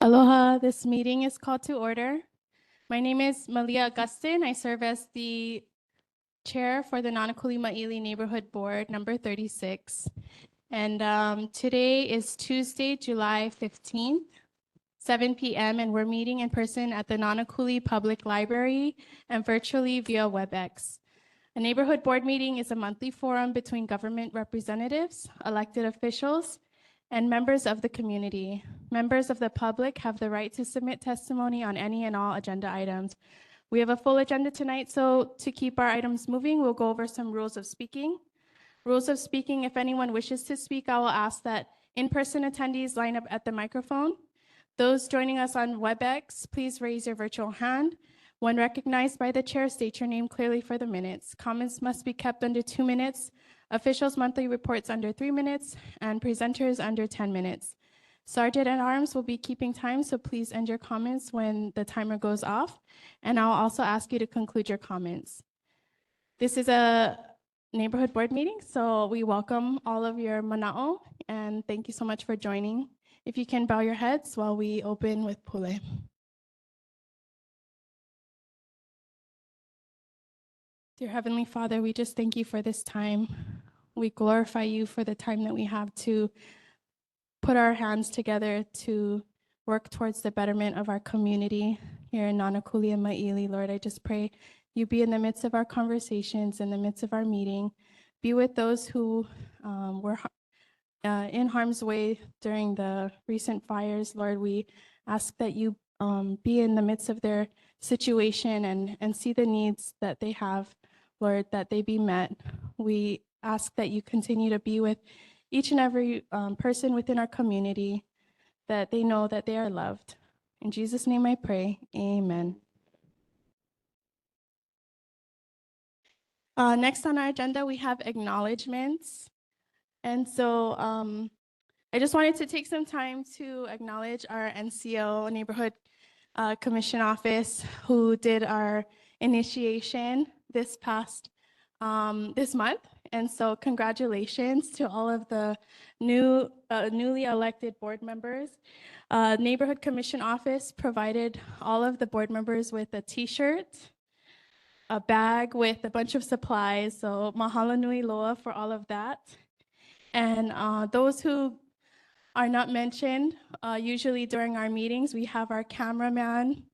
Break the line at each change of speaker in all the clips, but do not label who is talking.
Aloha, this meeting is called to order. My name is Malia Augustin. I serve as the chair for the Nānākuli Ma'ili Neighborhood Board, number 36. And today is Tuesday, July 15th, 7 p.m., and we're meeting in person at the Nānākuli Public Library and virtually via WebEx. A neighborhood board meeting is a monthly forum between government representatives, elected officials, and members of the community. Members of the public have the right to submit testimony on any and all agenda items. We have a full agenda tonight, so to keep our items moving, we'll go over some rules of speaking. Rules of speaking: if anyone wishes to speak, I will ask that in-person attendees line up at the microphone. Those joining us on WebEx, please raise your virtual hand. When recognized by the chair, state your name clearly for the minutes. Comments must be kept under 2 minutes. Officials' monthly reports under 3 minutes, and presenters under 10 minutes. Sergeant at Arms will be keeping time, so please end your comments when the timer goes off, and I'll also ask you to conclude your comments. This is a neighborhood board meeting, so we welcome all of your mana'o, and thank you so much for joining. If you can bow your heads while we open with pule. Dear Heavenly Father, we just thank you for this time. We glorify you for the time that we have to put our hands together to work towards the betterment of our community here in Nānākuli and Ma'ili. Lord, I just pray you be in the midst of our conversations, in the midst of our meeting. Be with those who were in harm's way during the recent fires. Lord, we ask that you be in the midst of their situation and see the needs that they have, Lord, that they be met. We ask that you continue to be with each and every person within our community, that they know that they are loved. In Jesus' name I pray, amen. Next on our agenda, we have acknowledgements. And so I just wanted to take some time to acknowledge our NCO, Neighborhood Commission Office, who did our initiation this month. And so congratulations to all of the newly elected board members. Neighborhood Commission Office provided all of the board members with a t-shirt, a bag with a bunch of supplies. So mahalo nui loa for all of that. And those who are not mentioned, usually during our meetings, we have our cameraman,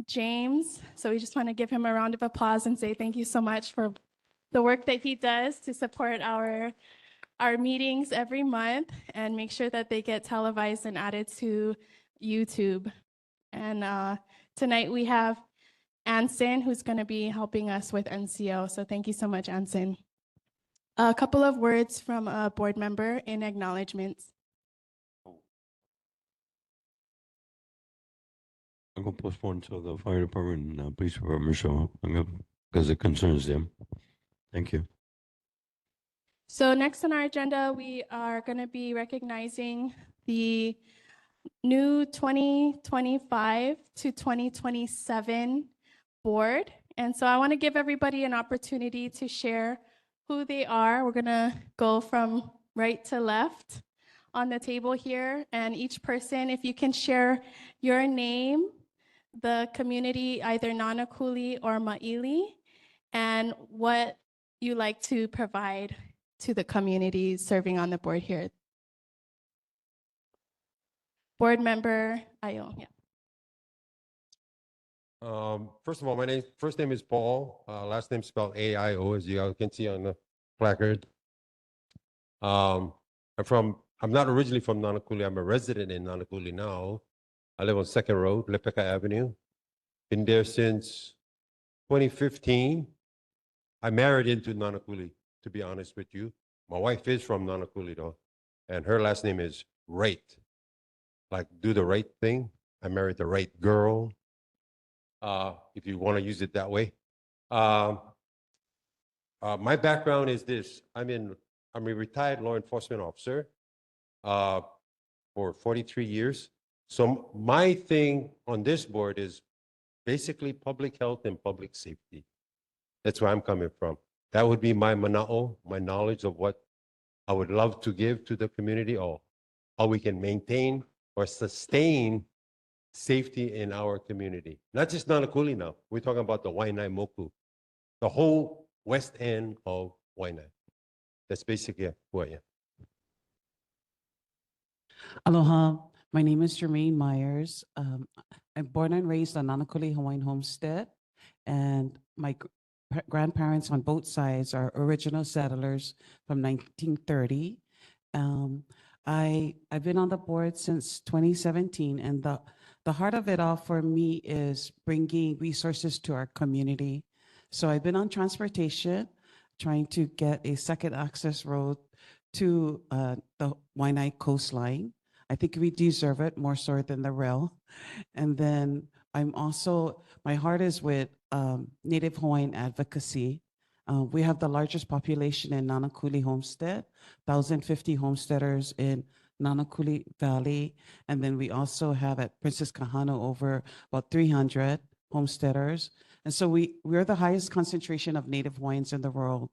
James. So we just want to give him a round of applause and say thank you so much for the work that he does to support our meetings every month and make sure that they get televised and added to YouTube. And tonight we have Anson, who's going to be helping us with NCO. So thank you so much, Anson. A couple of words from a board member in acknowledgements.
I'm going to postpone until the fire department and police department show up because it concerns them. Thank you.
So next on our agenda, we are going to be recognizing the new 2025 to 2027 board. And so I want to give everybody an opportunity to share who they are. We're going to go from right to left on the table here. And each person, if you can share your name, the community, either Nānākuli or Ma'ili, and what you like to provide to the community serving on the board here. Board member Ayo. Yeah.
First of all, my first name is Paul. Last name spelled A-I-O, as you can see on the placard. I'm not originally from Nānākuli. I'm a resident in Nānākuli now. I live on 2nd Road, Lepeka Avenue. Been there since 2015. I married into Nānākuli, to be honest with you. My wife is from Nānākuli though, and her last name is Right. Like do the right thing. I married the right girl, if you want to use it that way. My background is this. I'm a retired law enforcement officer for 43 years. So my thing on this board is basically public health and public safety. That's where I'm coming from. That would be my mana'o, my knowledge of what I would love to give to the community, or how we can maintain or sustain safety in our community. Not just Nānākuli now. We're talking about the Waianae Moku, the whole west end of Waianae. That's basically who I am.
Aloha, my name is Jermaine Myers. I'm born and raised on Nānākuli Hawaiian Homestead, and my grandparents on both sides are original settlers from 1930. I've been on the board since 2017, and the heart of it all for me is bringing resources to our community. So I've been on transportation, trying to get a second access road to the Waianae coastline. I think we deserve it more so than the rail. And then I'm also, my heart is with Native Hawaiian advocacy. We have the largest population in Nānākuli Homestead, 1,050 homesteaders in Nānākuli Valley. And then we also have at Princess Kahana over about 300 homesteaders. And so we're the highest concentration of Native Hawaiians in the world.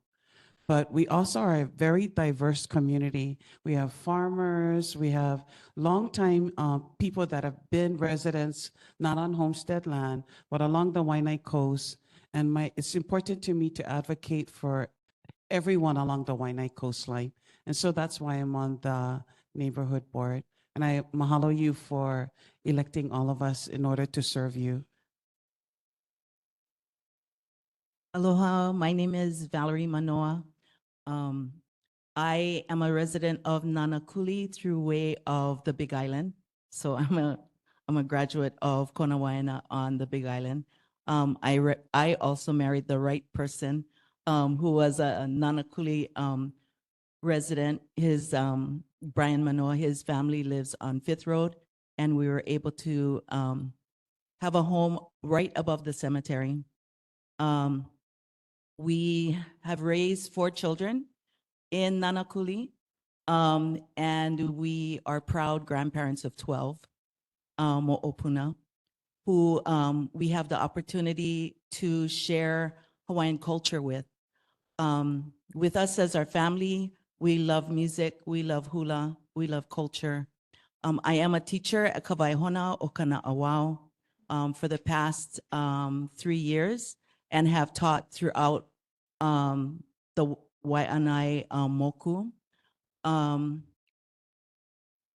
But we also are a very diverse community. We have farmers, we have longtime people that have been residents, not on homestead land, but along the Waianae coast. And it's important to me to advocate for everyone along the Waianae coastline. And so that's why I'm on the neighborhood board. And I mahalo you for electing all of us in order to serve you.
Aloha, my name is Valerie Manoa. I am a resident of Nānākuli through way of the Big Island. So I'm a graduate of Kona Waiana on the Big Island. I also married the right person who was a Nānākuli resident. His Brian Manoa, his family lives on Fifth Road, and we were able to have a home right above the cemetery. We have raised 4 children in Nānākuli, and we are proud grandparents of 12, mo'opuna, who we have the opportunity to share Hawaiian culture with. With us as our family, we love music, we love hula, we love culture. I am a teacher at Kawaihona o Kana'awao for the past 3 years, and have taught throughout the Waianae Moku.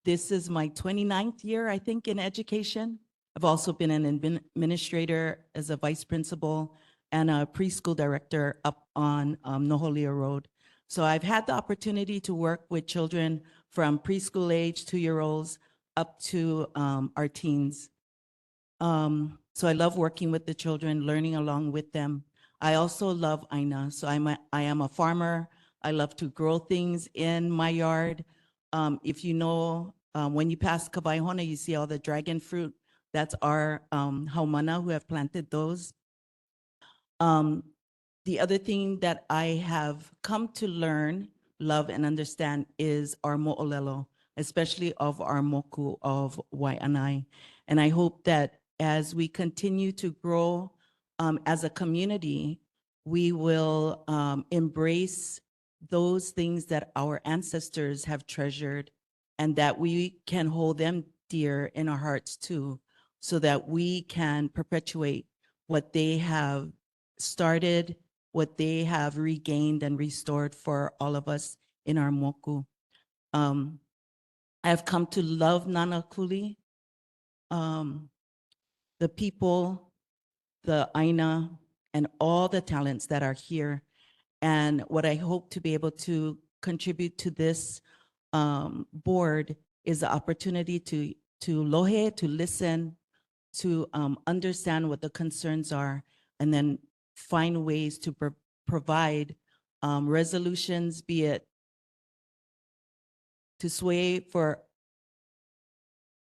This is my 29th year, I think, in education. I've also been an administrator as a vice principal and a preschool director up on Noholia Road. So I've had the opportunity to work with children from preschool age, 2-year-olds, up to our teens. So I love working with the children, learning along with them. I also love Aina. So I am a farmer. I love to grow things in my yard. If you know, when you pass Kawaihona, you see all the dragon fruit. That's our haumana who have planted those. The other thing that I have come to learn, love, and understand is our mo'olelo, especially of our moku of Waianae. And I hope that as we continue to grow as a community, we will embrace those things that our ancestors have treasured, and that we can hold them dear in our hearts too, so that we can perpetuate what they have started, what they have regained and restored for all of us in our moku. I have come to love Nānākuli, the people, the Aina, and all the talents that are here. And what I hope to be able to contribute to this board is the opportunity to lohe, to listen, to understand what the concerns are, and then find ways to provide resolutions, be it to sway for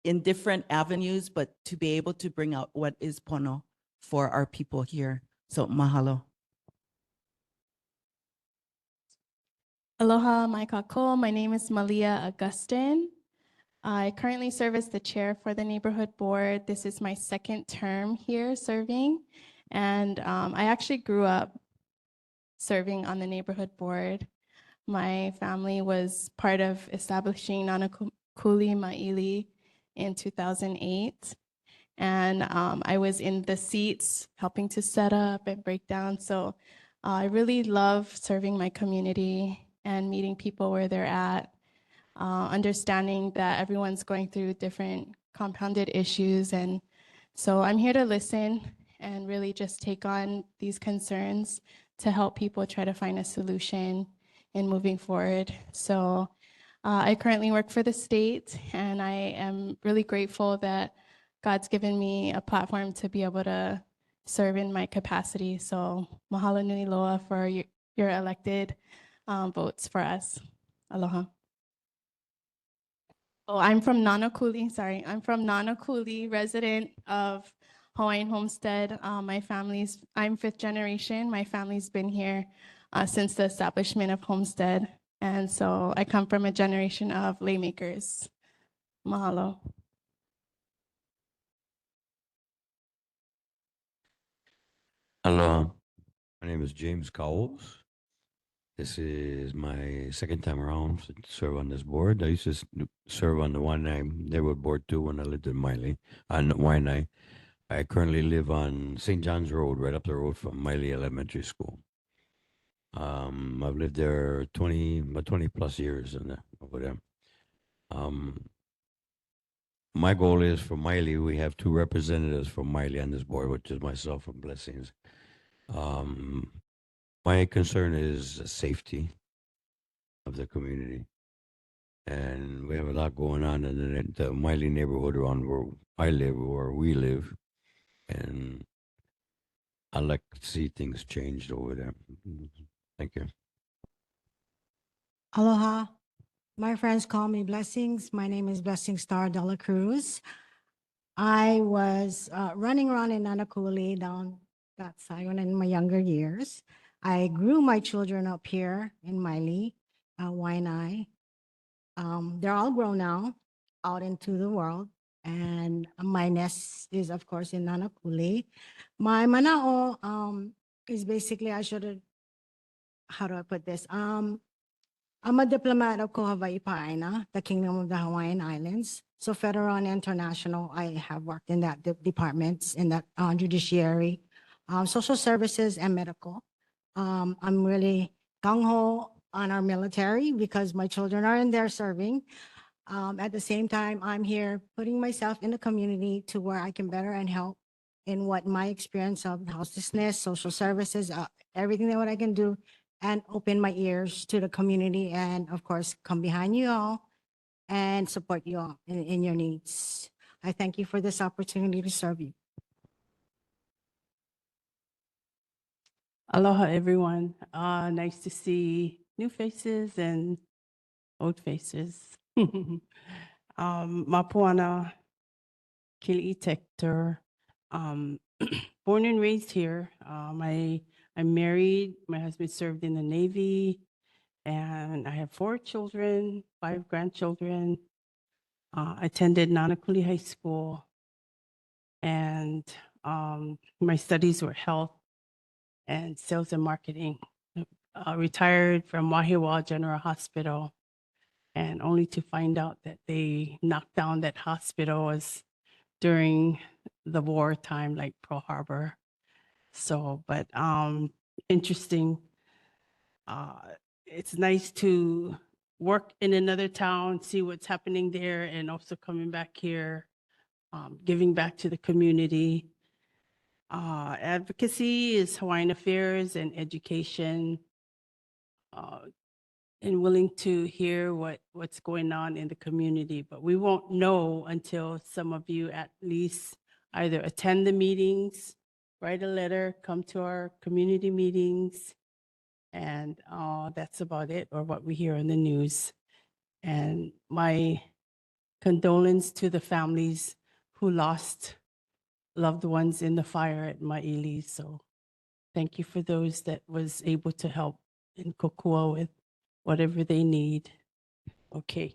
in different avenues, but to be able to bring out what is pono for our people here. So mahalo.
Aloha, mai kako. My name is Malia Augustin. I currently serve as the chair for the neighborhood board. This is my 2nd term here serving. And I actually grew up serving on the neighborhood board. My family was part of establishing Nānākuli Ma'ili in 2008. And I was in the seats helping to set up and break down. So I really love serving my community and meeting people where they're at, understanding that everyone's going through different compounded issues. And so I'm here to listen and really just take on these concerns to help people try to find a solution in moving forward. So I currently work for the state, and I am really grateful that God's given me a platform to be able to serve in my capacity. So mahalo nui loa for your elected votes for us. Aloha. Oh, I'm from Nānākuli, sorry. I'm from Nānākuli, resident of Hawaiian Homestead. I'm fifth generation. My family's been here since the establishment of Homestead. And so I come from a generation of laymakers. Mahalo.
Hello, my name is James Cowles. This is my second time around to serve on this board. I used to serve on the Waianae Neighborhood Board too when I lived in Waianae. I currently live on St. John's Road, right up the road from Miley Elementary School. I've lived there 20 plus years over there. My goal is for Miley, we have two representatives from Miley on this board, which is myself and Blessings. My concern is safety of the community. And we have a lot going on in the Miley neighborhood around where I live, where we live. And I'd like to see things changed over there. Thank you.
Aloha. My friends call me Blessings. My name is Blessing Star Dela Cruz. I was running around in Nānākuli down that side when in my younger years. I grew my children up here in Miley, Waianae. They're all grown now, out into the world. And my nest is, of course, in Nānākuli. My mana'o is basically, how do I put this? I'm a diplomat of Ko Hawaii Pa'aina, the Kingdom of the Hawaiian Islands. So federal and international, I have worked in that departments, in that judiciary, social services, and medical. I'm really gung-ho on our military because my children are in there serving. At the same time, I'm here putting myself in the community to where I can better and help in what my experience of houselessness, social services, everything that what I can do, and open my ears to the community, and of course, come behind you all and support you all in your needs. I thank you for this opportunity to serve you.
Aloha, everyone. Nice to see new faces and old faces. Mapuana, Kili'i Tector. Born and raised here. I'm married. My husband served in the Navy, and I have 4 children, 5 grandchildren. Attended Nānākuli High School, and my studies were health and sales and marketing. Retired from Wahiawa General Hospital, and only to find out that they knocked down that hospital was during the wartime, like Pearl Harbor. So, but interesting. It's nice to work in another town, see what's happening there, and also coming back here, giving back to the community. Advocacy is Hawaiian affairs and education, and willing to hear what's going on in the community. But we won't know until some of you at least either attend the meetings, write a letter, come to our community meetings, and that's about it, or what we hear on the news. And my condolence to the families who lost loved ones in the fire at Maili. So thank you for those that was able to help in Kokua with whatever they need. Okay.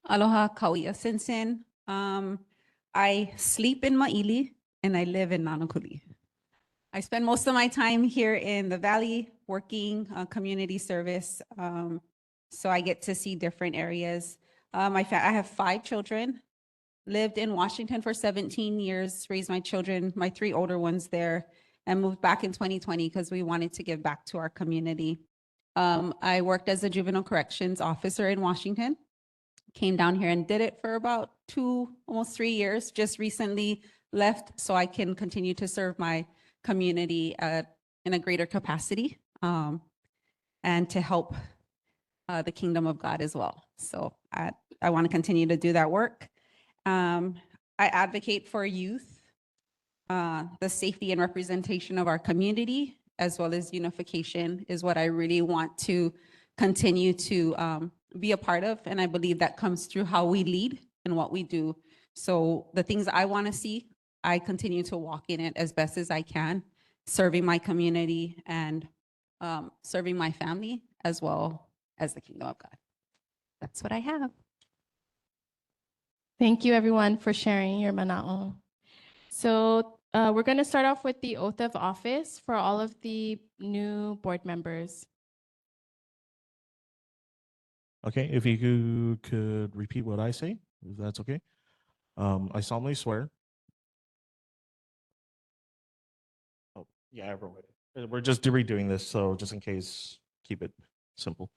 Aloha, Kauia Sinsin. I sleep in Maili and I live in Nānākuli. I spend most of my time here in the Valley working community service. So I get to see different areas. I have 5 children. lived in Washington for 17 years, raised my children, my 3 older ones there, and moved back in 2020 because we wanted to give back to our community. I worked as a juvenile corrections officer in Washington, came down here and did it for about 2, almost 3 years, just recently left so I can continue to serve my community in a greater capacity and to help the kingdom of God as well. So I want to continue to do that work. I advocate for youth, the safety and representation of our community, as well as unification is what I really want to continue to be a part of. And I believe that comes through how we lead and what we do. So the things I want to see, I continue to walk in it as best as I can, serving my community and serving my family as well as the kingdom of God. That's what I have.
Thank you, everyone, for sharing your mana'o. So we're going to start off with the oath of office for all of the new board members.
Okay, if you could repeat what I say, if that's okay. I solemnly swear. Oh, yeah, everyone. We're just redoing this, so just in case, keep it simple.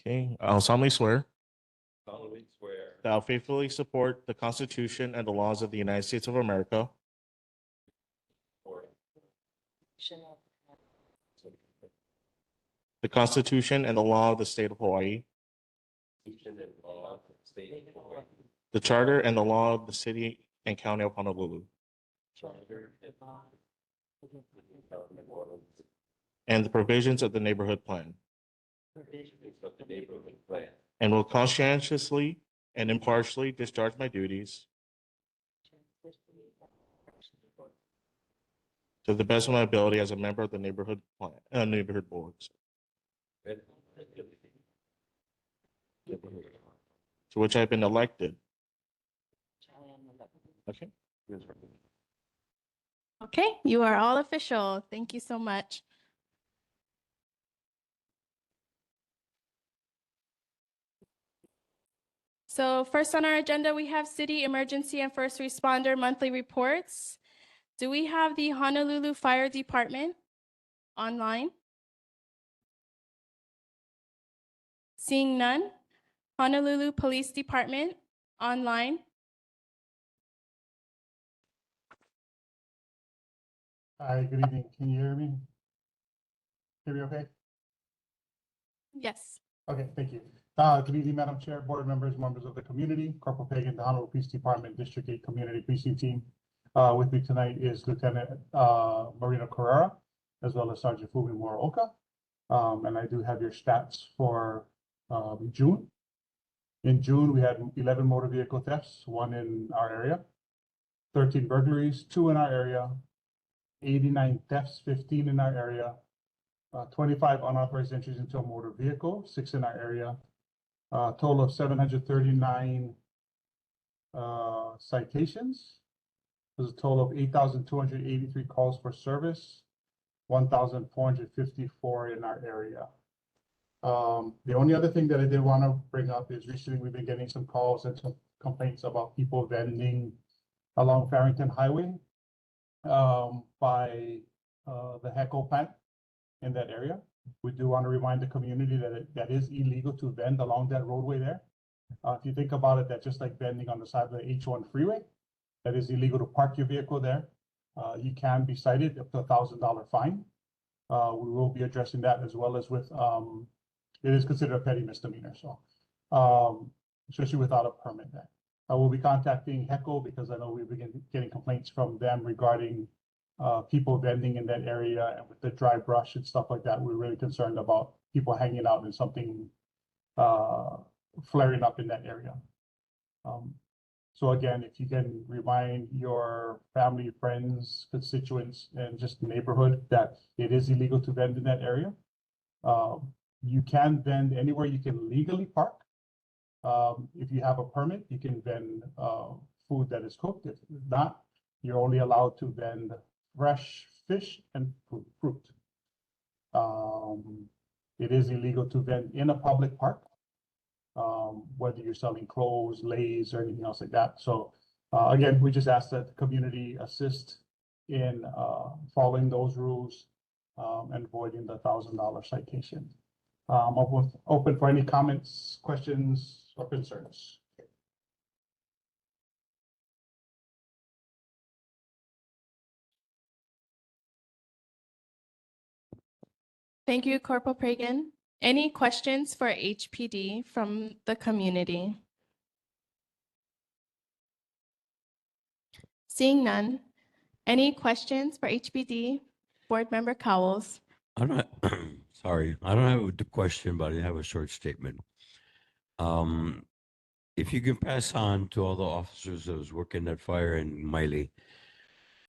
Okay, I'll solemnly swear that I'll faithfully support the Constitution and the laws of the United States of America. The Constitution and the law of the state of Hawaii. The charter and the law of the city and county of Honolulu. And the provisions of the neighborhood plan. And will conscientiously and impartially discharge my duties to the best of my ability as a member of the neighborhood boards. To which I've been elected. Okay.
Okay, you are all official. Thank you so much. So first on our agenda, we have City Emergency and First Responder Monthly Reports. Do we have the Honolulu Fire Department online? Seeing none. Honolulu Police Department online.
Hi, good evening. Can you hear me? Hear me okay?
Yes.
Okay, thank you. Good evening, Madam Chair, board members, members of the community, Corporal Pagan, the Honolulu Police Department, District 8 Community Precinct Team. With me tonight is Lieutenant Marina Carrera, as well as Sergeant Fumi Muraoka. And I do have your stats for June. In June, we had 11 motor vehicle thefts, 1 in our area, 13 burglaries, 2 in our area, 89 thefts, 15 in our area, 25 unauthorized entries into a motor vehicle, 6 in our area, total of 739 citations. There's a total of 8,283 calls for service, 1,454 in our area. The only other thing that I did want to bring up is recently we've been getting some calls and some complaints about people vending along Farrington Highway by the HECO plant in that area. We do want to remind the community that that is illegal to vend along that roadway there. If you think about it, that's just like vending on the side of the H1 freeway. That is illegal to park your vehicle there. You can be cited up to $1,000 fine. We will be addressing that as well as with, it is considered a petty misdemeanor, so especially without a permit there. I will be contacting HECO because I know we've been getting complaints from them regarding people vending in that area, and with the dry brush and stuff like that, we're really concerned about people hanging out and something flaring up in that area. So again, if you can remind your family, friends, constituents, and just neighborhood that it is illegal to vend in that area. You can vend anywhere you can legally park. If you have a permit, you can vend food that is cooked. If not, you're only allowed to vend fresh fish and fruit. It is illegal to vend in a public park. whether you're selling clothes, lays, or anything else like that. So again, we just ask that the community assist in following those rules and avoiding the $1,000 citation. Open for any comments, questions, or concerns.
Thank you, Corporal Pragan. Any questions for HPD from the community? Seeing none. Any questions for HPD? Board Member Cowles?
I don't, sorry, I don't have a question, but I have a short statement. If you can pass on to all the officers that was working that fire in Miley,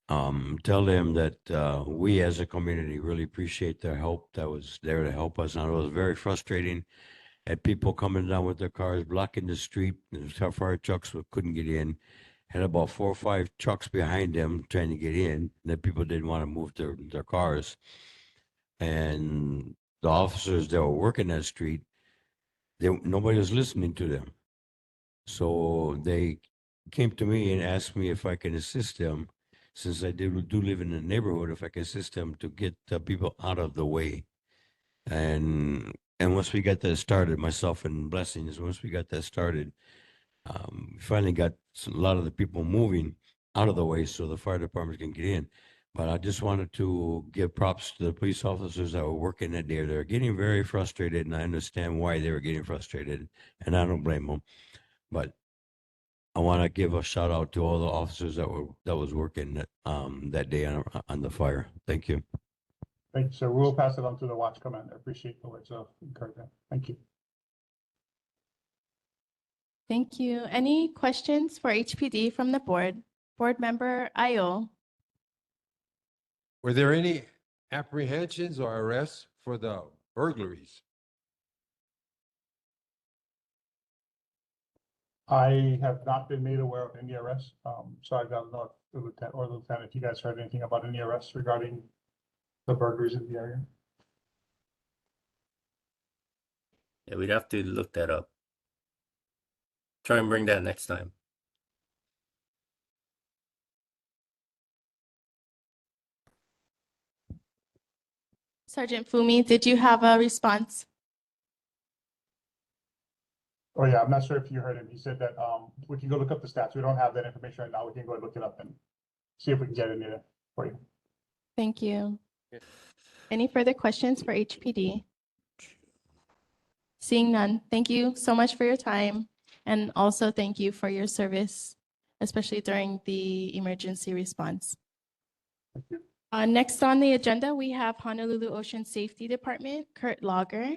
tell them that we as a community really appreciate their help that was there to help us. And it was very frustrating. Had people coming down with their cars, blocking the street, and the fire trucks couldn't get in. Had about 4 or 5 trucks behind them trying to get in. That people didn't want to move their cars. And the officers that were working that street, nobody was listening to them. So they came to me and asked me if I can assist them, since I do live in the neighborhood, if I can assist them to get people out of the way. And once we got that started, myself and Blessings, once we got that started, we finally got a lot of the people moving out of the way so the fire department can get in. But I just wanted to give props to the police officers that were working that day. They're getting very frustrated, and I understand why they were getting frustrated, and I don't blame them. But I want to give a shout out to all the officers that was working that day on the fire. Thank you.
Thank you, sir. We'll pass it on to the watch commander. Appreciate the words of encouragement. Thank you.
Thank you. Any questions for HPD from the board? Board Member Ayo?
Were there any apprehensions or arrests for the burglaries?
I have not been made aware of any arrests. So I don't know if the lieutenant, if you guys heard anything about any arrests regarding the burglaries in the area.
Yeah, we'd have to look that up. Try and bring that next time.
Sergeant Fumi, did you have a response?
Oh yeah, I'm not sure if you heard him. He said that we can go look up the stats. We don't have that information right now. We can go and look it up and see if we can get it there for you.
Thank you. Any further questions for HPD? Seeing none, thank you so much for your time. And also thank you for your service, especially during the emergency response.
Thank you.
Next on the agenda, we have Honolulu Ocean Safety Department, Kurt Lager.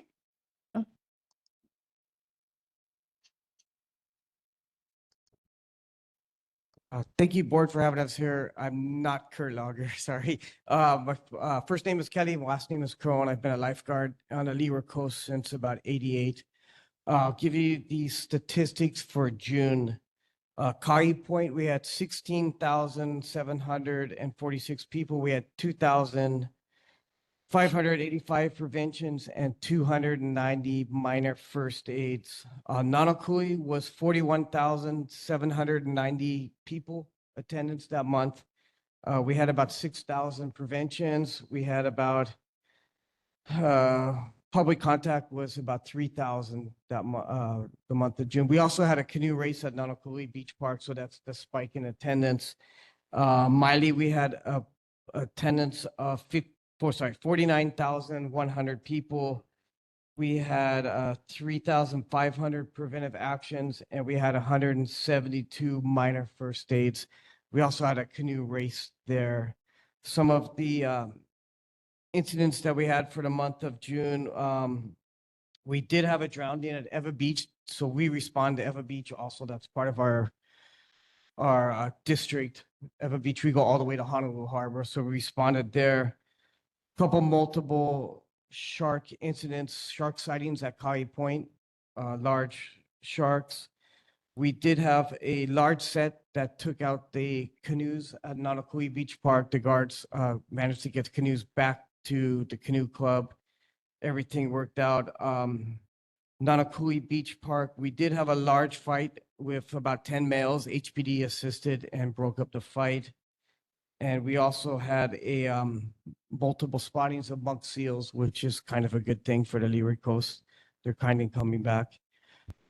Thank you, board, for having us here. I'm not Kurt Lager, sorry. My first name is Kelly, my last name is Crone. I've been a lifeguard on the Leeward Coast since about '88. I'll give you the statistics for June. Kauai Point, we had 16,746 people. We had 2,585 preventions and 290 minor first aids. Nānākuli was 41,790 people attendance that month. We had about 6,000 preventions. We had about public contact was about 3,000 that the month of June. We also had a canoe race at Nānākuli Beach Park, so that's the spike in attendance. Miley, we had a attendance of 49,100 people. We had 3,500 preventive actions, and we had 172 minor first aids. We also had a canoe race there. Some of the incidents that we had for the month of June, we did have a drowning at Eva Beach, so we respond to Eva Beach also. That's part of our district. Eva Beach, we go all the way to Honolulu Harbor, so we responded there. Couple multiple shark incidents, shark sightings at Kauai Point, large sharks. We did have a large set that took out the canoes at Nānākuli Beach Park. The guards managed to get the canoes back to the canoe club. Everything worked out. Nānākuli Beach Park, we did have a large fight with about 10 males. HPD assisted and broke up the fight. And we also had a multiple spottings of monk seals, which is kind of a good thing for the Leeward Coast. They're kind of coming back.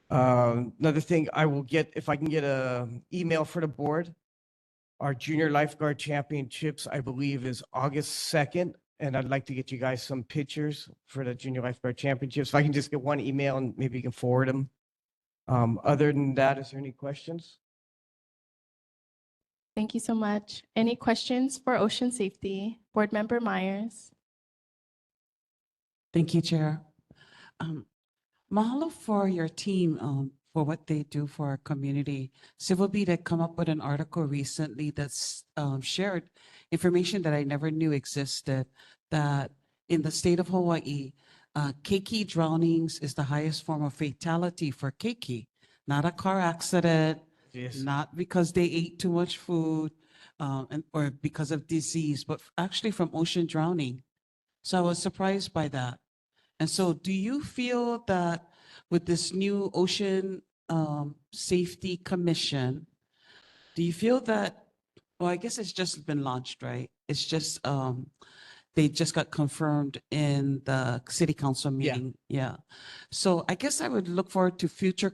Another thing I will get, if I can get a email for the board, our junior lifeguard championships, I believe, is August 2nd. And I'd like to get you guys some pictures for the junior lifeguard championships. If I can just get one email and maybe you can forward them. Other than that, is there any questions?
Thank you so much. Any questions for ocean safety? Board Member Myers.
Thank you, Chair. Mahalo for your team for what they do for our community. Civil Beat had come up with an article recently that's shared information that I never knew existed, that in the state of Hawaii, keiki drownings is the highest form of fatality for keiki, not a car accident,
Yes.
not because they ate too much food or because of disease, but actually from ocean drowning. So I was surprised by that. And so do you feel that with this new Ocean Safety Commission, do you feel that, well, I guess it's just been launched, right? It's just, they just got confirmed in the city council
Yeah.
meeting. Yeah. So I guess I would look forward to future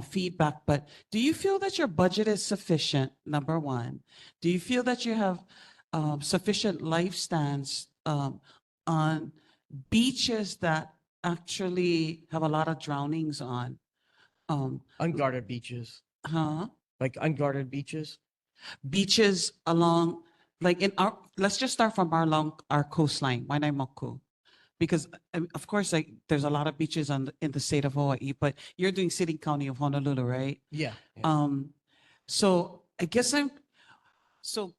feedback, but do you feel that your budget is sufficient, number one? Do you feel that you have sufficient life stands on beaches that actually have a lot of drownings on?
Unguarded beaches,
Huh?
like unguarded beaches.
Beaches along, like in our, let's just start from our coastline, Wainaimoku. Because of course, like there's a lot of beaches in the state of Hawaii, but you're doing city county of Honolulu, right?
Yeah.
So I guess so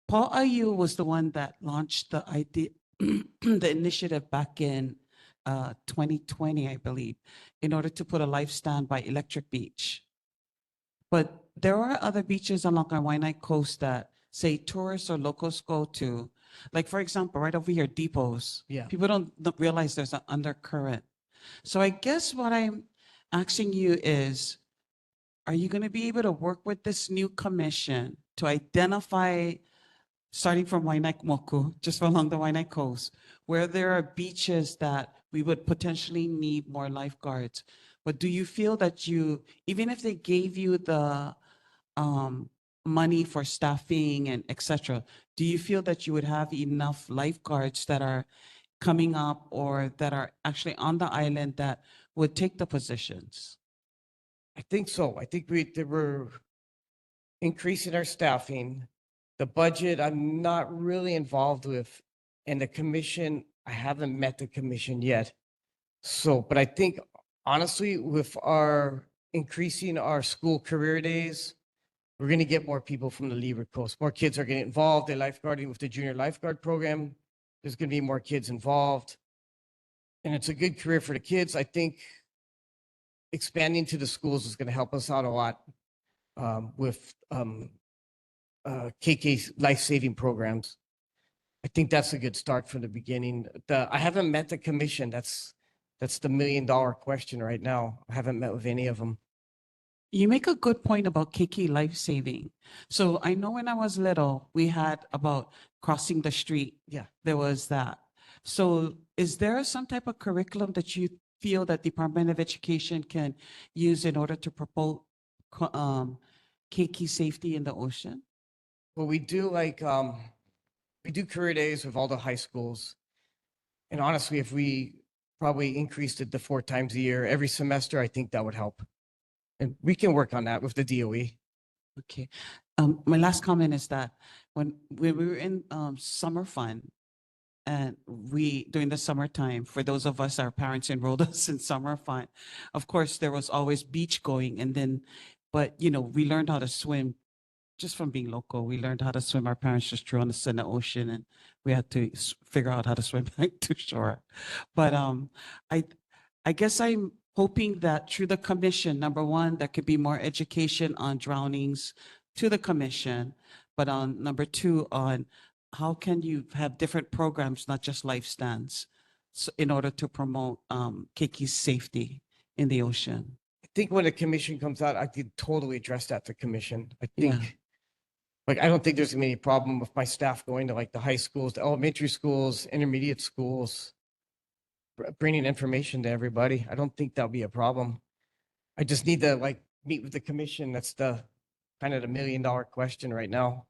Paul Ayu was the one that launched the idea, the initiative back in 2020, I believe, in order to put a life stand by Electric Beach. But there are other beaches along our Waianae coast that say tourists or locals go to. Like, for example, right over here, depots.
Yeah.
People don't realize there's an undercurrent. So I guess what I'm asking you is, are you going to be able to work with this new commission to identify, starting from Wainaimoku, just along the Waianae coast, where there are beaches that we would potentially need more lifeguards? But do you feel that you, even if they gave you the money for staffing and etc., do you feel that you would have enough lifeguards that are coming up or that are actually on the island that would take the positions?
I think so. I think we're increasing our staffing. The budget, I'm not really involved with, and the commission, I haven't met the commission yet. So, but I think honestly, with our increasing our school career days, we're going to get more people from the Leeward Coast. More kids are getting involved in lifeguarding with the junior lifeguard program. There's going to be more kids involved. And it's a good career for the kids. I think expanding to the schools is going to help us out a lot with KK life-saving programs. I think that's a good start from the beginning. I haven't met the commission. That's the $1 million question right now. I haven't met with any of them.
You make a good point about Kiki life saving. So I know when I was little, we had about crossing the street.
Yeah.
There was that. So is there some type of curriculum that you feel that Department of Education can use in order to promote Kiki safety in the ocean?
Well, we do we do career days with all the high schools. And honestly, if we probably increased it to 4 times a year, every semester, I think that would help. And we can work on that with the DOE.
Okay. My last comment is that when we were in summer fun, and during the summertime, for those of us, our parents enrolled us in summer fun, of course, there was always beach going. And then, but we learned how to swim just from being local. We learned how to swim. Our parents just threw us in the ocean and we had to figure out how to swim back to shore. But I guess I'm hoping that through the commission, number one, there could be more education on drownings to the commission, but on number two, on how can you have different programs, not just life stands, in order to promote Kiki's safety in the ocean.
I think when the commission comes out, I could totally address that to commission. I
Yeah.
think, like, I don't think there's gonna be any problem with my staff going to like the high schools, the elementary schools, intermediate schools, bringing information to everybody. I don't think that'll be a problem. I just need to like meet with the commission. That's the kind of the $1 million question right now.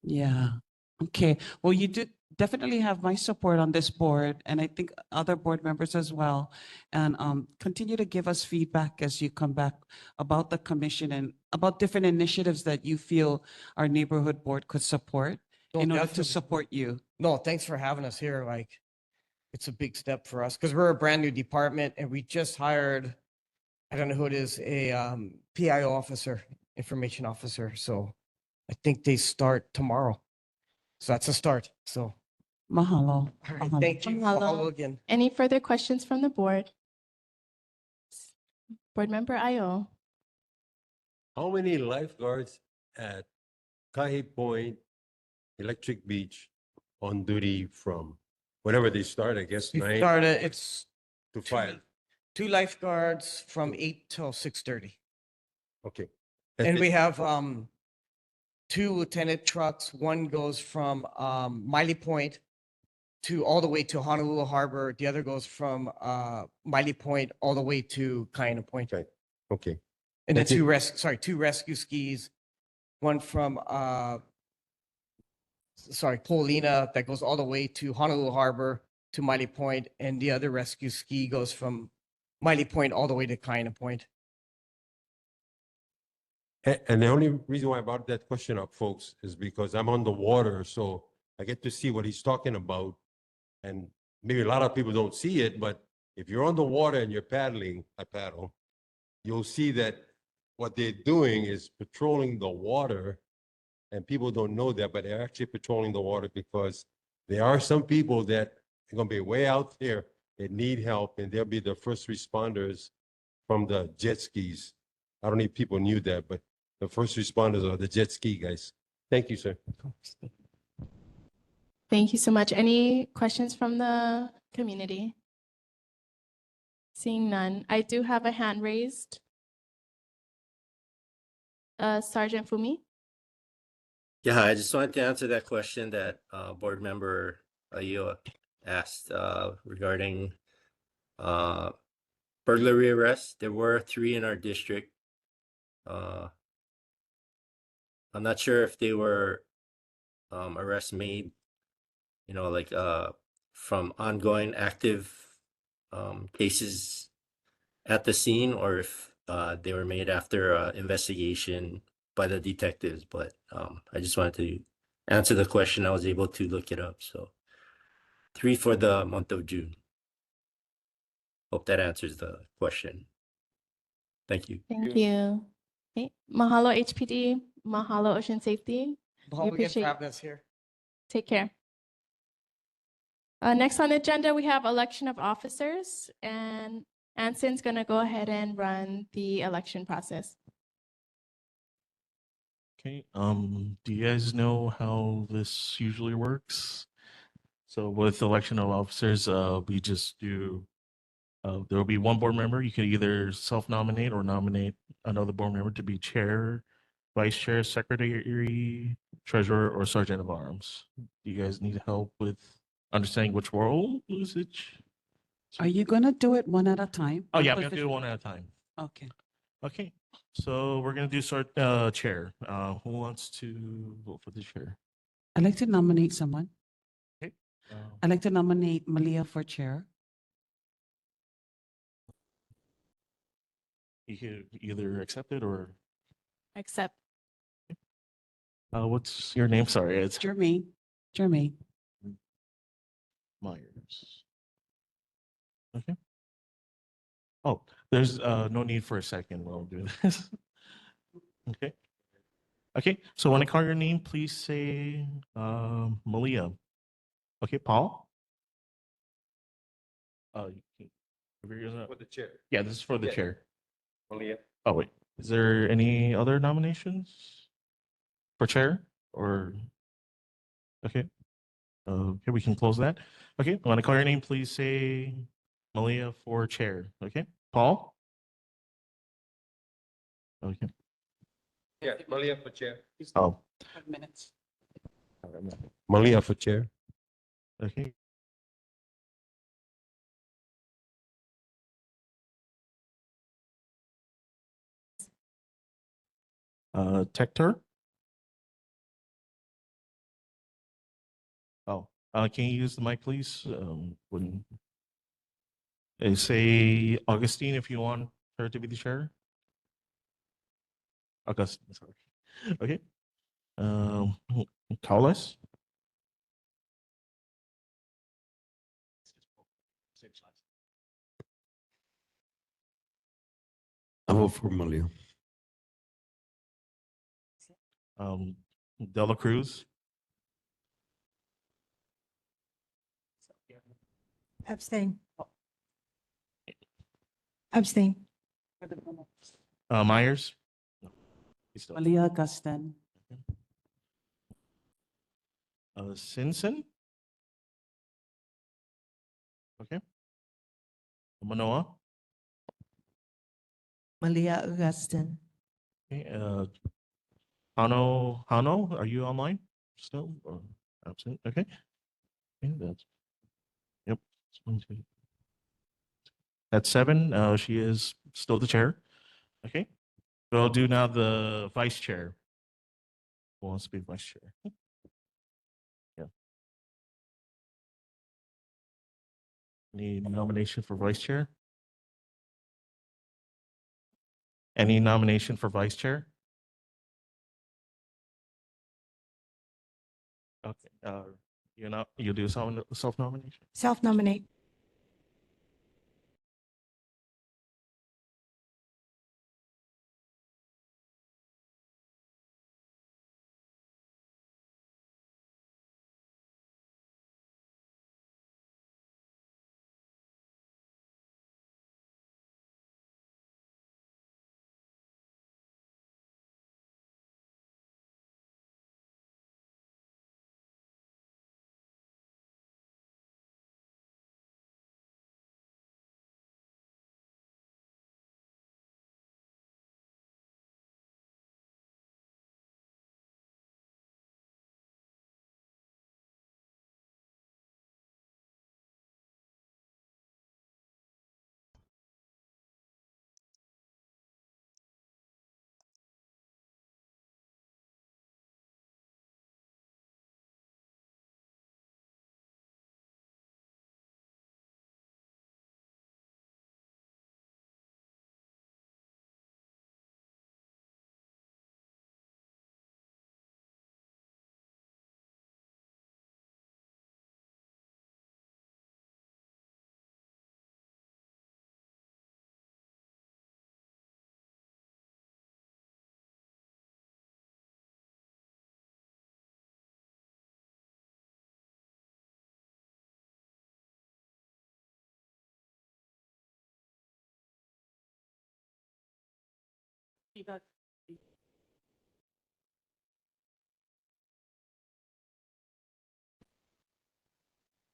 Yeah. Okay. Well, you do definitely have my support on this board, and I think other board members as well. And continue to give us feedback as you come back about the commission and about different initiatives that you feel our neighborhood board could support
No,
in order to
definitely.
support you.
No, thanks for having us here. Like, it's a big step for us because we're a brand new department and we just hired, I don't know who it is, a PIO officer, information officer. So I think they start tomorrow. So that's a start. So,
Mahalo.
all right,
Mahalo.
thank you.
Mahalo.
Mahalo again.
Any further questions from the board? Board Member Ayo.
How many lifeguards at Kahi Point, Electric Beach on duty from whenever they start, I guess,
We
9
started, it's
to 5?
2 lifeguards from 8 till 6:30.
Okay.
And
it.
we have 2 lieutenant trucks. One goes from Miley Point to all the way to Honolulu Harbor. The other goes from Miley Point all the way to Kaina Point.
Okay. Okay.
And then
That's it.
2 rescue skis. One from Polina that goes all the way to Honolulu Harbor to Miley Point, and the other rescue ski goes from Miley Point all the way to Kaina Point.
And the only reason why I brought that question up, folks, is because I'm on the water, so I get to see what he's talking about. And maybe a lot of people don't see it, but if you're on the water and you're paddling, I paddle, you'll see that what they're doing is patrolling the water. And people don't know that, but they're actually patrolling the water because there are some people that are going to be way out there that need help, and they'll be the first responders from the jet skis. I don't know if people knew that, but the first responders are the jet ski guys. Thank you, sir.
Thank you so much. Any questions from the community? Seeing none. I do have a hand raised. Sergeant Fumi.
Yeah, I just wanted to answer that question that board member Ayo asked regarding burglary arrests. There were 3 in our district. I'm not sure if they were arrests made, like from ongoing active cases at the scene, or if they were made after investigation by the detectives. But I just wanted to answer the question. I was able to look it up. So 3 for the month of June. Hope that answers the question. Thank you.
Thank you. Okay. Mahalo HPD. Mahalo Ocean Safety.
Mahalo again for
appreciate-
having us here.
Take care. Next on the agenda, we have election of officers, and Anson's going to go ahead and run the election process.
Okay, do you guys know how this usually works? So with election of officers, we just do, there will be one board member. You can either self-nominate or nominate another board member to be chair, vice chair, secretary, treasurer, or sergeant of arms. Do you guys need help with understanding which role is it?
Are you going to do it one at a time?
Oh yeah, I'm gonna do it one at a time.
Okay.
Okay, so we're gonna do chair. Who wants to vote for the chair?
I'd like to nominate someone.
Okay.
I'd like to nominate Malia for chair.
You can either accept it or,
Accept.
what's your name? Sorry, it's
Jermaine. Jermaine.
Myers. Okay. Oh, there's no need for a second while we're doing this. Okay. Okay, so when I call your name, please say Malia. Okay, Paul? For
the chair.
Yeah, this is for the
Yeah.
chair.
Malia.
Oh, wait. Is there any other nominations for chair or? Okay. Okay, we can close that. Okay, when I call your name, please say Malia for chair. Okay, Paul? Okay.
Yeah, Malia for chair.
Oh,
5 minutes.
Malia for chair.
okay. Tector? Oh, can you use the mic, please? When say Augustine, if you want her to be the chair. Augustine, sorry. Okay. Carlos?
I vote for Malia.
Dela Cruz?
Abstain. Abstain.
Myers? No, he's still.
Malia Augustin.
Simpson? Okay. Manoa?
Malia Augustin.
Okay. Hano, are you online still or absent? Okay. Okay, that's, yep. That's 1, 2. That's 7. She is still the chair. Okay. We'll do now the vice chair. Who wants to be vice chair? Yeah. Any nomination for vice chair? Any nomination for vice chair? Okay. You do self nomination.
Self-nominate.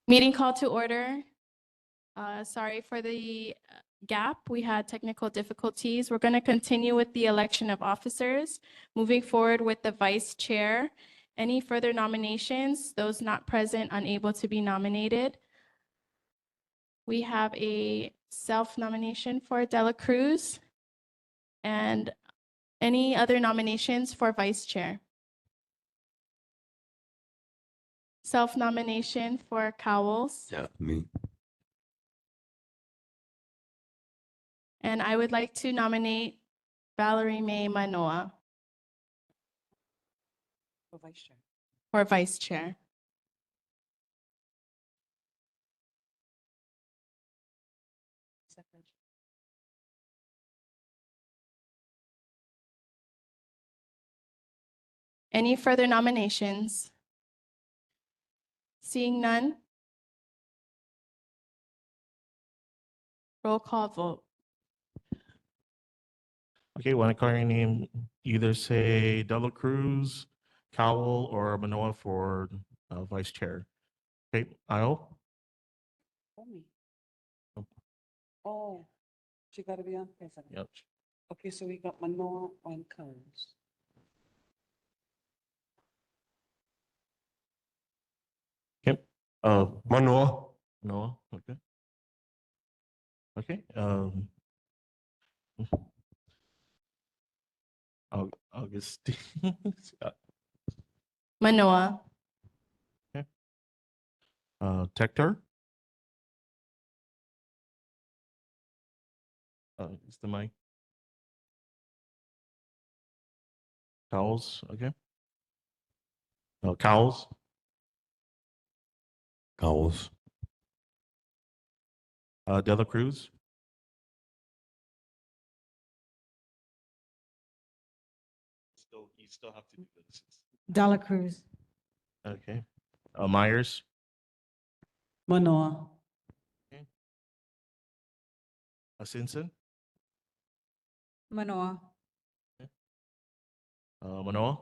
Meeting call to order. Sorry for the gap. We had technical difficulties. We're going to continue with the election of officers, moving forward with the vice chair. Any further nominations? Those not present, unable to be nominated. We have a self-nomination for Dela Cruz. And any other nominations for vice chair? Self-nomination for Cowles.
Yeah, me.
And I would like to nominate Valerie May Manoa
For vice chair.
for vice chair.
Second.
Any further nominations? Seeing none? Roll call vote.
Okay, when I call your name, either say Dela Cruz, Cowell, or Manoa for vice chair. Okay, Io?
Oh, me. Oh, she got to be on. Okay, second.
Yep.
Okay, so we got Manoa on cards.
Okay.
Manoa.
Noah. Okay. Okay. Augustine.
Manoa.
Okay. Tector. Is the mic? Cowles. Okay. Cowles.
Cowles.
De La Cruz. You still have to do this.
Dela Cruz.
Okay. Myers.
Manoa.
Simpson.
Manoa.
Manoa.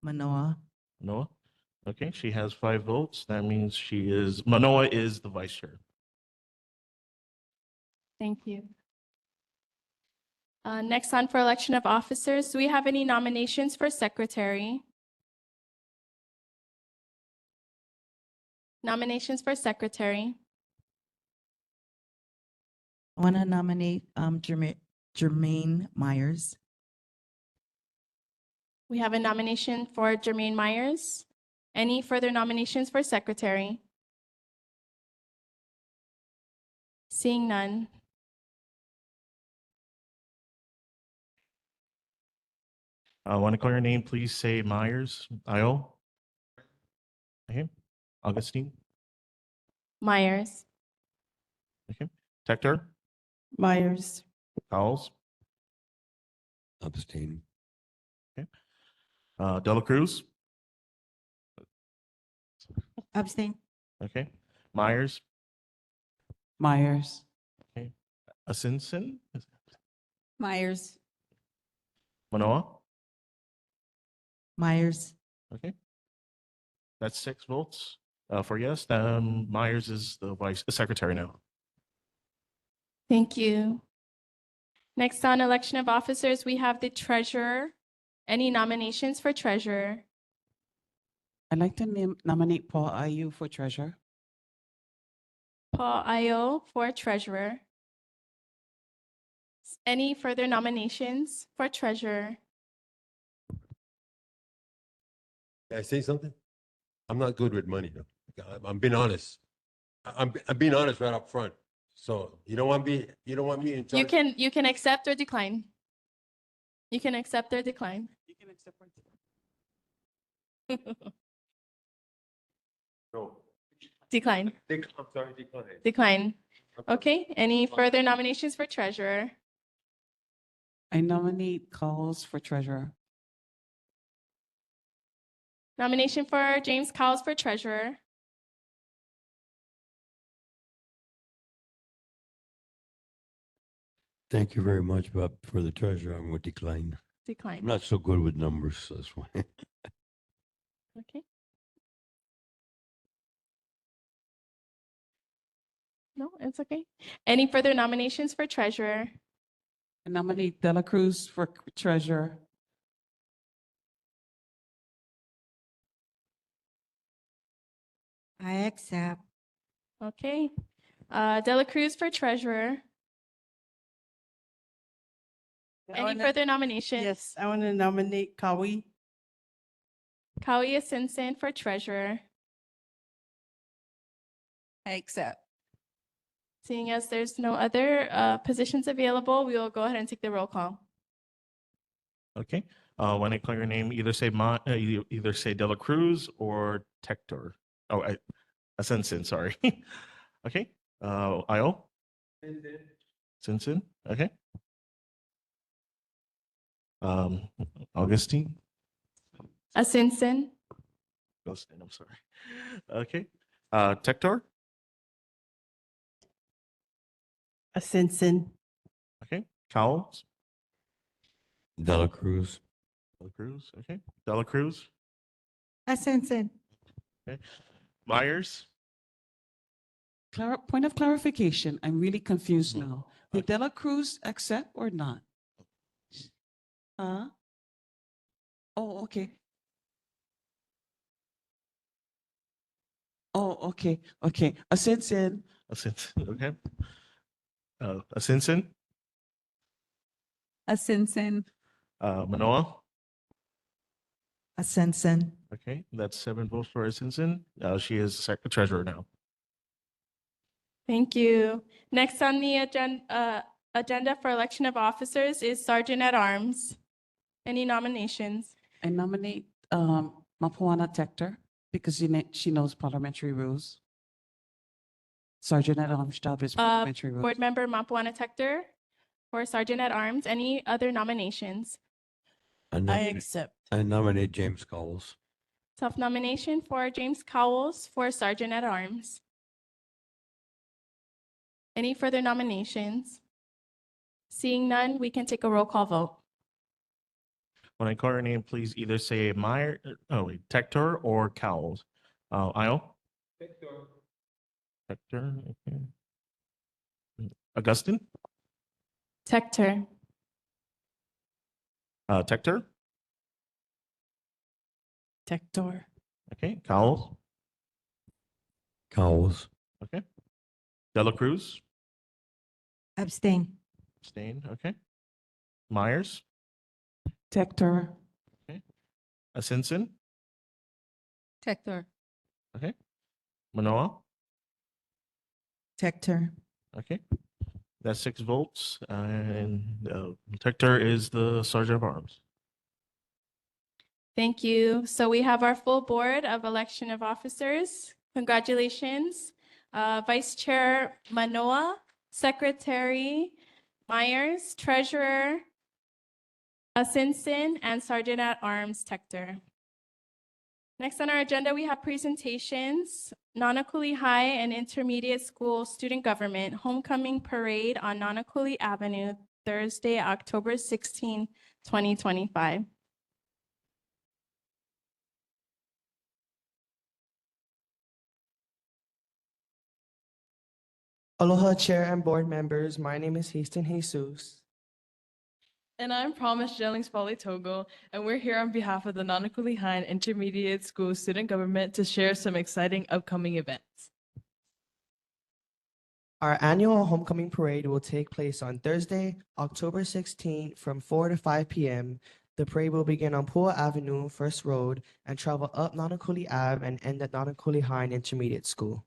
Manoa.
Manoa. Okay, she has 5 votes. That means Manoa is the vice chair.
Thank you. Next on for election of officers, do we have any nominations for secretary? Nominations for secretary.
I want to nominate Jermaine Myers.
We have a nomination for Jermaine Myers. Any further nominations for secretary? Seeing none.
Want to call your name, please say Myers. Io. Okay. Augustine.
Myers.
Okay. Tector.
Myers.
Cowles.
Abstain.
Okay. De La Cruz.
Abstain.
Okay. Myers.
Myers.
Okay. Asinson.
Myers.
Manoa.
Myers.
Okay. That's 6 votes for yes. Myers is the secretary now.
Thank you. Next on election of officers, we have the treasurer. Any nominations for treasurer?
I'd like to nominate Paul Ayu for treasurer.
Paul Io for treasurer. Any further nominations for treasurer?
Can I say something? I'm not good with money. I'm being honest. I'm being honest right up front. So you don't want me in charge.
You can accept or decline. You can accept or decline.
You can accept or
No.
Decline.
I'm sorry, decline.
Decline. Okay. Any further nominations for treasurer?
I nominate Cowles for treasurer.
Nomination for James Cowles for treasurer.
Thank you very much, Bob, for the treasure. I'm going to decline.
Decline.
I'm not so good with numbers, that's why.
Okay. No, it's okay. Any further nominations for treasurer?
I nominate Dela Cruz for treasurer.
I accept.
Okay. De La Cruz for treasurer. Any further nominations?
Yes, I want to nominate Kawi.
Kauia Simpson for treasurer.
I accept.
Seeing as there's no other positions available, we will go ahead and take the roll call.
Okay. When I call your name, either say either say De La Cruz or Tector. Oh, Asensin, sorry. Okay. Io. Sinsin. Okay. Augustine.
Asinson.
Augustine, I'm sorry. Okay. Tector.
Asensin.
Okay. Cowles.
De La Cruz.
De La Cruz. Okay. De La Cruz.
Asensin.
Okay. Myers.
Point of clarification, I'm really confused now. Did Dela Cruz accept or not? Oh, okay. Oh, okay, okay. Asinsin,
Asinsin, okay. Asinsin,
Asinsin.
Manoa.
Asensen.
Okay, that's 7 votes for Asinsin. She is treasurer now.
Thank you. Next on the agenda for election of officers is Sergeant at Arms. Any nominations?
I nominate Mapuana Tector because she knows parliamentary rules. Sergeant at Arms job is parliamentary rules.
Board Member Mapuana Tector for Sergeant at Arms. Any other nominations?
I nominate James Cowles.
Self-nomination for James Cowles for Sergeant at Arms. Any further nominations? Seeing none, we can take a roll call vote.
When I call her name, please either say Tector or Cowles. Io? Tector, okay. Augustine?
Tector.
Tector?
Tector.
Okay, Cowles?
Cowles.
Okay. Dela Cruz?
Abstain.
Abstain, okay. Myers?
Tector,
Asinsin?
Tector.
Okay. Manoa?
Tector.
Okay. That's 6 votes, and Tector is the Sergeant of Arms.
Thank you. So we have our full board of election of officers. Congratulations. Vice Chair Manoa, Secretary Myers, Treasurer Asinsin, and Sergeant at Arms Tector. Next on our agenda, we have presentations. Nānākuli High and Intermediate School Student Government Homecoming Parade on Nānākuli Avenue, Thursday, October 16, 2025.
Aloha, Chair and board members. My name is Haston Jesus.
And I'm Promise Jellings Togo, and we're here on behalf of the Nānākuli High and Intermediate School Student Government to share some exciting upcoming events.
Our annual homecoming parade will take place on Thursday, October 16th from 4 to 5 p.m. The parade will begin on Pua Avenue, First Road, and travel up Nānākuli Ave and end at Nānākuli High and Intermediate School.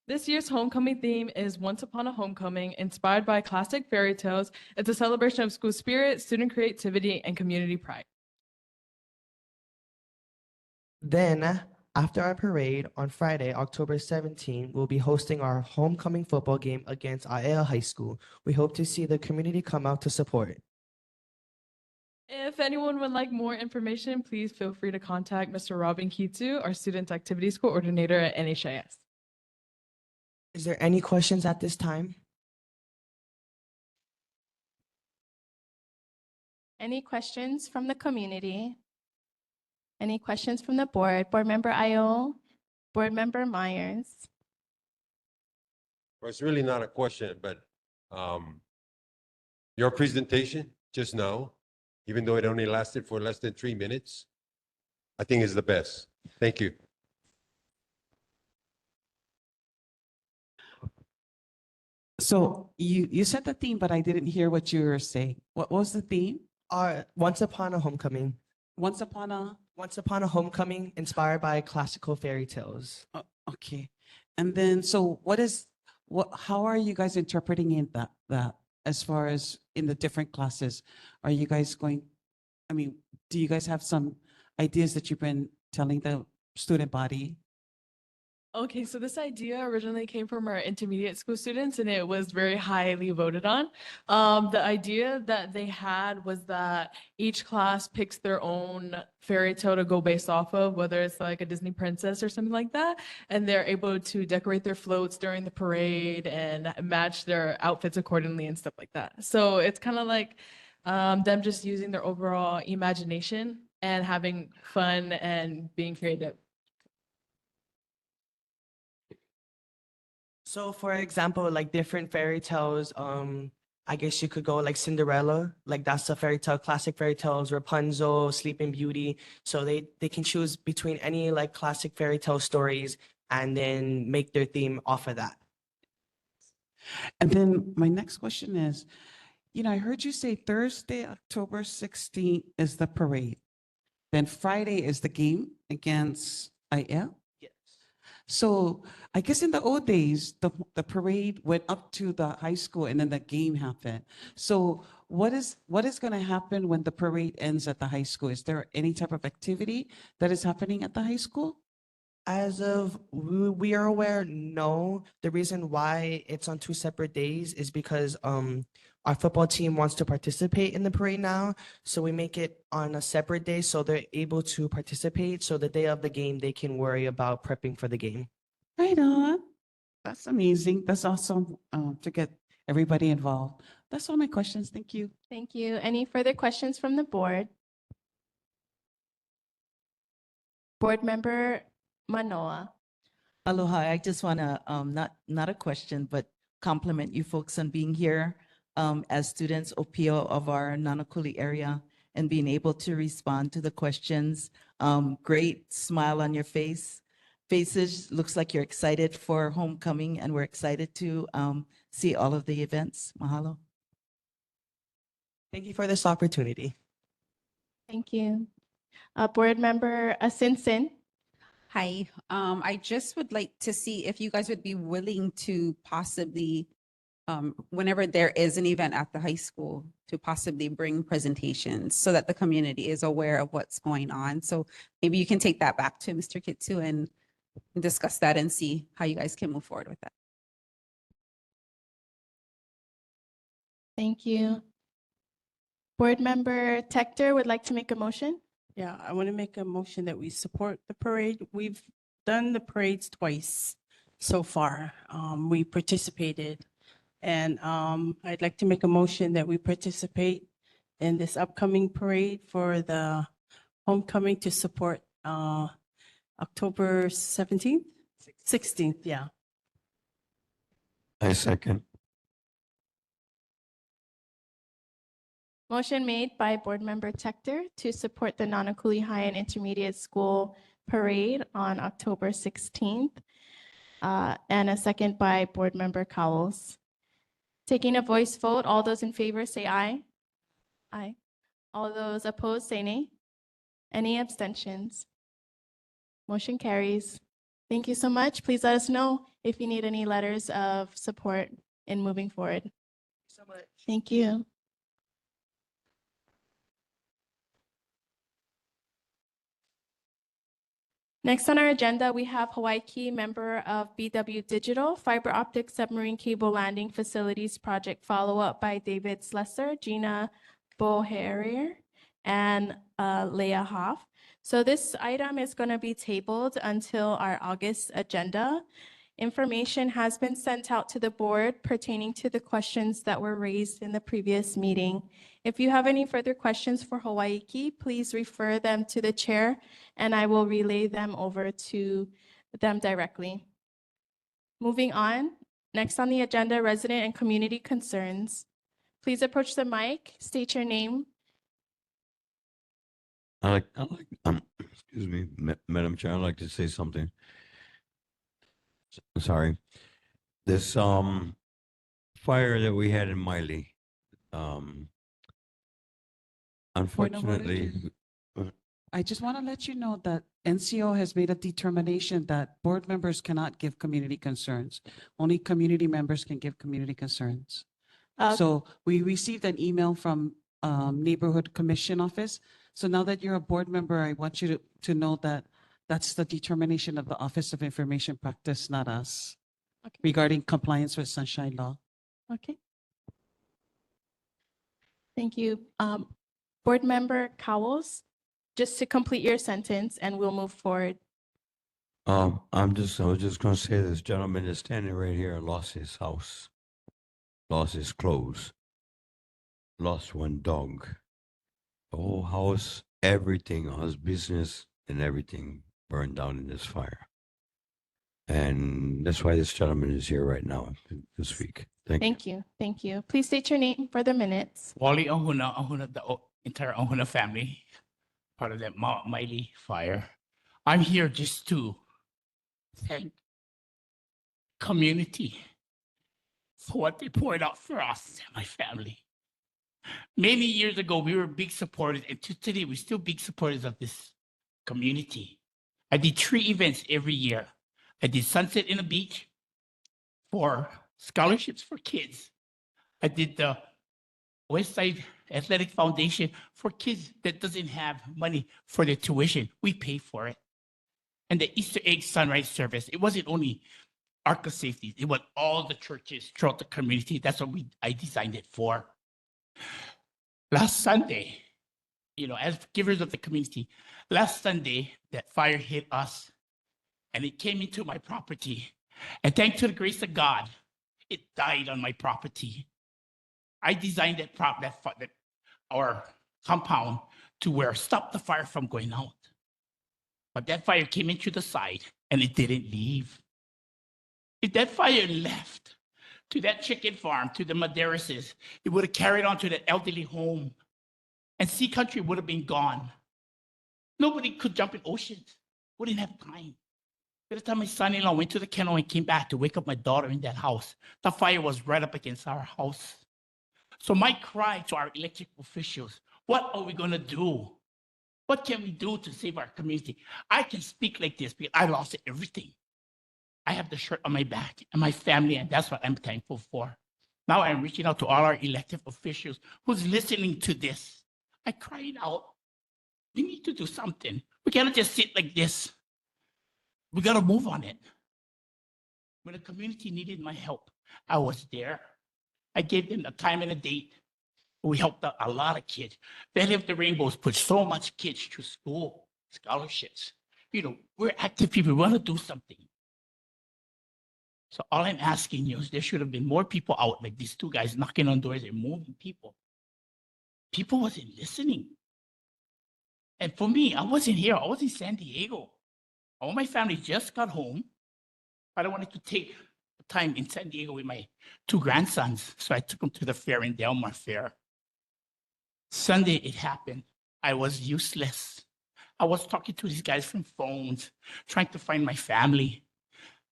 This year's homecoming theme is Once Upon a Homecoming, inspired by classic fairy tales. It's a celebration of school spirit, student creativity, and community pride.
Then, after our parade, on Friday, October 17th, we'll be hosting our homecoming football game against Aiea High School. We hope to see the community come out to support.
If anyone would like more information, please feel free to contact Mr. Robin Kitsu, our Student Activities Coordinator at NHIS.
Is there any questions at this time?
Any questions from the community? Any questions from the board? Board Member Io, Board Member Myers.
Well, it's really not a question, but your presentation just now, even though it only lasted for less than 3 minutes, I think is the best. Thank you.
so you said the theme, but I didn't hear what you were saying. What was the theme?
Once Upon a Homecoming.
Once upon a,
Once Upon a Homecoming, inspired by classical fairy tales.
okay. And then, so how are you guys interpreting it that as far as in the different classes? Are you guys do you guys have some ideas that you've been telling the student body?
Okay, so this idea originally came from our intermediate school students and it was very highly voted on. The idea that they had was that each class picks their own fairy tale to go based off of, whether it's like a Disney princess or something like that. And they're able to decorate their floats during the parade and match their outfits accordingly and stuff like that. So it's kind of like them just using their overall imagination and having fun and being creative.
So for example, like different fairy tales, I guess you could go like Cinderella, like that's a fairy tale, classic fairy tales, Rapunzel, Sleeping Beauty. So they can choose between any like classic fairy tale stories and then make their theme off of that.
And then my next question is, I heard you say Thursday, October 16th is the parade. Then Friday is the game against IL.
Yes.
So I guess in the old days, the parade went up to the high school and then the game happened. So what is going to happen when the parade ends at the high school? Is there any type of activity that is happening at the high school?
As of we are aware, no. The reason why it's on two separate days is because our football team wants to participate in the parade now. So we make it on a separate day so they're able to participate. So the day of the game, they can worry about prepping for the game.
Right on. That's amazing. That's awesome to get everybody involved. That's all my questions. Thank you.
Thank you. Any further questions from the board? Board Member Manoa.
Aloha, I just want to, not a question, but compliment you folks on being here as students OPO of our Nānākuli area and being able to respond to the questions. Great smile on your faces. Looks like you're excited for homecoming and we're excited to see all of the events. Mahalo.
Thank you for this opportunity.
Thank you. Board Member Asinsin.
Hi, I just would like to see if you guys would be willing to possibly, whenever there is an event at the high school, to possibly bring presentations so that the community is aware of what's going on. So maybe you can take that back to Mr. Kitsu and discuss that and see how you guys can move forward with that.
Thank you. Board Member Tector would like to make a motion.
Yeah, I want to make a motion that we support the parade. We've done the parades twice so far. We participated. And I'd like to make a motion that we participate in this upcoming parade for the homecoming to support October 17th? 16th, yeah.
I second.
Motion made by Board Member Tector to support the Nānākuli High and Intermediate School Parade on October 16th. And a second by Board Member Cowles. Taking a voice vote, all those in favor say aye. Aye. All those opposed say nay. Any abstentions? Motion carries. Thank you so much. Please let us know if you need any letters of support in moving forward.
Thank you so much.
Thank you. Next on our agenda, we have Hawaii Key, member of BW Digital, Fiber Optic Submarine Cable Landing Facilities Project follow-up by David Slesser, Gina Boherier, and Leah Hoff. So this item is going to be tabled until our August agenda. Information has been sent out to the board pertaining to the questions that were raised in the previous meeting. If you have any further questions for Hawaii Key, please refer them to the chair and I will relay them over to them directly. Moving on, next on the agenda, resident and community concerns. Please approach the mic, state your name.
Excuse me, Madam Chair, I'd like to say something. Sorry. This fire that we had in Miley, unfortunately,
I just want to let you know that NCO has made a determination that board members cannot give community concerns. Only community members can give community concerns. So we received an email from Neighborhood Commission Office. So now that you're a board member, I want you to know that that's the determination of the Office of Information Practice, not us, regarding compliance with Sunshine Law.
Okay. Thank you. Board Member Cowles, just to complete your sentence and we'll move forward.
I was just going to say this gentleman is standing right here, lost his house, lost his clothes, lost one dog, the whole house, everything, his business and everything burned down in this fire. And that's why this gentleman is here right now to speak. Thank you.
Thank you. Thank you. Please state your name for the minutes.
Wally Ahuna, the entire Ahuna family, part of that Mount Miley fire. I'm here just to thank community for what they poured out for us and my family. Many years ago, we were big supporters, and to today, we're still big supporters of this community. I did 3 events every year. I did Sunset in the Beach for scholarships for kids. I did the West Side Athletic Foundation for kids that doesn't have money for their tuition. We pay for it. And the Easter egg sunrise service, it wasn't only Ark of Safety, it was all the churches throughout the community. That's what I designed it for. Last Sunday, as givers of the community, last Sunday, that fire hit us and it came into my property. And thanks to the grace of God, it died on my property. I designed that our compound to where stop the fire from going out. But that fire came into the side and it didn't leave. If that fire left to that chicken farm, to the Maderases, it would have carried on to the elderly home. And Sea Country would have been gone. Nobody could jump in oceans. We didn't have time. By the time my son-in-law went to the kennel and came back to wake up my daughter in that house, the fire was right up against our house. So my cry to our elected officials, what are we going to do? What can we do to save our community? I can speak like this because I lost everything. I have the shirt on my back and my family, and that's what I'm thankful for. Now I'm reaching out to all our elected officials who's listening to this. I cried out, we need to do something. We cannot just sit like this. We got to move on it. When the community needed my help, I was there. I gave them a time and a date. We helped out a lot of kids. Valley of the Rainbows put so much kids through school, scholarships. We're active people. We want to do something. So all I'm asking you is there should have been more people out like these 2 guys knocking on doors and moving people. People wasn't listening. And for me, I wasn't here. I was in San Diego. All my family just got home. I wanted to take time in San Diego with my 2 grandsons. So I took them to the fair in Del Mar Fair. Sunday, it happened. I was useless. I was talking to these guys from phones, trying to find my family.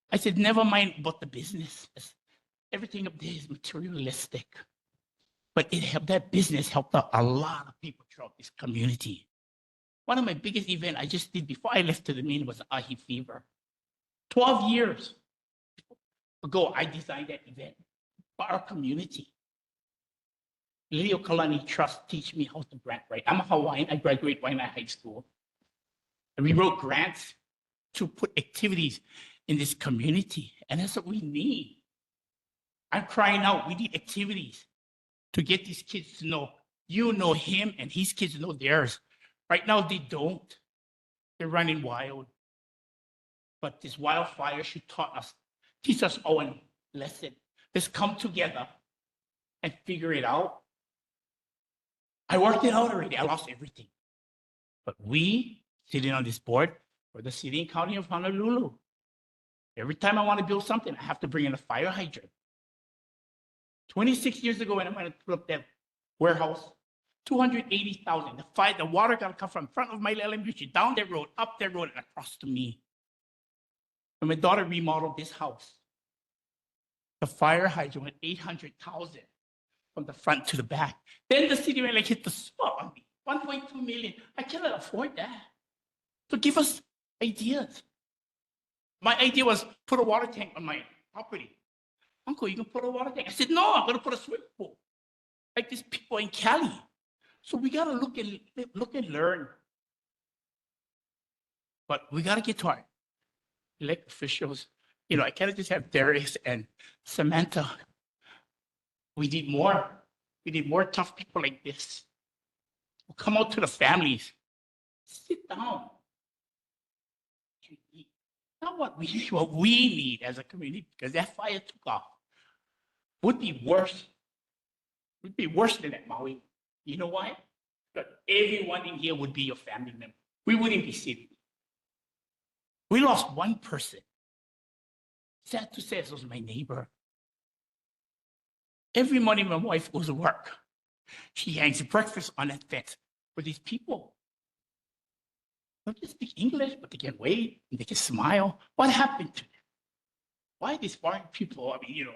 I said, never mind about the business. Everything up there is materialistic. But that business helped out a lot of people throughout this community. One of my biggest events I just did before I left to the main was Ahi Fever. 12 years ago, I designed that event for our community. Leo Kalani Trust teach me how to grant write. I'm a Hawaiian. I graduated Waianae High School. And we wrote grants to put activities in this community. And that's what we need. I'm crying out. We need activities to get these kids to know you know him and his kids know theirs. Right now, they don't. They're running wild. But this wildfire should teach us one lesson. Let's come together and figure it out. I worked it out already. I lost everything. But we, sitting on this board, for the city and county of Honolulu, every time I want to build something, I have to bring in a fire hydrant. 26 years ago, when I went to put up that warehouse, 280,000. The water got to come from in front of my elementary, down that road, up that road, and across to me. When my daughter remodeled this house, the fire hydrant went 800,000 from the front to the back. Then the city went hit the spot on me. 1.2 million. I cannot afford that. So give us ideas. My idea was put a water tank on my property. Uncle, you can put a water tank. I said, no, I'm going to put a swimming pool. Like these people in Cali. So we got to look and learn. But we got to get to our elected officials. I can't just have Darius and Samantha. We need more. We need more tough people like this. We'll come out to the families. Sit down. Not what we need as a community, because that fire took off. Would be worse. Would be worse than that Maui. You know why? Because everyone in here would be your family member. We wouldn't be sitting. We lost one person. Sad to say, this was my neighbor. Every morning, my wife goes to work. She hangs breakfast on that fence for these people. They don't speak English, but they can wave, and they can smile. What happened to them? Why these foreign people? I mean,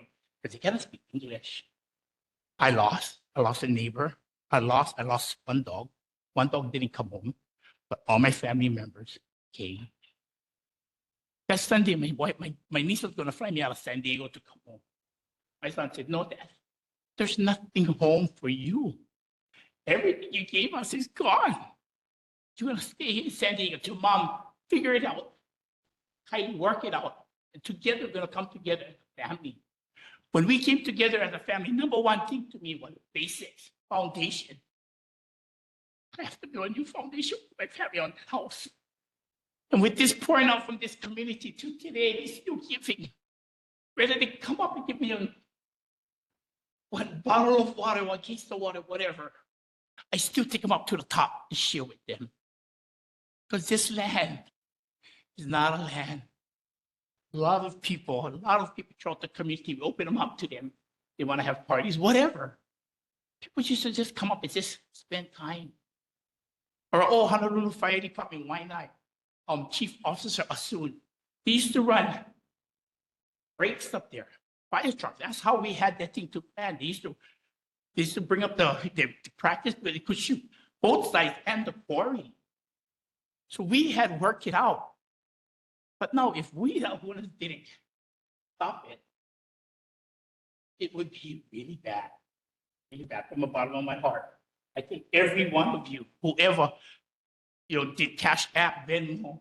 because they cannot speak English. I lost a neighbor. I lost one dog. One dog didn't come home, but all my family members came. That Sunday, my niece was going to fly me out of San Diego to come home. My son said, no, Dad, there's nothing home for you. Everything you gave us is gone. You're going to stay here in San Diego till Mom figure it out. How you work it out. And together, we're going to come together as a family. When we came together as a family, number one thing to me was basics, foundation. I have to build a new foundation for my family on the house. And with this pouring out from this community to today, they're still giving. Whether they come up and give me one bottle of water, one case of water, whatever, I still take them up to the top to share with them. Because this land is not a land. A lot of people throughout the community, we open them up to them. They want to have parties, whatever. People used to just come up and just spend time. Or, oh, Honolulu Fire Department, why not? Chief Officer Asun, they used to run breaks up there, fire trucks. That's how we had that thing to plan. They used to bring up the practice where they could shoot both sides and the quarry. So we had worked it out. But now, if we didn't stop it, it would be really bad from the bottom of my heart. I think every one of you, whoever did Cash App, Venmo,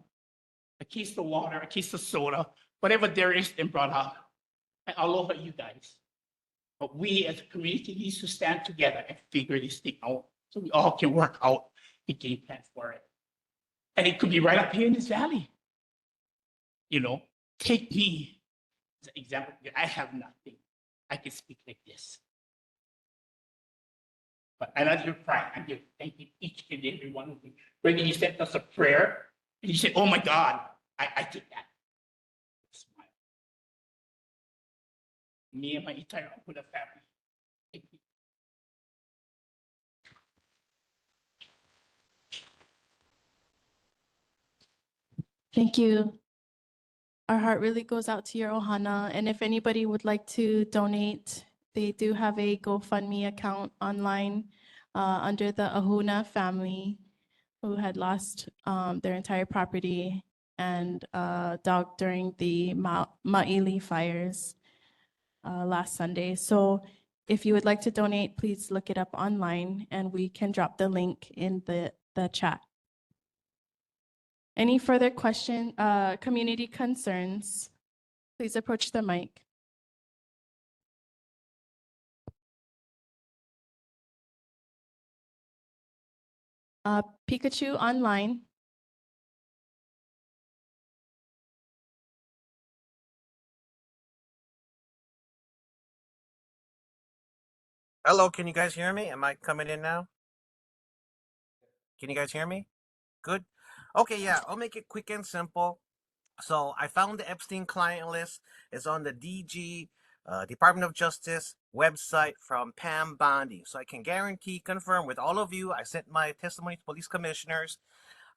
a case of water, a case of soda, whatever there is, and brought up. I aloha you guys. But we as a community need to stand together and figure this thing out so we all can work out a game plan for it. And it could be right up here in this valley. Take me as an example. I have nothing. I can speak like this. But I'm not your pride. I'm just thanking each and every one of you. Whether you sent us a prayer and you said, oh my God, I did that. Smile. Me and my entire Okuna family. Thank you.
Thank you. Our heart really goes out to your ohana. And if anybody would like to donate, they do have a GoFundMe account online under the Ahuna family who had lost their entire property and dog during the Ma'ili fires last Sunday. So if you would like to donate, please look it up online and we can drop the link in the chat. Any further community concerns? Please approach the mic. Pikachu online.
Hello, can you guys hear me? Am I coming in now? Can you guys hear me? Good. Okay, yeah, I'll make it quick and simple. So I found the Epstein client list. It's on the DG, Department of Justice website from Pam Bondi. So I can confirm with all of you, I sent my testimony to police commissioners.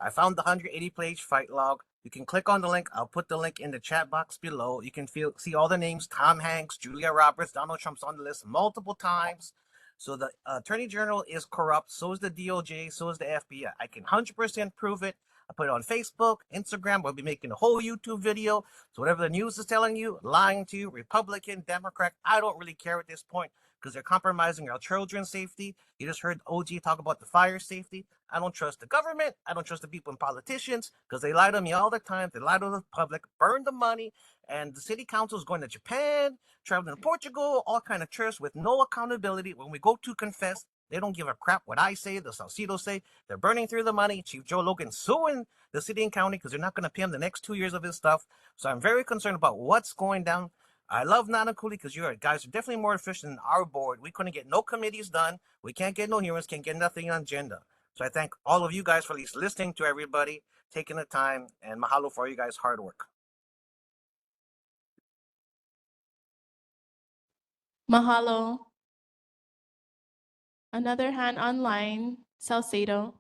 I found the 180-page fight log. You can click on the link. I'll put the link in the chat box below. You can see all the names: Tom Hanks, Julia Roberts, Donald Trump's on the list multiple times. So the Attorney General is corrupt. So is the DOJ. So is the FBI. I can 100% prove it. I put it on Facebook, Instagram. We'll be making a whole YouTube video. So whatever the news is telling you, lying to you, Republican, Democrat, I don't really care at this point because they're compromising our children's safety. You just heard OG talk about the fire safety. I don't trust the government. I don't trust the people and politicians because they lie to me all the time. They lie to the public, burn the money, and the city council is going to Japan, traveling to Portugal, all kind of trips with no accountability. When we go to confess, they don't give a crap what I say, the Salcidos say. They're burning through the money. Chief Joe Logan suing the city and county because they're not going to pay him the next 2 years of his stuff. So I'm very concerned about what's going down. I love Nānākuli because you guys are definitely more efficient than our board. We couldn't get no committees done. We can't get no hearings, can't get nothing on agenda. So I thank all of you guys for at least listening to everybody, taking the time, and mahalo for you guys' hard work.
Mahalo. Another hand online, Salcedo.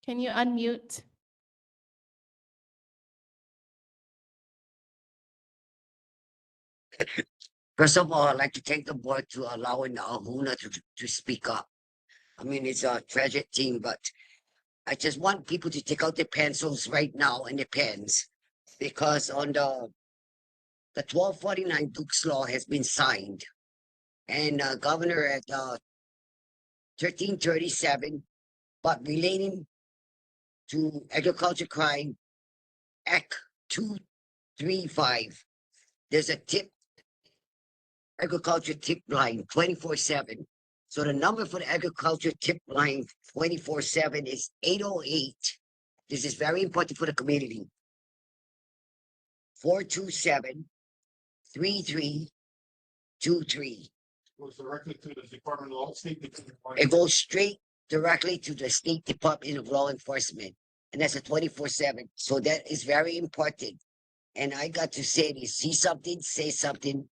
Can you unmute?
First of all, I'd like to thank the board to allowing the Ahuna to speak up. I mean, it's a tragic thing, but I just want people to take out their pencils right now and their pens, because on the 1249 Dukes Law has been signed, and Governor at 1337, but relating to agriculture crime, Act 235. There's a agriculture tip line 24/7. So the number for the agriculture tip line 24/7 is 808. This is very important for the community. 427-3323.
Goes directly to the Department of Law, State Department.
It goes straight directly to the State Department of Law Enforcement. And that's a 24/7. So that is very important. And I got to say this: see something, say something.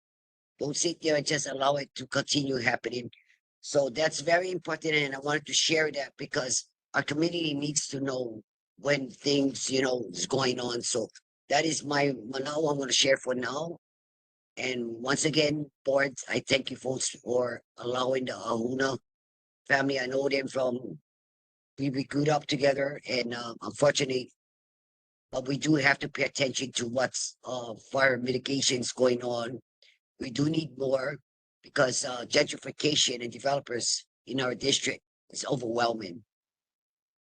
Don't sit there and just allow it to continue happening. So that's very important, and I wanted to share that because our community needs to know when things, is going on. So that is my now I'm going to share for now. And once again, board, I thank you folks for allowing the Ahuna family. I know them from we grew up together, and unfortunately, but we do have to pay attention to what's fire mitigations going on. We do need more because gentrification and developers in our district is overwhelming.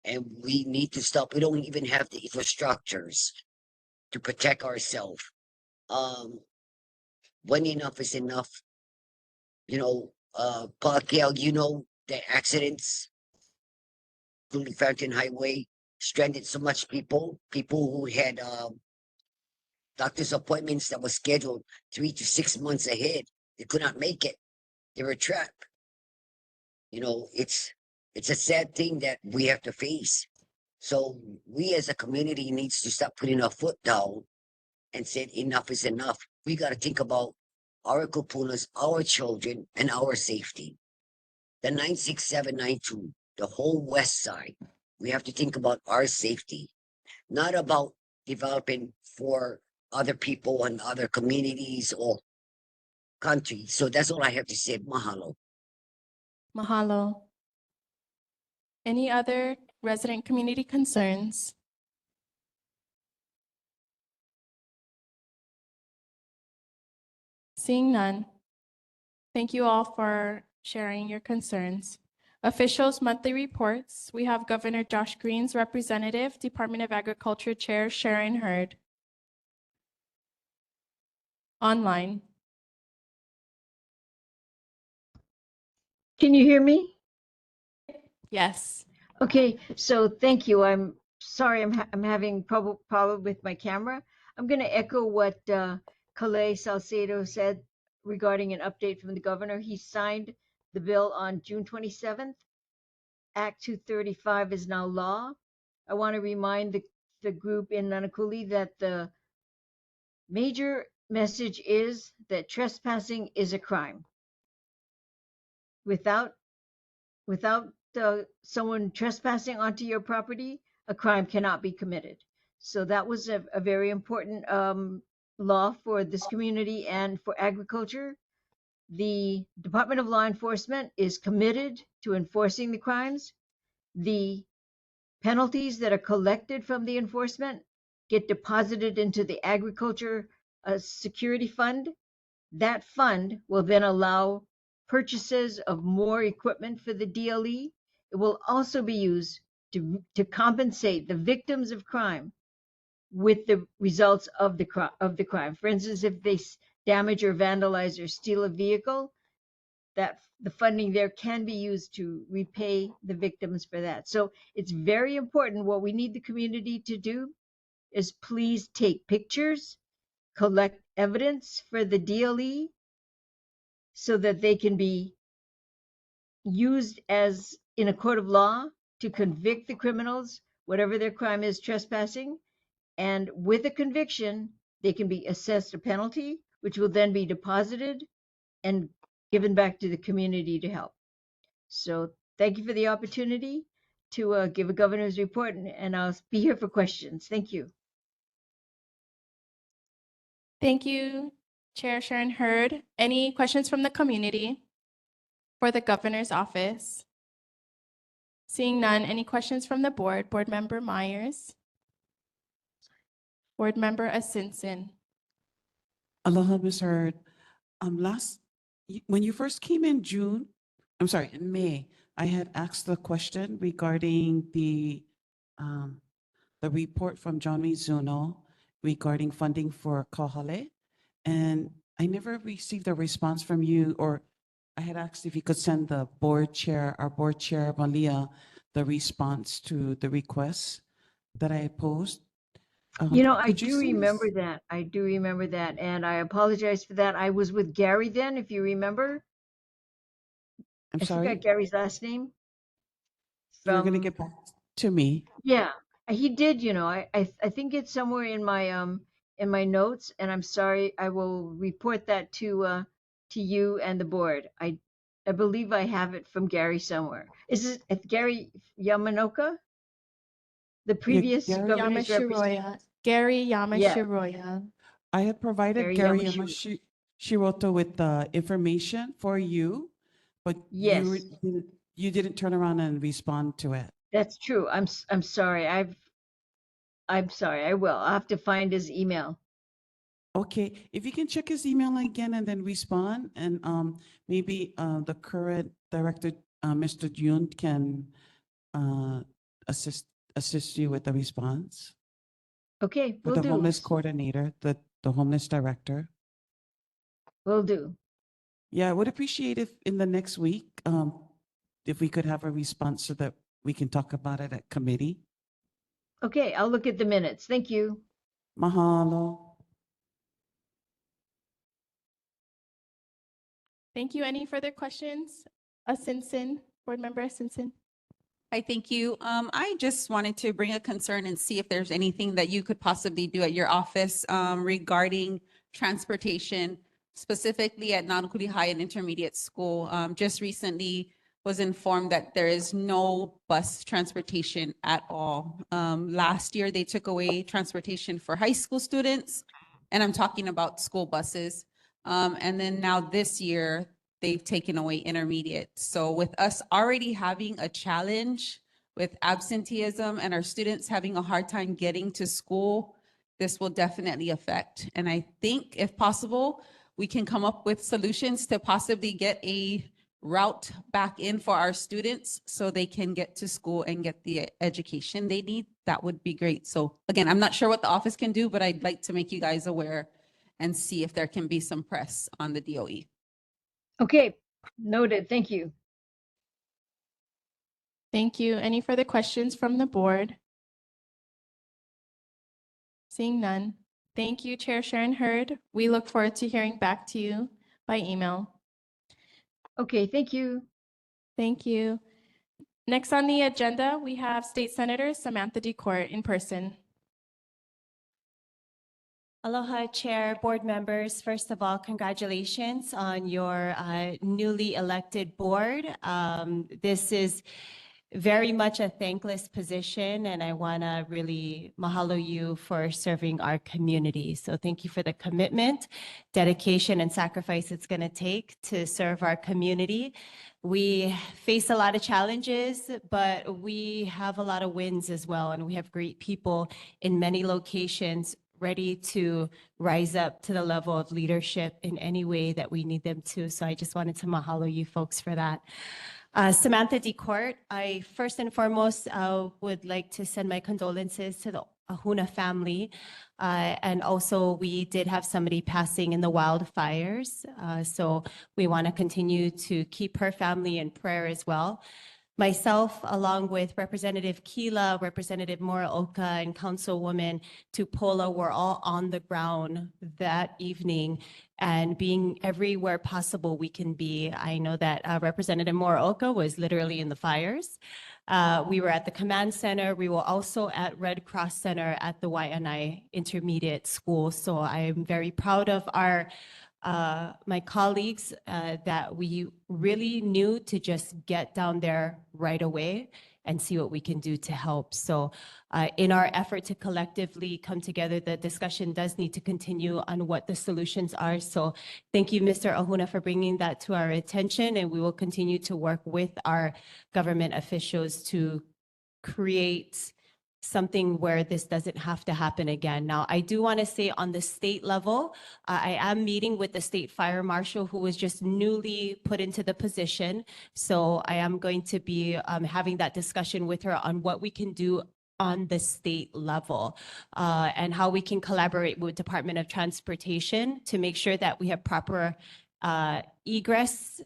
And we need to stop. We don't even have the infrastructures to protect ourselves. When enough is enough, Park Hill, the accidents, including Fountain Highway, stranded so much people who had doctor's appointments that were scheduled 3 to 6 months ahead. They could not make it. They were trapped. It's a sad thing that we have to face. So we as a community needs to stop putting our foot down and say enough is enough. We got to think about our kupunas, our children, and our safety. The 96792, the whole west side, we have to think about our safety, not about developing for other people and other communities or countries. So that's all I have to say. Mahalo.
Mahalo. Any other resident community concerns? Seeing none, thank you all for sharing your concerns. Officials' monthly reports. We have Governor Josh Green's representative, Department of Agriculture Chair Sharon Hurd. Online.
Can you hear me?
Yes.
Okay, so thank you. I'm sorry, I'm having problem with my camera. I'm going to echo what Calais Salcedo said regarding an update from the governor. He signed the bill on June 27th. Act 235 is now law. I want to remind the group in Nānākuli that the major message is that trespassing is a crime. Without someone trespassing onto your property, a crime cannot be committed. So that was a very important law for this community and for agriculture. The Department of Law Enforcement is committed to enforcing the crimes. The penalties that are collected from the enforcement get deposited into the agriculture security fund. That fund will then allow purchases of more equipment for the DLE. It will also be used to compensate the victims of crime with the results of the crime. For instance, if they damage or vandalize or steal a vehicle, that the funding there can be used to repay the victims for that. So it's very important. What we need the community to do is please take pictures, collect evidence for the DLE, so that they can be used as in a court of law to convict the criminals, whatever their crime is, trespassing. And with a conviction, they can be assessed a penalty, which will then be deposited and given back to the community to help. So thank you for the opportunity to give a governor's report, and I'll be here for questions. Thank you.
Thank you, Chair Sharon Hurd. Any questions from the community for the governor's office? Seeing none, any questions from the board? Board Member Myers. Board Member Asinson.
Aloha, Ms. Hurd. When you first came in in May, I had asked the question regarding the report from John Mizuno regarding funding for Kahale. And I never received a response from you, or I had asked if you could send the board chair, our board chair, Malia, the response to the request that I posed.
You know, I
Could you
do
send us-
remember that. I do remember that. And I apologize for that. I was with Gary then, if you remember.
I'm
I
sorry,
forgot Gary's last name.
you're going to get back to me.
Yeah, he did, you know. I think it's somewhere in my notes, and I'm sorry. I will report that to you and the board. I believe I have it from Gary somewhere. Is it Gary Yamanoka? The previous
Gary
governor's representative?
Gary
Yeah,
Yamashiroya.
I had provided
Gary
Gary
Yamashiro.
Yamashiro with the information for you, but
Yes,
you didn't turn around and respond to it.
that's true. I'm sorry. I'm sorry. I will. I'll have to find his email.
Okay, if you can check his email again and then respond, and maybe the current director, Mr. June, can uh, assist you with the response.
Okay,
With
will
the
do.
homeless coordinator, the homeless director.
Will do.
Yeah, I would appreciate if in the next week, if we could have a response so that we can talk about it at committee.
Okay, I'll look at the minutes. Thank you.
Mahalo.
Thank you. Any further questions? Asinson, Board Member Asinson.
I thank you. I just wanted to bring a concern and see if there's anything that you could possibly do at your office regarding transportation, specifically at Nānākuli High and Intermediate School. Just recently was informed that there is no bus transportation at all. Last year, they took away transportation for high school students, and I'm talking about school buses. And then now this year, they've taken away intermediate. So with us already having a challenge with absenteeism and our students having a hard time getting to school, this will definitely affect. And I think if possible, we can come up with solutions to possibly get a route back in for our students so they can get to school and get the education they need. That would be great. So again, I'm not sure what the office can do, but I'd like to make you guys aware and see if there can be some press on the DOE.
Okay, noted. Thank you.
Thank you. Any further questions from the board? Seeing none. Thank you, Chair Sharon Hurd. We look forward to hearing back to you by email.
Okay, thank you.
Thank you. Next on the agenda, we have State Senator Samantha DeCourt in person.
Aloha, Chair, board members. First of all, congratulations on your newly elected board. This is very much a thankless position, and I want to really mahalo you for serving our community. So thank you for the commitment, dedication, and sacrifice it's going to take to serve our community. We face a lot of challenges, but we have a lot of wins as well, and we have great people in many locations ready to rise up to the level of leadership in any way that we need them to. So I just wanted to mahalo you folks for that. Samantha DeCourt, I first and foremost would like to send my condolences to the Ahuna family. And also we did have somebody passing in the wildfires. So we want to continue to keep her family in prayer as well. myself, along with Representative Keela, Representative Muraoka, and Councilwoman Tupola, were all on the ground that evening and being everywhere possible we can be. I know that Representative Muraoka was literally in the fires. We were at the command center. We were also at Red Cross Center at the Waianae Intermediate School. So I am very proud of my colleagues that we really knew to just get down there right away and see what we can do to help. So in our effort to collectively come together, the discussion does need to continue on what the solutions are. So thank you, Mr. Ahuna, for bringing that to our attention, and we will continue to work with our government officials to create something where this doesn't have to happen again. Now, I do want to say on the state level, I am meeting with the state fire marshal who was just newly put into the position. So I am going to be having that discussion with her on what we can do on the state level and how we can collaborate with Department of Transportation to make sure that we have proper egress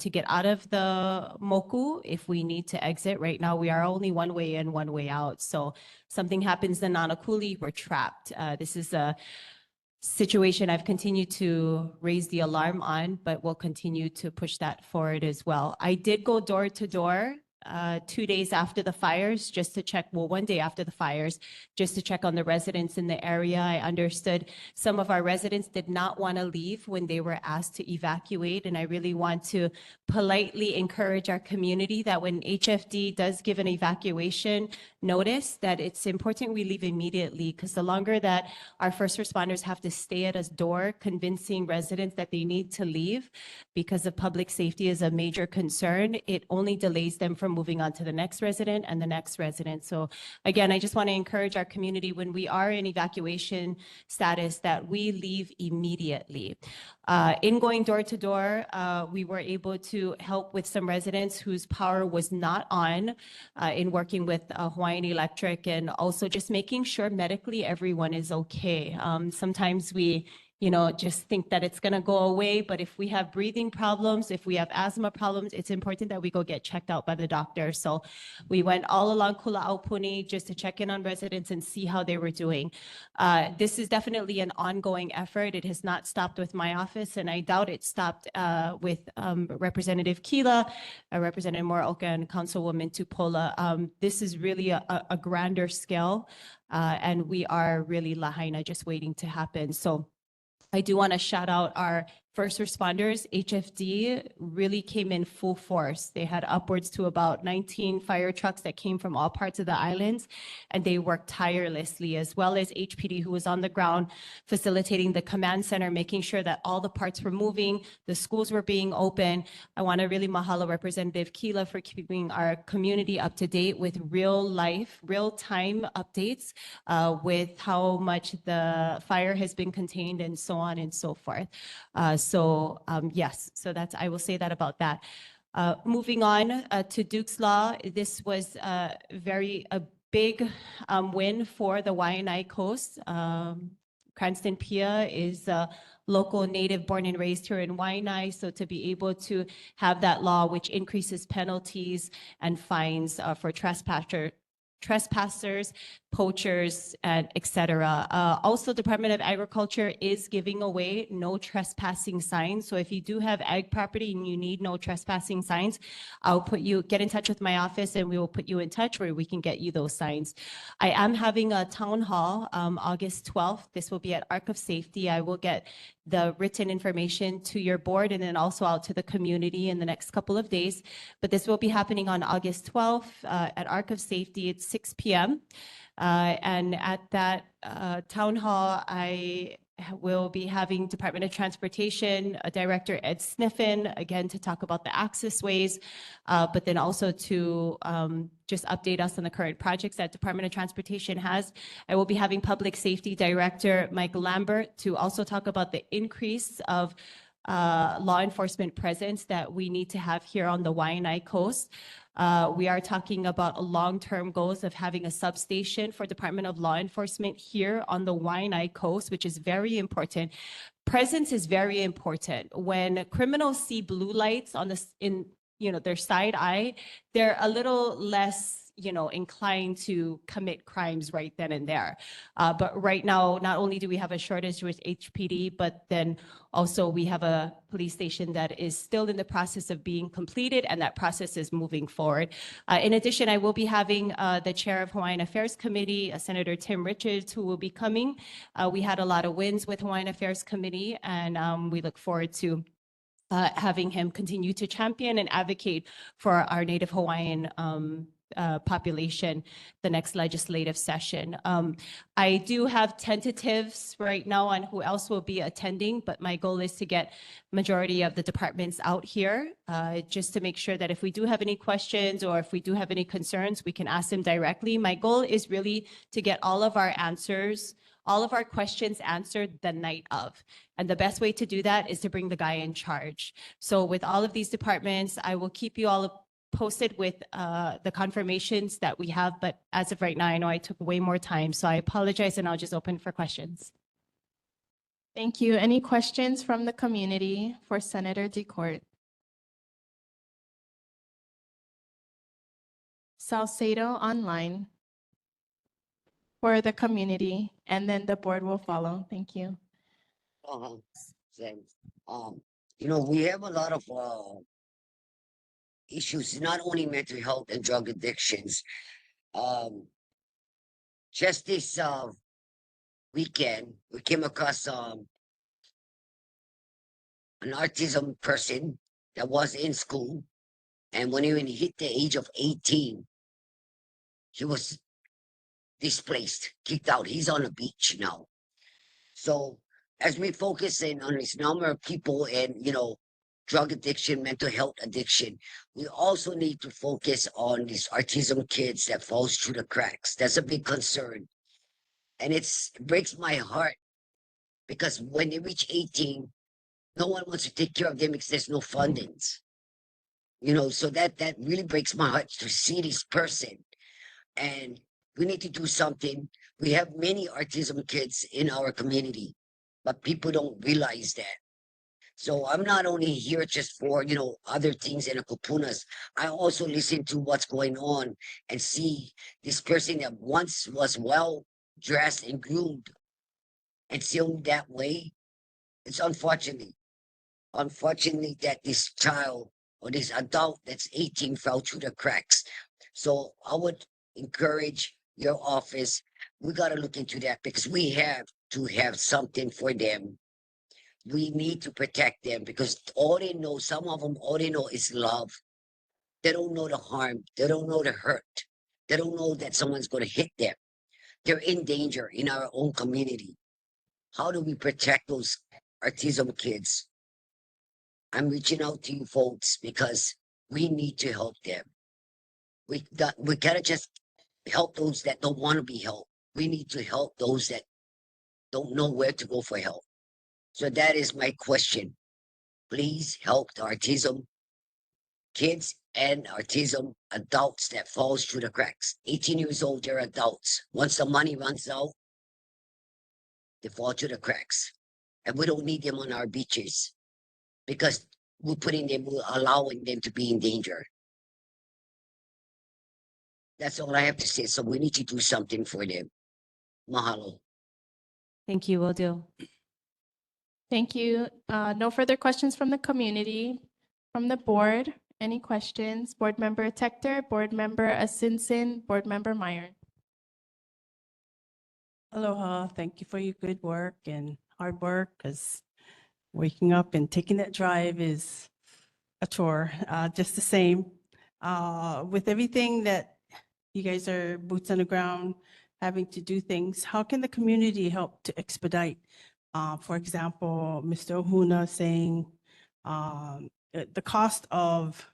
to get out of the moku if we need to exit. Right now, we are only one way in, one way out. So something happens in Nānākuli, we're trapped. This is a situation I've continued to raise the alarm on, but we'll continue to push that forward as well. I did go door to door 2 days after the fires just to check, well, 1 day after the fires, just to check on the residents in the area. I understood some of our residents did not want to leave when they were asked to evacuate. And I really want to politely encourage our community that when HFD does give an evacuation notice, that it's important we leave immediately, because the longer that our first responders have to stay at a door convincing residents that they need to leave because of public safety is a major concern, it only delays them from moving on to the next resident and the next resident. So again, I just want to encourage our community when we are in evacuation status that we leave immediately. In going door to door, we were able to help with some residents whose power was not on in working with Hawaiian Electric, and also just making sure medically everyone is okay. Sometimes we just think that it's going to go away. But if we have breathing problems, if we have asthma problems, it's important that we go get checked out by the doctor. So we went all along Kulaʻaupuni just to check in on residents and see how they were doing. This is definitely an ongoing effort. It has not stopped with my office, and I doubt it stopped with Representative Keela, Representative Muraoka, and Councilwoman Tupola. This is really a grander scale, and we are really lahaina just waiting to happen. So I do want to shout out our first responders. HFD really came in full force. They had upwards to about 19 fire trucks that came from all parts of the islands, and they worked tirelessly, as well as HPD, who was on the ground facilitating the command center, making sure that all the parts were moving, the schools were being open. I want to really mahalo Representative Keela for keeping our community up to date with real life, real time updates with how much the fire has been contained and so on and so forth. Yes, so I will say that about that. Moving on to Duke's Law, this was a big win for the Waianae Coast. Cranston Pia is a local native born and raised here in Waianae. So to be able to have that law, which increases penalties and fines for trespassers, poachers, and etc. Also, Department of Agriculture is giving away no trespassing signs. So if you do have ag property and you need no trespassing signs, get in touch with my office and we will put you in touch where we can get you those signs. I am having a town hall August 12th. This will be at Ark of Safety. I will get the written information to your board and then also out to the community in the next couple of days. But this will be happening on August 12th at Ark of Safety at 6 p.m. And at that town hall, I will be having Department of Transportation Director Ed Sniffen, again, to talk about the access ways, but then also to just update us on the current projects that Department of Transportation has. I will be having Public Safety Director Mike Lambert to also talk about the increase of law enforcement presence that we need to have here on the Waianae Coast. We are talking about long-term goals of having a substation for Department of Law Enforcement here on the Waianae Coast, which is very important. Presence is very important. When criminals see blue lights their side eye, they're a little less, inclined to commit crimes right then and there. But right now, not only do we have a shortage with HPD, but then also we have a police station that is still in the process of being completed, and that process is moving forward. In addition, I will be having the chair of Hawaiian Affairs Committee, Senator Tim Richards, who will be coming. We had a lot of wins with Hawaiian Affairs Committee, and we look forward to having him continue to champion and advocate for our Native Hawaiian population the next legislative session. I do have tentatives right now on who else will be attending, but my goal is to get majority of the departments out here just to make sure that if we do have any questions or if we do have any concerns, we can ask them directly. My goal is really to get all of our questions answered the night of. And the best way to do that is to bring the guy in charge. So with all of these departments, I will keep you all posted with the confirmations that we have. But as of right now, I know I took way more time, so I apologize, and I'll just open for questions.
Thank you. Any questions from the community for Senator DeCourt? Salcedo online for the community, and then the board will follow. Thank you.
Thanks. We have a lot of issues, not only mental health and drug addictions. Just this weekend, we came across an autism person that was in school, and when he hit the age of 18, he was displaced, kicked out. He's on the beach now. So as we focus in on this number of people and, drug addiction, mental health addiction, we also need to focus on these autism kids that falls through the cracks. That's a big concern. And it breaks my heart because when they reach 18, no one wants to take care of them because there's no fundings. So that really breaks my heart to see this person. And we need to do something. We have many autism kids in our community, but people don't realize that. So I'm not only here just for, other things in the kupunas. I also listen to what's going on and see this person that once was well dressed and groomed and still that way. It's unfortunately that this child or this adult that's 18 fell through the cracks. So I would encourage your office. We got to look into that because we have to have something for them. We need to protect them because some of them, all they know is love. They don't know the harm. They don't know the hurt. They don't know that someone's going to hit them. They're in danger in our own community. How do we protect those autism kids? I'm reaching out to you folks because we need to help them. We gotta just help those that don't want to be helped. We need to help those that don't know where to go for help. So that is my question. Please help the autism kids and autism adults that falls through the cracks. 18 years old, they're adults. Once the money runs out, they fall through the cracks. And we don't need them on our beaches because we're allowing them to be in danger. That's all I have to say. So we need to do something for them. Mahalo.
Thank you, will do.
Thank you. No further questions from the community. From the board, any questions? Board Member Tector, Board Member Asinsin, Board Member Meyer.
Aloha. Thank you for your good work and hard work, because waking up and taking that drive is a chore, just the same. With everything that you guys are boots on the ground, having to do things, how can the community help to expedite? For example, Mr. Ohuna saying the cost of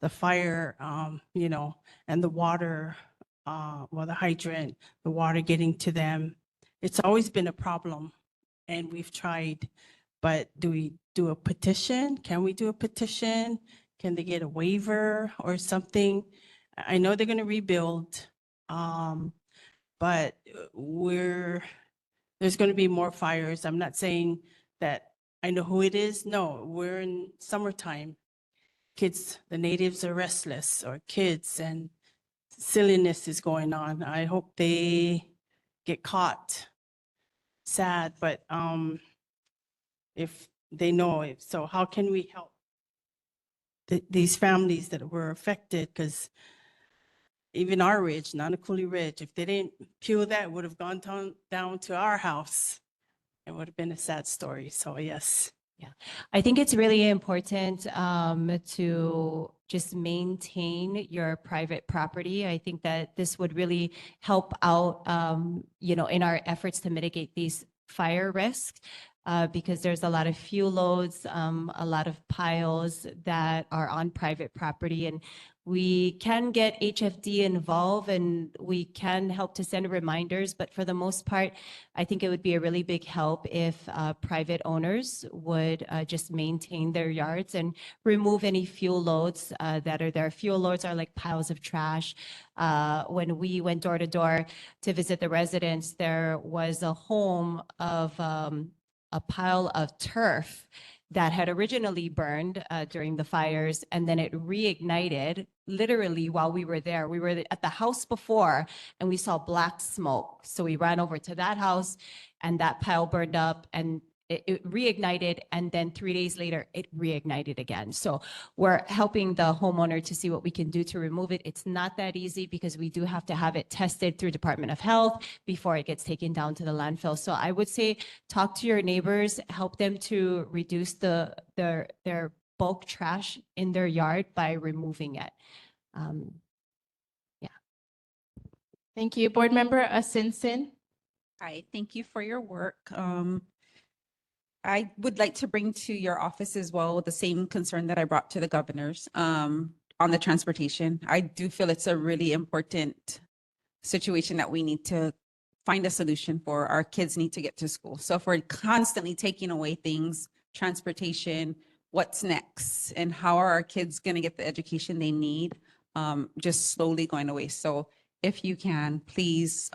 the fire, and the water, the hydrant, the water getting to them. It's always been a problem, and we've tried. But do we do a petition? Can we do a petition? Can they get a waiver or something? I know they're going to rebuild, but there's going to be more fires. I'm not saying that I know who it is. No, we're in summertime. kids, the natives are restless, or kids, and silliness is going on. I hope they get caught. Sad, but if they know it, so how can we help these families that were affected? Because even our ridge, Nānākuli Ridge, if they didn't peel that, it would have gone down to our house. It would have been a sad story. So yes.
Yeah, I think it's really important to just maintain your private property. I think that this would really help out, in our efforts to mitigate these fire risks. Because there's a lot of fuel loads, a lot of piles that are on private property, and we can get HFD involved and we can help to send reminders, but for the most part, I think it would be a really big help if private owners would just maintain their yards and remove any fuel loads that are there. Fuel loads are like piles of trash. When we went door to door to visit the residents, there was a home of a pile of turf that had originally burned during the fires, and then it reignited literally while we were there. We were at the house before and we saw black smoke. So we ran over to that house and that pile burned up and it reignited, and then 3 days later, it reignited again. So we're helping the homeowner to see what we can do to remove it. It's not that easy because we do have to have it tested through Department of Health before it gets taken down to the landfill. So I would say talk to your neighbors, help them to reduce their bulk trash in their yard by removing it.
Thank you. Board Member Asinsin.
Hi, thank you for your work. I would like to bring to your office as well the same concern that I brought to the governors on the transportation. I do feel it's a really important situation that we need to find a solution for. Our kids need to get to school. So if we're constantly taking away things, transportation, what's next? And how are our kids going to get the education they need? Just slowly going away. So if you can, please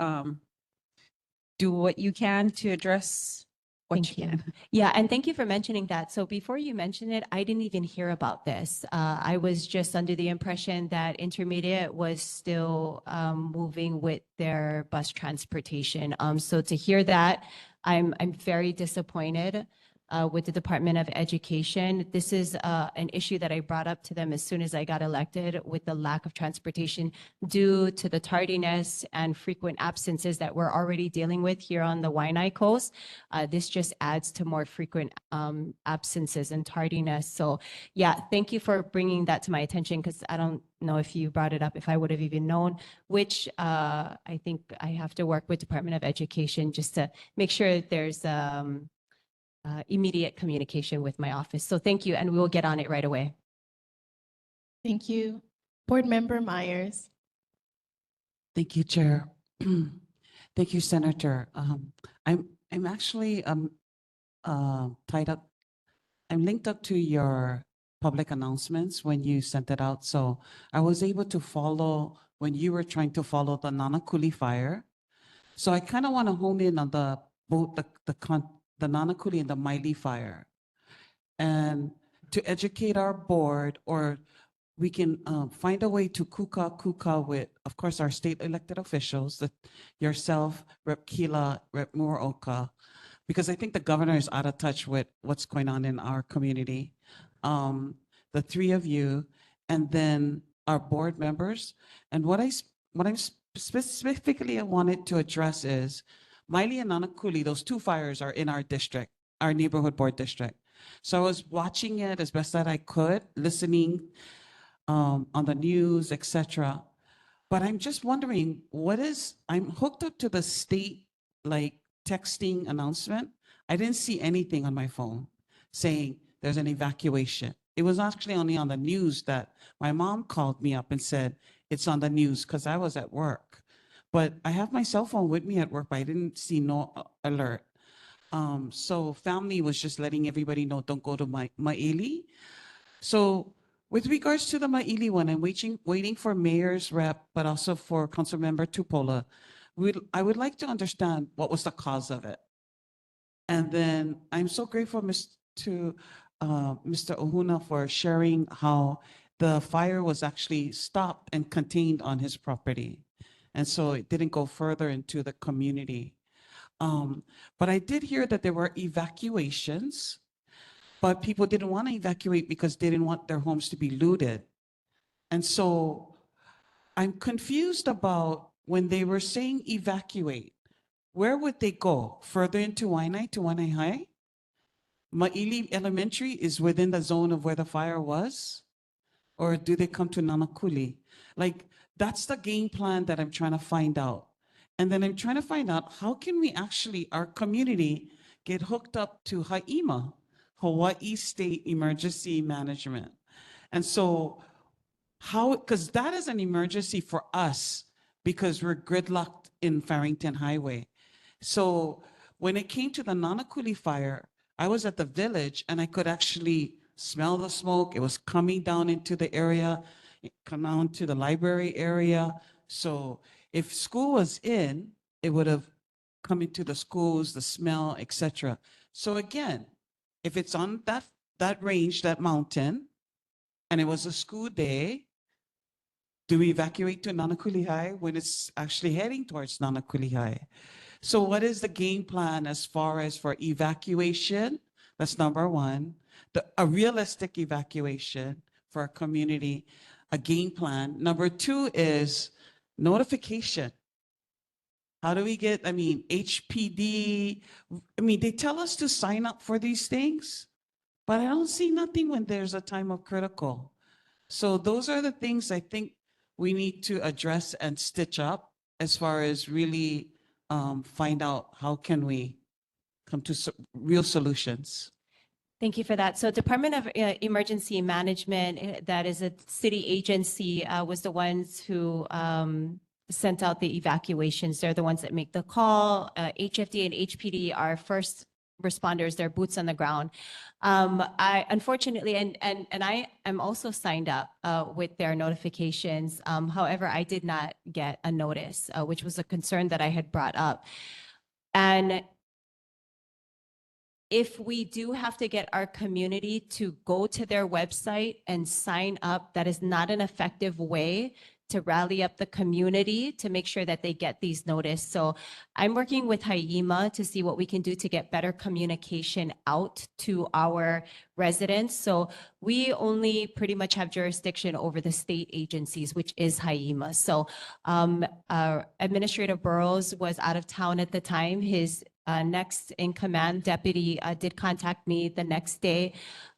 do what you can to address what you can.
Yeah, and thank you for mentioning that. So before you mention it, I didn't even hear about this. I was just under the impression that intermediate was still moving with their bus transportation. So to hear that, I'm very disappointed with the Department of Education. This is an issue that I brought up to them as soon as I got elected, with the lack of transportation due to the tardiness and frequent absences that we're already dealing with here on the Waianae Coast. This just adds to more frequent absences and tardiness. So yeah, thank you for bringing that to my attention, because I don't know if you brought it up, if I would have even known, which I think I have to work with Department of Education just to make sure there's immediate communication with my office. So thank you, and we will get on it right away.
Thank you. Board Member Myers.
Thank you, Chair. Thank you, Senator. I'm actually tied up. I'm linked up to your public announcements when you sent it out. So I was able to follow when you were trying to follow the Nānākuli fire. So I kind of want to hone in on both the Nānākuli and the Maili fire, and to educate our board, or we can find a way to kuka with, of course, our state elected officials, yourself, Rep. Kila, Rep. Muroka, because I think the governor is out of touch with what's going on in our community. The three of you, and then our board members. And what I'm specifically wanted to address is Maili and Nānākuli. Those two fires are in our district, our neighborhood board district. So I was watching it as best that I could, listening on the news, etc. But I'm just wondering, I'm hooked up to the state like texting announcement. I didn't see anything on my phone saying there's an evacuation. It was actually only on the news that my mom called me up and said it's on the news, because I was at work. But I have my cell phone with me at work, but I didn't see no alert. So family was just letting everybody know, don't go to Maili. So with regards to the Maili one, I'm waiting for mayor's rep, but also for Councilmember Tupola. I would like to understand what was the cause of it. And then I'm so grateful to Mr. Ohuna for sharing how the fire was actually stopped and contained on his property. And so it didn't go further into the community. But I did hear that there were evacuations, but people didn't want to evacuate because they didn't want their homes to be looted. And so I'm confused about when they were saying evacuate, where would they go? Further into Waianae to Waianae High? Ma'ili Elementary is within the zone of where the fire was? Or do they come to Nānākuli? Like, that's the game plan that I'm trying to find out. And then I'm trying to find out how can we actually, our community, get hooked up to HAIMA, Hawaii State Emergency Management. And so how, because that is an emergency for us because we're gridlocked in Farrington Highway. So when it came to the Nānākuli fire, I was at the village and I could actually smell the smoke. It was coming down into the area, come down to the library area. So if school was in, it would have come into the schools, the smell, etc. So again, if it's on that range, that mountain, and it was a school day, do we evacuate to Nānākuli High when it's actually heading towards Nānākuli High? So what is the game plan as far as for evacuation? That's number one. A realistic evacuation for our community, a game plan. Number two is notification. How do we get, HPD, they tell us to sign up for these things, but I don't see nothing when there's a time of critical. So those are the things I think we need to address and stitch up as far as really find out how can we come to real solutions.
Thank you for that. So Department of Emergency Management, that is a city agency, was the ones who sent out the evacuations. They're the ones that make the call. HFD and HPD are first responders, they're boots on the ground. I unfortunately, and I am also signed up with their notifications. However, I did not get a notice, which was a concern that I had brought up. And if we do have to get our community to go to their website and sign up, that is not an effective way to rally up the community to make sure that they get these notices. So I'm working with HAIMA to see what we can do to get better communication out to our residents. So we only pretty much have jurisdiction over the state agencies, which is HAIMA. So Administrator Burrows was out of town at the time. His next in command deputy did contact me the next day.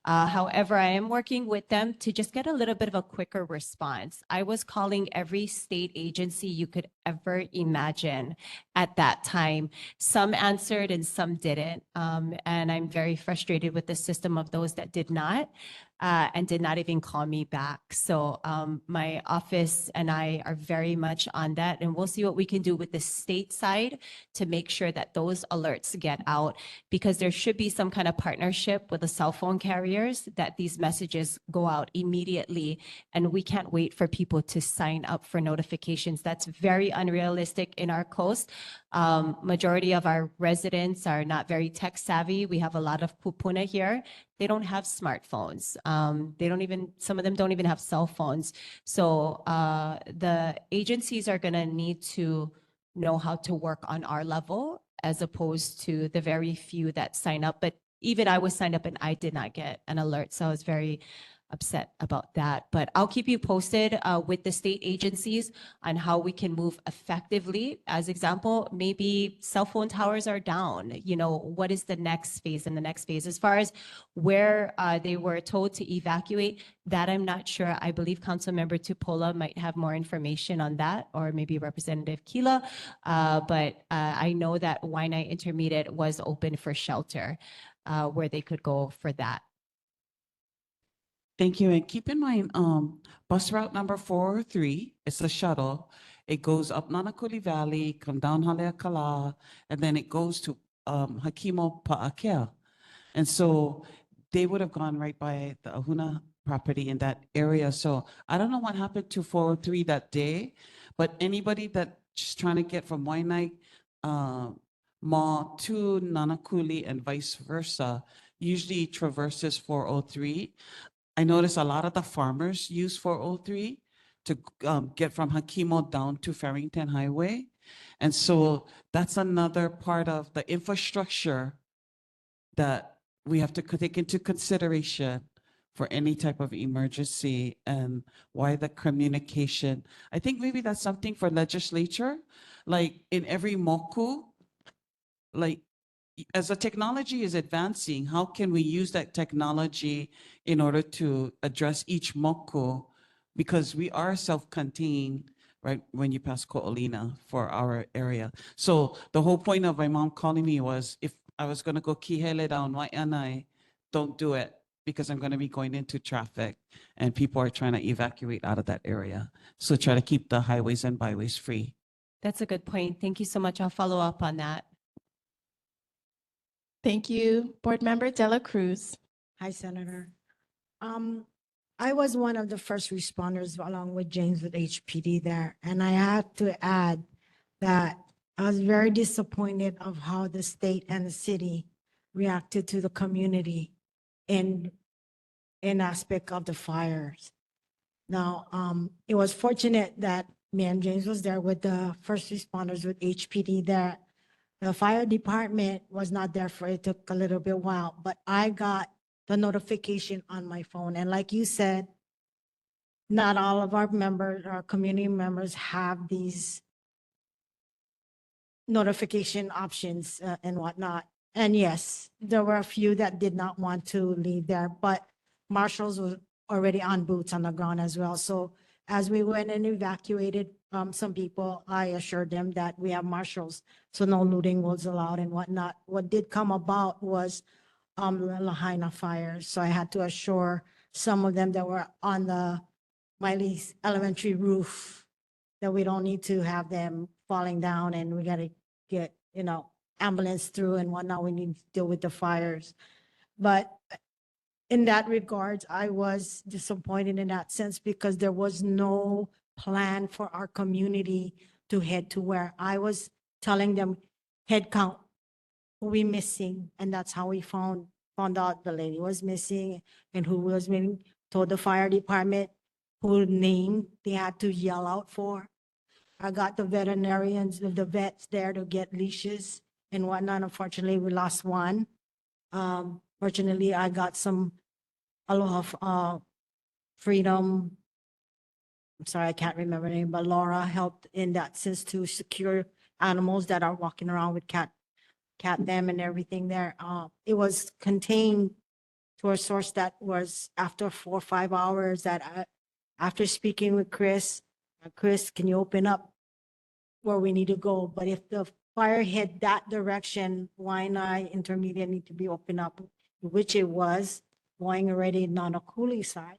However, I am working with them to just get a little bit of a quicker response. I was calling every state agency you could ever imagine at that time. Some answered and some didn't. And I'm very frustrated with the system of those that did not and did not even call me back. So my office and I are very much on that, and we'll see what we can do with the state side to make sure that those alerts get out, because there should be some kind of partnership with the cell phone carriers that these messages go out immediately, and we can't wait for people to sign up for notifications. That's very unrealistic in our coast. Majority of our residents are not very tech savvy. We have a lot of pupuna here. They don't have smartphones. Some of them don't even have cell phones. So the agencies are gonna need to know how to work on our level as opposed to the very few that sign up. But even I was signed up and I did not get an alert. So I was very upset about that. But I'll keep you posted with the state agencies on how we can move effectively. As example, maybe cell phone towers are down. What is the next phase and the next phase? As far as where they were told to evacuate, that I'm not sure. I believe Councilmember Tupola might have more information on that, or maybe Representative Kila. But I know that Waianae Intermediate was open for shelter where they could go for that.
Thank you. And keep in mind, bus route number 403, it's a shuttle. It goes up Nānākuli Valley, come down Haleakala, and then it goes to Hakimo Pa'akea. And so they would have gone right by the Ahuna property in that area. So I don't know what happened to 403 that day, but anybody that just trying to get from Waianae Mall to Nānākuli and vice versa, usually traverses 403. I notice a lot of the farmers use 403 to get from Hakimo down to Farrington Highway. And so that's another part of the infrastructure that we have to take into consideration for any type of emergency, and why the communication. I think maybe that's something for legislature, like in every moku, like as the technology is advancing, how can we use that technology in order to address each moku? Because we are self-contained, right, when you pass Ko'olina for our area. So the whole point of my mom calling me was, if I was gonna go Kihele down Waianae, don't do it, because I'm gonna be going into traffic and people are trying to evacuate out of that area. So try to keep the highways and byways free.
That's a good point. Thank you so much. I'll follow up on that.
Thank you. Board Member Dela Cruz.
Hi, Senator. I was one of the first responders along with James with HPD there. And I have to add that I was very disappointed of how the state and the city reacted to the community in aspect of the fires. Now, it was fortunate that me and James was there with the first responders with HPD there. The fire department was not there for it. Took a little bit while, but I got the notification on my phone. And like you said, not all of our members, our community members have these notification options and whatnot. And yes, there were a few that did not want to leave there, but marshals were already on boots on the ground as well. So as we went and evacuated some people, I assured them that we have marshals, so no looting was allowed and whatnot. What did come about was the Lahaina fire. So I had to assure some of them that were on the Miley's elementary roof that we don't need to have them falling down, and we got to get, ambulance through and whatnot. We need to deal with the fires. But in that regards, I was disappointed in that sense because there was no plan for our community to head to where I was telling them head count, who we missing, and that's how we found out the lady was missing and who was missing. Told the fire department who name they had to yell out for. I got the veterinarians, the vets there to get leashes and whatnot. Unfortunately, we lost one. Fortunately, I got some Aloha Freedom. I'm sorry, I can't remember her name, but Laura helped in that sense to secure animals that are walking around with cat them and everything there. It was contained to a source that was after 4 or 5 hours that after speaking with Chris, can you open up where we need to go? But if the fire hit that direction, Waianae Intermediate need to be opened up, which it was going already Nānākuli side.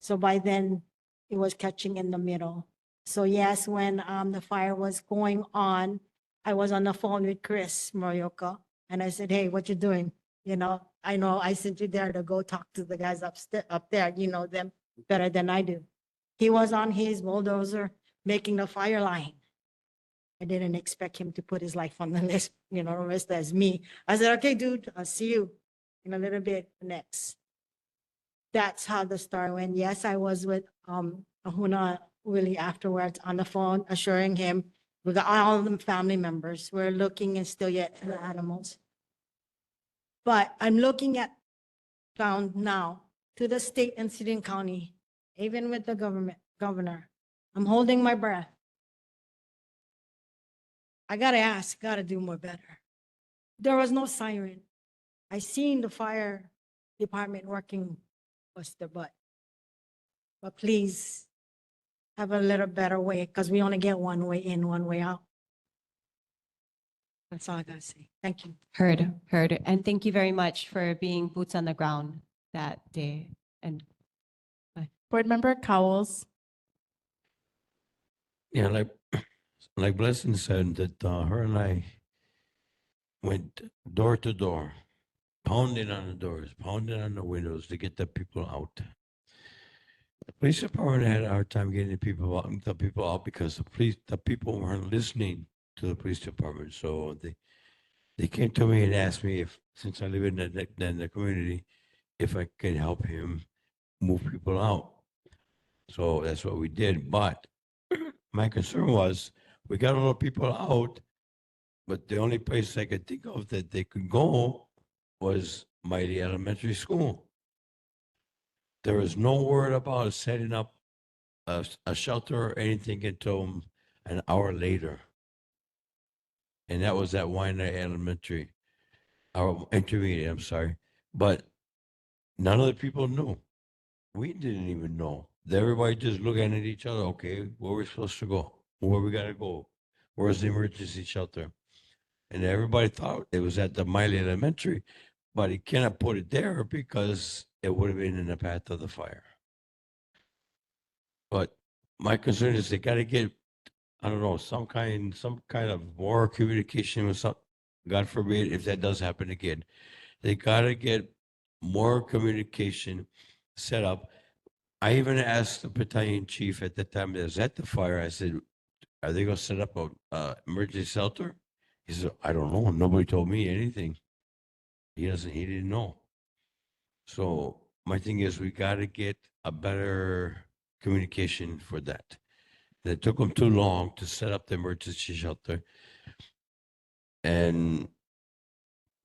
So by then it was catching in the middle. So yes, when the fire was going on, I was on the phone with Chris Morioka and I said, hey, what you doing? I know I sent you there to go talk to the guys up there. You know them better than I do. He was on his bulldozer making the fire line. I didn't expect him to put his life on the list, rest as me. I said, okay, dude, I'll see you in a little bit next. That's how the story went. Yes, I was with Ahuna Willie afterwards on the phone, assuring him we got all of them family members. We're looking and still yet for the animals. But I'm looking at found now to the state and city and county, even with the governor. I'm holding my breath. I gotta do more better. There was no siren. I seen the fire department working bust their butt. But please have a little better way because we only get one way in, one way out. That's all I gotta say. Thank you.
Heard. And thank you very much for being boots on the ground that day. And
Board Member Cowles.
Yeah, like Blessing said, that her and I went door to door, pounding on the doors, pounding on the windows to get the people out. The police department had a hard time getting the people out because the people weren't listening to the police department. So They came to me and asked me if, since I live in the community, if I could help him move people out. So that's what we did. But my concern was, we got all the people out, but the only place I could think of that they could go was Mighty Elementary School. There was no word about setting up a shelter or anything until an hour later. And that was at Waianae Elementary, or intermediate, I'm sorry. But none of the people knew. We didn't even know. Everybody just looking at each other. Okay, where we supposed to go? Where we gotta go? Where's the emergency shelter? And everybody thought it was at the Miley Elementary, but he cannot put it there because it would have been in the path of the fire. But my concern is they got to get, I don't know, some kind of more communication with some. God forbid if that does happen again, they got to get more communication set up. I even asked the battalion chief at the time that was at the fire. I said, "Are they going to set up a emergency shelter?" He said, "I don't know. Nobody told me anything." He didn't know. So my thing is, we got to get a better communication for that. It took them too long to set up the emergency shelter, and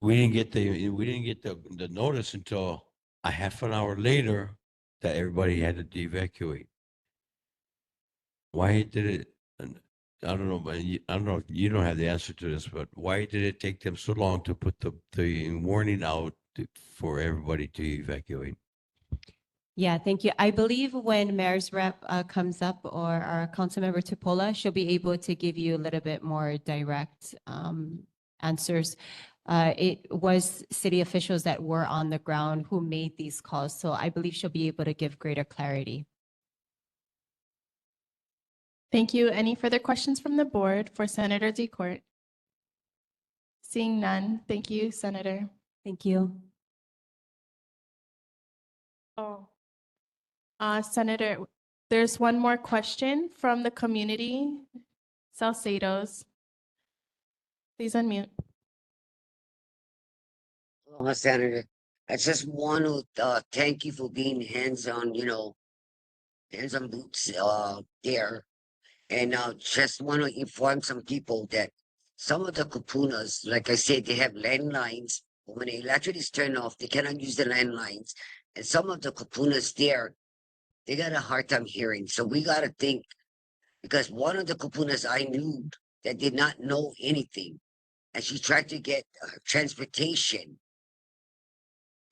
we didn't get the notice until a half an hour later that everybody had to evacuate. Why did it? I don't know, but I don't know if you don't have the answer to this, but why did it take them so long to put the warning out for everybody to evacuate?
Yeah, thank you. I believe when Mayor's Rep comes up, or our Councilmember Tupola, she'll be able to give you a little bit more direct answers. It was city officials that were on the ground who made these calls, so I believe she'll be able to give greater clarity.
Thank you. Any further questions from the board for Senator Decourt? Seeing none, thank you, Senator.
Thank you.
Oh, Senator, there's one more question from the community. Salcedo's. Please unmute.
Senator, I just want to thank you for being hands-on, hands-on boots there. And just want to inform some people that some of the kupunas, like I said, they have landlines. But when the electric is turned off, they cannot use the landlines. And some of the kupunas there, they got a hard time hearing. So we got to think, because one of the kupunas I knew that did not know anything, and she tried to get transportation.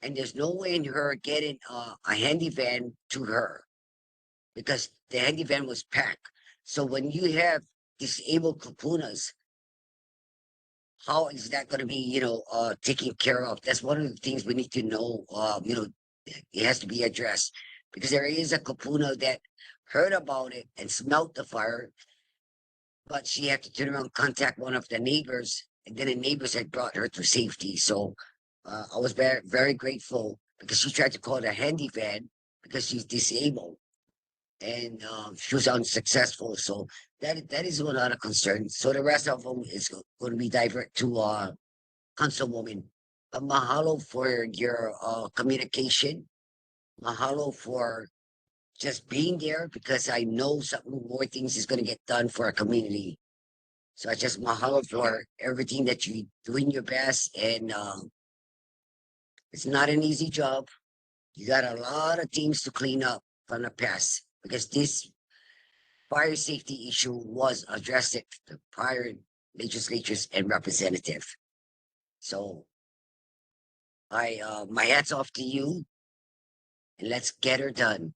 And there's no way in her getting a handy van to her because the handy van was packed. So when you have disabled kupunas, how is that going to be, taken care of? That's one of the things we need to know. It has to be addressed because there is a kupuna that heard about it and smelt the fire, but she had to turn around and contact one of the neighbors, and then the neighbors had brought her to safety. So I was very, very grateful because she tried to call the handy van because she's disabled, and she was unsuccessful. So that is a lot of concern. So the rest of them is going to be divert to Councilwoman. Mahalo for your communication. Mahalo for just being there because I know something more things is going to get done for our community. So I just mahalo for everything that you doing your best, and it's not an easy job. You got a lot of things to clean up from the past because this fire safety issue was addressed at the prior legislatures and representative. So my hats off to you, and let's get her done.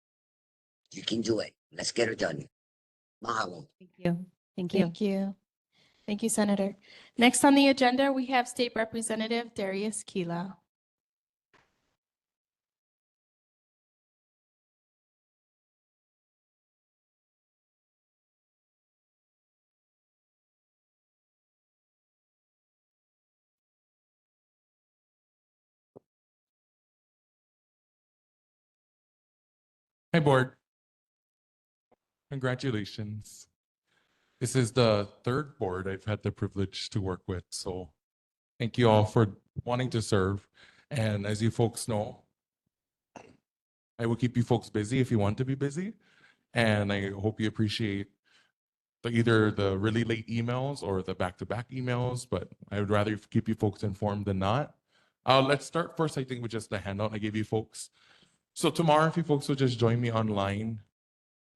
You can do it. Let's get her done. Mahalo.
Thank you. Thank you.
Thank you. Thank you, Senator. Next on the agenda, we have State Representative Darius Kila.
Hi, board. Congratulations. This is the third board I've had the privilege to work with, so Thank you all for wanting to serve. And as you folks know, I will keep you folks busy if you want to be busy. And I hope you appreciate either the really late emails or the back-to-back emails, but I would rather keep you folks informed than not. Let's start first, I think, with just the handout I gave you folks. So tomorrow, if you folks will just join me online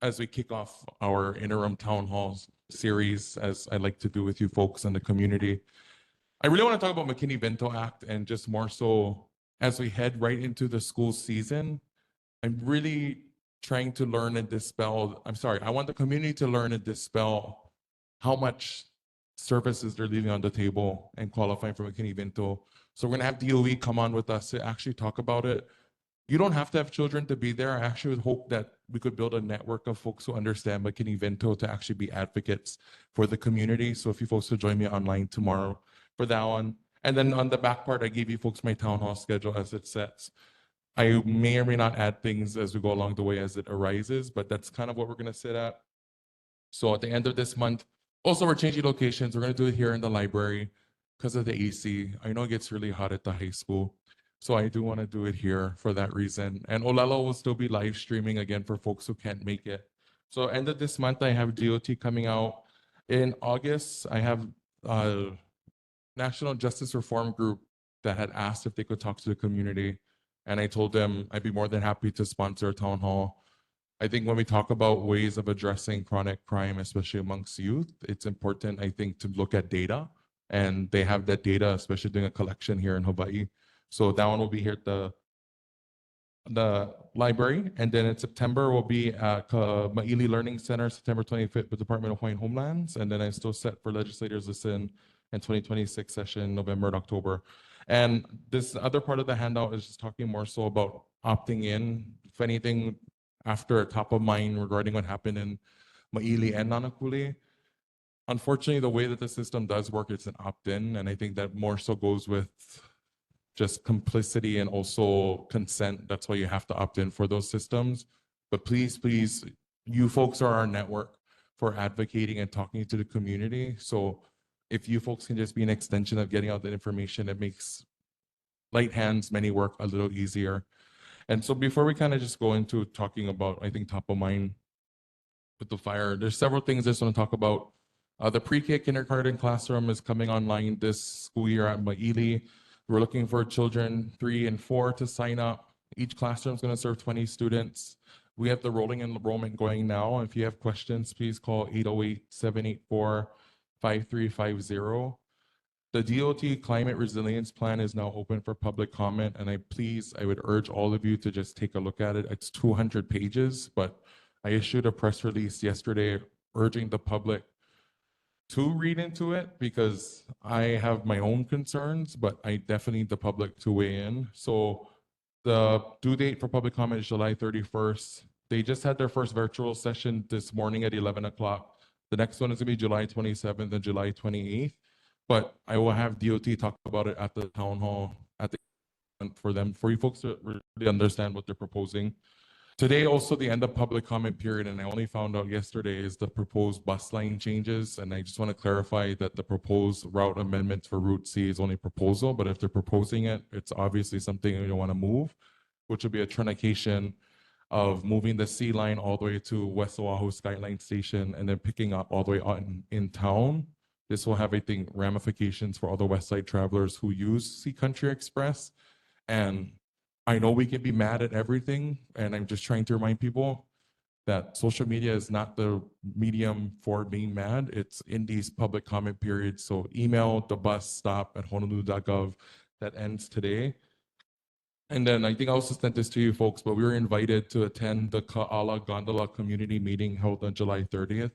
as we kick off our interim town halls series, as I like to do with you folks in the community. I really want to talk about McKinney-Vento Act, and just more so as we head right into the school season. I'm really trying to learn and dispel, I want the community to learn and dispel how much services they're leaving on the table and qualifying for McKinney-Vento. So we're gonna have DOE come on with us to actually talk about it. You don't have to have children to be there. I actually would hope that we could build a network of folks who understand McKinney-Vento to actually be advocates for the community. So if you folks will join me online tomorrow for that one. And then on the back part, I gave you folks my town hall schedule as it sets. I may or may not add things as we go along the way as it arises, but that's kind of what we're gonna sit at. So at the end of this month, also we're changing locations. We're gonna do it here in the library because of the AC. I know it gets really hot at the high school. So I do want to do it here for that reason. And Olelo will still be live streaming again for folks who can't make it. So end of this month, I have DOT coming out. In August, I have National Justice Reform Group that had asked if they could talk to the community. And I told them I'd be more than happy to sponsor a town hall. I think when we talk about ways of addressing chronic crime, especially amongst youth, it's important, I think, to look at data. And they have that data, especially doing a collection here in Hawaii. So that one will be here at the library. And then in September, we'll be at Maili Learning Center, September 25th with Department of Hawaiian Homelands. And then I'm still set for legislators listen in 2026 session, November and October. And this other part of the handout is just talking more so about opting in, if anything, after top of mind regarding what happened in Maili and Nānākuli. Unfortunately, the way that the system does work, it's an opt-in. And I think that more so goes with just complicity and also consent. That's why you have to opt in for those systems. But please, please, you folks are our network for advocating and talking to the community. So if you folks can just be an extension of getting out that information, it makes light hands, many work a little easier. And so before we kind of just go into talking about, I think, top of mind with the fire, there's several things I just want to talk about. The pre-K kindergarten classroom is coming online this school year at Maili. We're looking for children 3 and 4 to sign up. Each classroom is going to serve 20 students. We have the rolling enrollment going now. If you have questions, please call 808-784-5350. The DOT Climate Resilience Plan is now open for public comment, and I would urge all of you to just take a look at it. It's 200 pages, but I issued a press release yesterday urging the public to read into it because I have my own concerns, but I definitely need the public to weigh in. So the due date for public comment is July 31st. They just had their first virtual session this morning at 11 o'clock. The next one is gonna be July 27th and July 28th. But I will have DOT talk about it at the town hall for you folks to really understand what they're proposing. Today, also the end of public comment period, and I only found out yesterday, is the proposed bus line changes. And I just want to clarify that the proposed route amendments for Route C is only proposal, but if they're proposing it, it's obviously something we don't want to move, which would be a truncation of moving the C line all the way to West Oahu Skyline Station and then picking up all the way on in town. This will have, I think, ramifications for all the West Side travelers who use Sea Country Express. And I know we can be mad at everything, and I'm just trying to remind people that social media is not the medium for being mad. It's in these public comment periods. So email the bus stop at honolulu.gov that ends today. And then I think I also sent this to you folks, but we were invited to attend the Ka'ala Gondola community meeting held on July 30th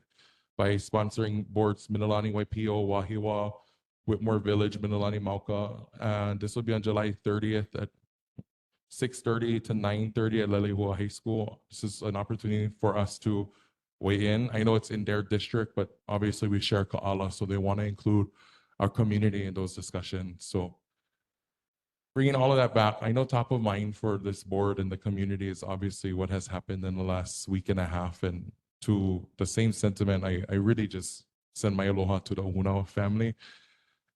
by sponsoring boards Mililani Waipio, Wahiwa, Whitmore Village, Mililani Mauka. And this will be on July 30th at 6:30 to 9:30 at Lelehua High School. This is an opportunity for us to weigh in. I know it's in their district, but obviously we share Ka'ala, so they want to include our community in those discussions. So bringing all of that back, I know top of mind for this board and the community is obviously what has happened in the last week and a half. And to the same sentiment, I really just send my aloha to the Ohuna family.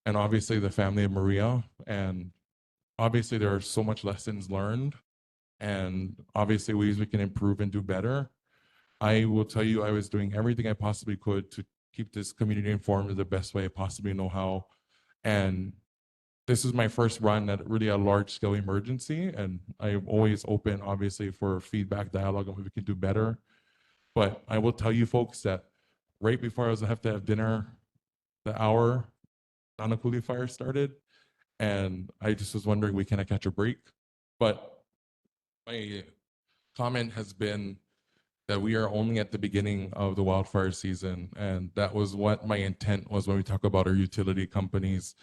and obviously the family of Maria. And obviously there are so much lessons learned, and obviously ways we can improve and do better. I will tell you, I was doing everything I possibly could to keep this community informed in the best way I possibly know how. And this is my first run at really a large scale emergency, and I'm always open, obviously, for feedback, dialogue, and what we can do better. But I will tell you folks that right before I was have to have dinner, the hour Nānākuli fire started, and I just was wondering, can I catch a break? But my comment has been that we are only at the beginning of the wildfire season, and that was what my intent was when we talk about our utility companies.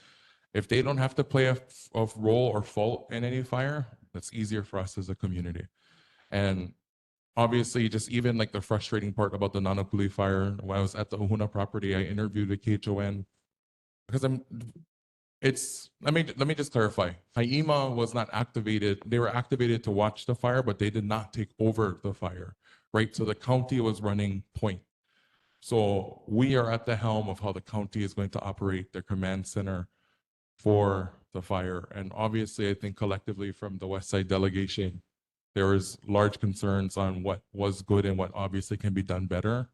If they don't have to play a role or fault in any fire, that's easier for us as a community. And obviously, just even like the frustrating part about the Nānākuli fire, when I was at the Ohuna property, I interviewed the KHON because let me just clarify. HAIMA was not activated. They were activated to watch the fire, but they did not take over the fire, right? So the county was running point. So we are at the helm of how the county is going to operate their command center for the fire. And obviously, I think collectively from the West Side delegation, there was large concerns on what was good and what obviously can be done better.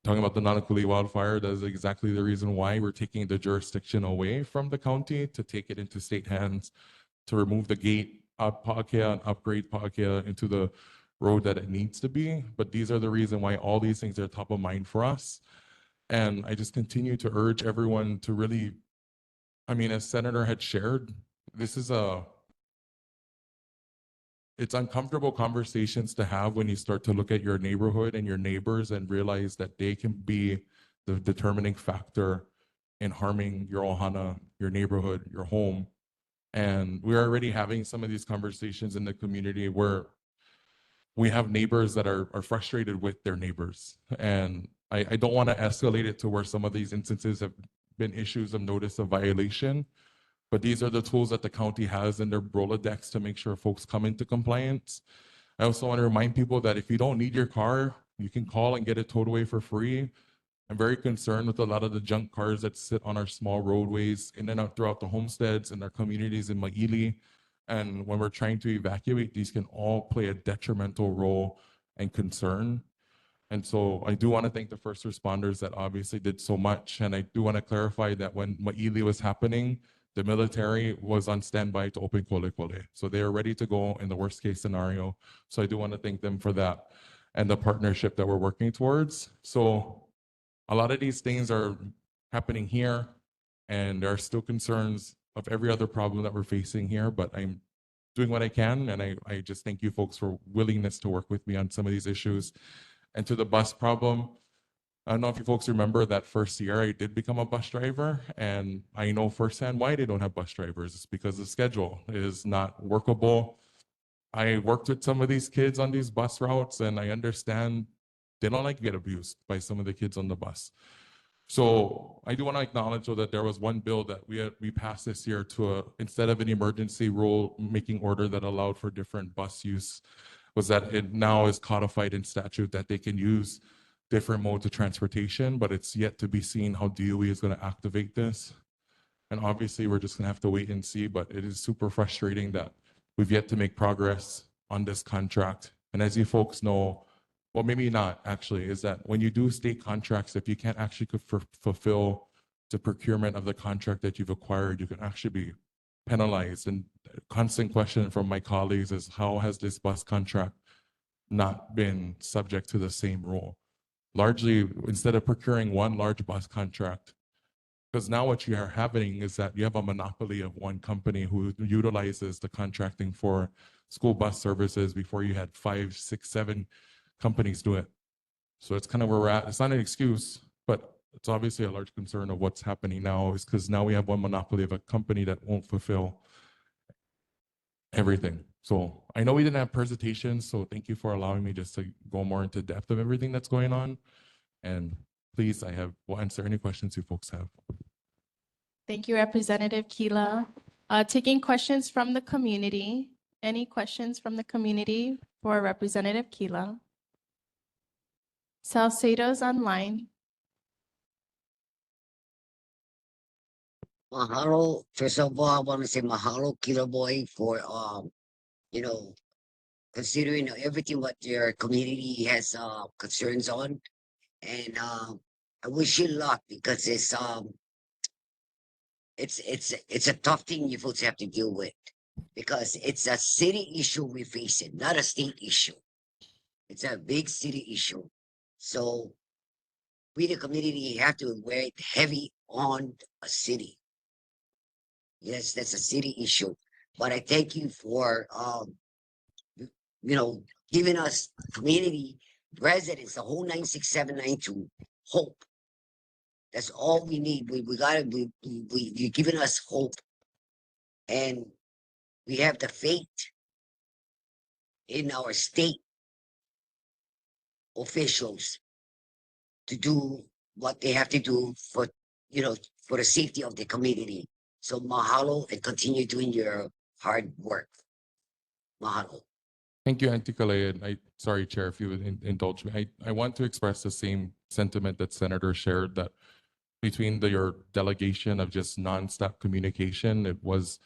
Talking about the Nānākuli wildfire, that is exactly the reason why we're taking the jurisdiction away from the county to take it into state hands, to remove the gate up Pākea and upgrade Pākea into the road that it needs to be. But these are the reason why all these things are top of mind for us. And I just continue to urge everyone to really, as Senator had shared, this is it's uncomfortable conversations to have when you start to look at your neighborhood and your neighbors and realize that they can be the determining factor in harming your ohana, your neighborhood, your home. And we're already having some of these conversations in the community where we have neighbors that are frustrated with their neighbors. And I don't want to escalate it to where some of these instances have been issues of notice of violation. But these are the tools that the county has in their Rolodex to make sure folks come into compliance. I also want to remind people that if you don't need your car, you can call and get it towed away for free. I'm very concerned with a lot of the junk cars that sit on our small roadways in and out throughout the homesteads and our communities in Maili. And when we're trying to evacuate, these can all play a detrimental role and concern. And so I do want to thank the first responders that obviously did so much. And I do want to clarify that when Maili was happening, the military was on standby to open Kole Kole. So they are ready to go in the worst case scenario. So I do want to thank them for that and the partnership that we're working towards. So a lot of these things are happening here, and there are still concerns of every other problem that we're facing here, but I'm doing what I can. And I just thank you folks for willingness to work with me on some of these issues. And to the bus problem, I don't know if you folks remember that first year I did become a bus driver, and I know firsthand why they don't have bus drivers. It's because the schedule is not workable. I worked with some of these kids on these bus routes, and I understand they don't like to get abused by some of the kids on the bus. So I do want to acknowledge though that there was one bill that we passed this year instead of an emergency rule making order that allowed for different bus use, was that it now is codified in statute that they can use different modes of transportation, but it's yet to be seen how DOE is going to activate this. And obviously we're just going to have to wait and see, but it is super frustrating that we've yet to make progress on this contract. And as you folks know, well, maybe not actually, is that when you do state contracts, if you can't actually fulfill the procurement of the contract that you've acquired, you can actually be penalized. And a constant question from my colleagues is, how has this bus contract not been subject to the same rule? Largely, instead of procuring one large bus contract, because now what you are happening is that you have a monopoly of one company who utilizes the contracting for school bus services before you had 5, 6, 7 companies do it. So it's kind of where we're at. It's not an excuse, but it's obviously a large concern of what's happening now, is because now we have one monopoly of a company that won't fulfill everything. So I know we didn't have presentations, so thank you for allowing me just to go more into depth of everything that's going on. And please, will answer any questions you folks have.
Thank you, Representative Kila. Taking questions from the community. Any questions from the community for Representative Kila? Salcedo's online.
Mahalo. First of all, I want to say mahalo, Killer Boy, for you know, considering everything what your community has concerns on, and I wish you luck because it's a tough thing you folks have to deal with because it's a city issue we're facing, not a state issue. It's a big city issue. So we, the community, have to wear it heavy on a city. Yes, that's a city issue. But I thank you for, you know, giving us community residents, the whole 96792 hope. That's all we need. We gotta, you're giving us hope. And we have the faith in our state officials to do what they have to do for, you know, for the safety of the community. So mahalo and continue doing your hard work. Mahalo.
Thank you, Auntie Kalea. And sorry, Chair, if you would indulge me. I want to express the same sentiment that Senator shared, that between your delegation of just nonstop communication, it was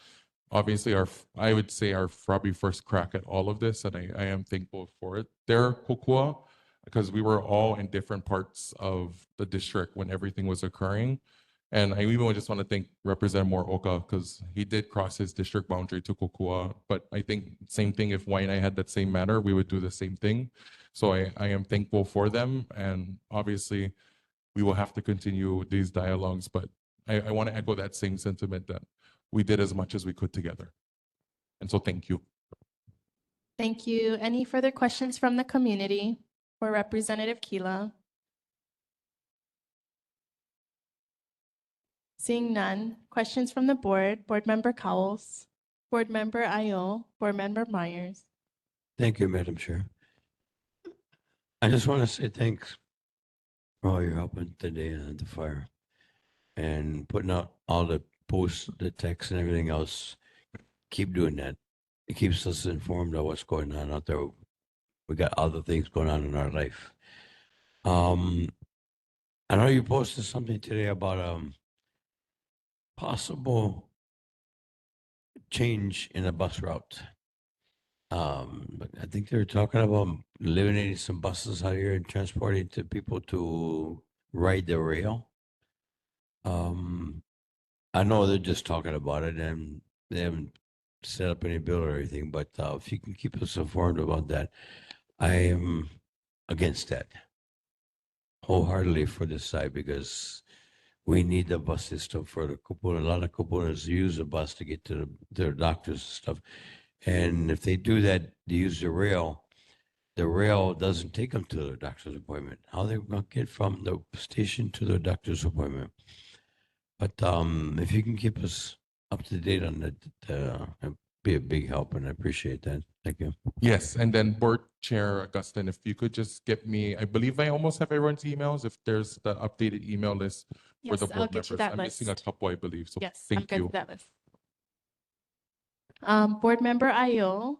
obviously I would say our probably first crack at all of this, and I am thankful for it. There, Kokua, because we were all in different parts of the district when everything was occurring. And I even just want to thank Representative Moroka because he did cross his district boundary to Kokua. But I think same thing, if Waianae had that same matter, we would do the same thing. So I am thankful for them. And obviously, we will have to continue these dialogues. But I want to echo that same sentiment that we did as much as we could together. And so thank you.
Thank you. Any further questions from the community for Representative Kila? Seeing none. Questions from the board? Board Member Cowles, Board Member Ayo, Board Member Myers.
Thank you, Madam Chair. I just want to say thanks for all your help today on the fire and putting out all the posts, the texts and everything else. Keep doing that. It keeps us informed of what's going on out there. We got other things going on in our life. I know you posted something today about possible change in a bus route. But I think they're talking about eliminating some buses out here and transporting to people to ride the rail. I know they're just talking about it and they haven't set up any bill or anything, but if you can keep us informed about that, I am against that wholeheartedly for this side because we need the bus system for the kupuna. A lot of kupunas use the bus to get to their doctors and stuff. And if they do that, they use the rail doesn't take them to their doctor's appointment. How they going to get from the station to their doctor's appointment? But if you can keep us up to date on that, it'd be a big help, and I appreciate that. Thank you.
Yes, and then Board Chair Augustine, if you could just get me, I believe I almost have everyone's emails. If there's the updated email list for the
Yes, I'll
board
get you
members,
that
I'm missing a
list.
couple, I believe. So
Yes, I'll
thank
get
you.
that list. Board Member Ayo.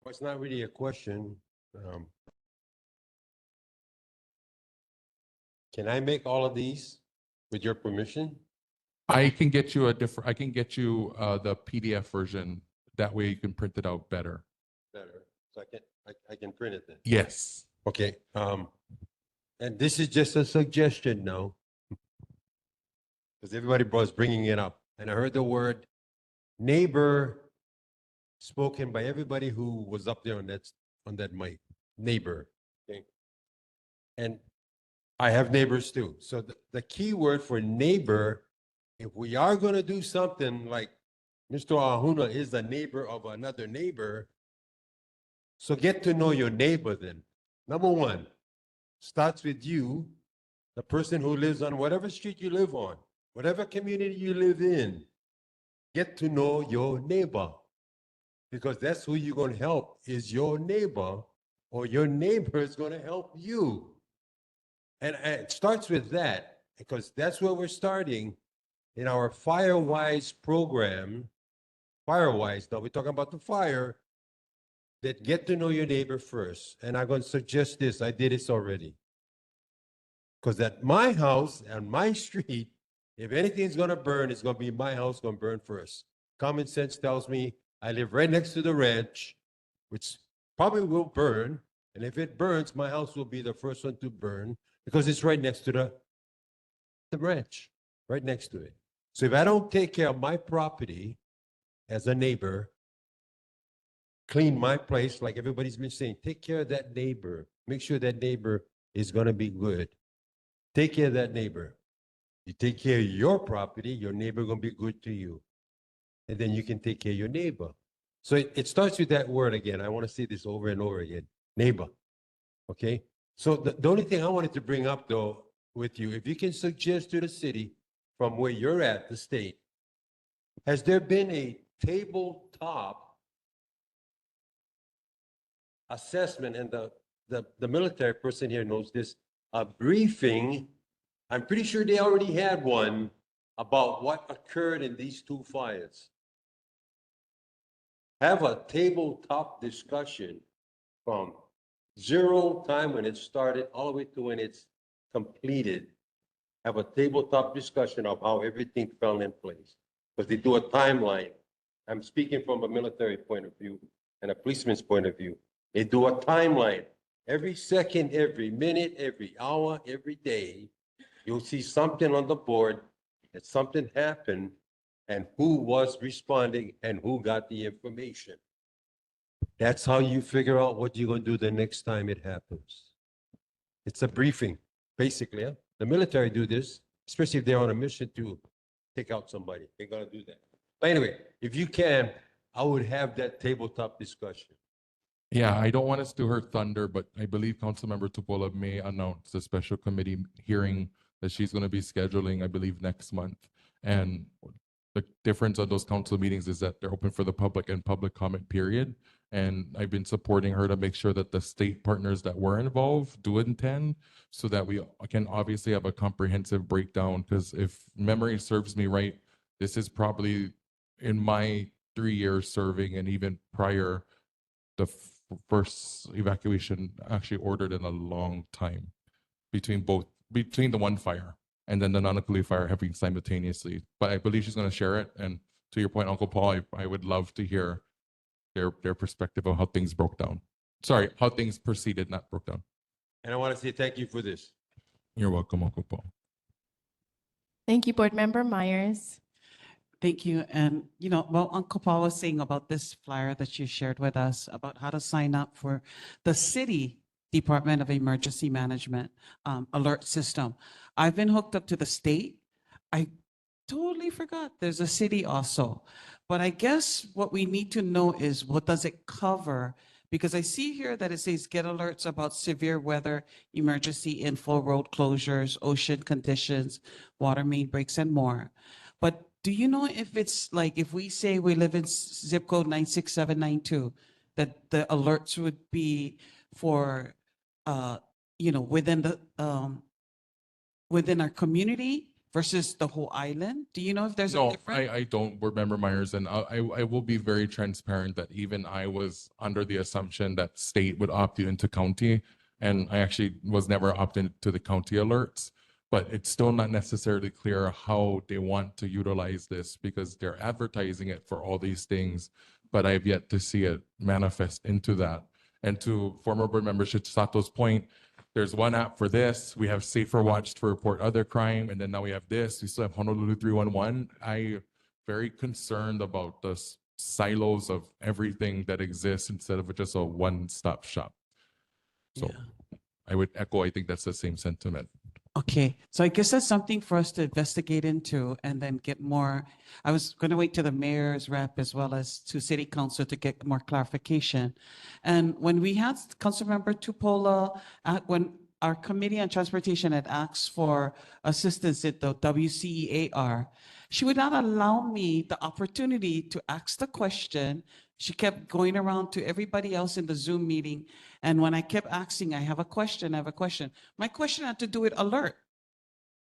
Well, it's not really a question. Can I make all of these with your permission?
I can get you the PDF version. That way you can print it out better.
Better. So I can print it then.
Yes.
Okay. And this is just a suggestion now, because everybody was bringing it up, and I heard the word neighbor spoken by everybody who was up there on that mic. Neighbor. Okay. And I have neighbors too. So the key word for neighbor, if we are going to do something like Mr. Ahuna is the neighbor of another neighbor, so get to know your neighbor then. Number one, starts with you, the person who lives on whatever street you live on, whatever community you live in. Get to know your neighbor, because that's who you're going to help is your neighbor, or your neighbor is going to help you. And it starts with that, because that's where we're starting in our FireWise program. FireWise, now we're talking about the fire, that get to know your neighbor first. And I'm going to suggest this. I did this already. Because at my house and my street, If anything's gonna burn, it's gonna be my house gonna burn first. Common sense tells me I live right next to the ranch, which probably will burn. And if it burns, my house will be the first one to burn because it's right next to the ranch, right next to it. So if I don't take care of my property as a neighbor, clean my place, like everybody's been saying, take care of that neighbor. Make sure that neighbor is gonna be good. Take care of that neighbor. You take care of your property, your neighbor gonna be good to you. And then you can take care of your neighbor. So it starts with that word again. I want to say this over and over again, neighbor. Okay? So the only thing I wanted to bring up though with you, if you can suggest to the city from where you're at, the state, has there been a tabletop assessment, and the military person here knows this, a briefing, I'm pretty sure they already had one about what occurred in these two fires. Have a tabletop discussion from zero time when it started all the way to when it's completed. Have a tabletop discussion of how everything fell in place. Because they do a timeline. I'm speaking from a military point of view and a policeman's point of view. They do a timeline. Every second, every minute, every hour, every day, you'll see something on the board that something happened and who was responding and who got the information. That's how you figure out what you're going to do the next time it happens. It's a briefing, basically. Huh? The military do this, especially if they're on a mission to take out somebody. They're going to do that. But anyway, if you can, I would have that tabletop discussion.
Yeah, I don't want to steal her thunder, but I believe Councilmember Tupola may announce a special committee hearing that she's going to be scheduling, I believe, next month. And the difference of those council meetings is that they're open for the public and public comment period. And I've been supporting her to make sure that the state partners that were involved do attend so that we can obviously have a comprehensive breakdown. Because if memory serves me right, this is probably in my 3 years serving and even prior, the first evacuation actually ordered in a long time between the one fire and then the Nānākuli fire happening simultaneously. But I believe she's going to share it. And to your point, Uncle Paul, I would love to hear their perspective on how things broke down. Sorry, how things proceeded, not broke down.
And I want to say thank you for this.
You're welcome, Uncle Paul.
Thank you, Board Member Myers.
Thank you. And, well, Uncle Paul was saying about this flyer that you shared with us about how to sign up for the city Department of Emergency Management alert system. I've been hooked up to the state. I totally forgot there's a city also. But I guess what we need to know is what does it cover? Because I see here that it says get alerts about severe weather, emergency info, road closures, ocean conditions, water main breaks, and more. But do you know if it's like, if we say we live in zip code 96792, that the alerts would be for, within our community versus the whole island? Do you know if there's a
No,
difference?
I don't, Board Member Myers, and I will be very transparent that even I was under the assumption that state would opt you into county, and I actually was never opted to the county alerts. But it's still not necessarily clear how they want to utilize this because they're advertising it for all these things, but I've yet to see it manifest into that. And to former Board Member Sato's point, there's one app for this. We have Safer Watch to report other crime. And then now we have this. We still have Honolulu 311. I'm very concerned about the silos of everything that exists instead of just a one-stop shop. So I would echo, I think that's the same sentiment.
Okay, so I guess that's something for us to investigate into and then get more. I was going to wait to the mayor's rep as well as to city council to get more clarification. And when we had Councilmember Tupola, when our committee on transportation had asked for assistance at the WCEAR, she would not allow me the opportunity to ask the question. She kept going around to everybody else in the Zoom meeting. And when I kept asking, I have a question. My question had to do with alert.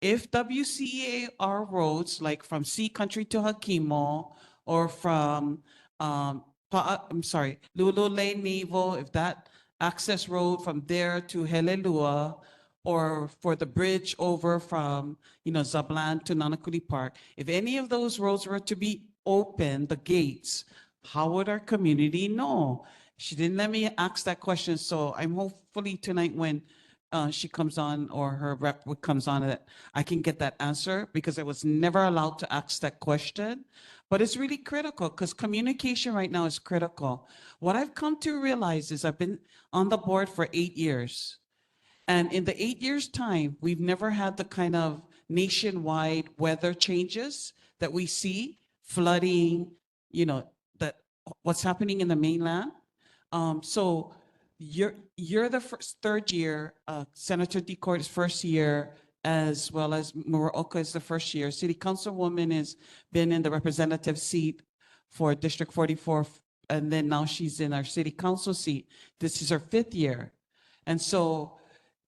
If WCEAR roads, like from Sea Country to Hakimo, or from, Lulu Lane Naval, if that access road from there to Helelua, or for the bridge over from, Zablan to Nānākuli Park, if any of those roads were to be open, the gates, how would our community know? She didn't let me ask that question, so I'm hopefully tonight when she comes on or her rep comes on that I can get that answer, because I was never allowed to ask that question. But it's really critical because communication right now is critical. What I've come to realize is I've been on the board for 8 years. And in the 8 years' time, we've never had the kind of nationwide weather changes that we see, flooding, that what's happening in the mainland. So you're the third year, Senator Decourt is first year, as well as Muraoka is the first year. City Councilwoman has been in the representative seat for District 44, and then now she's in our City Council seat. This is her 5th year. And so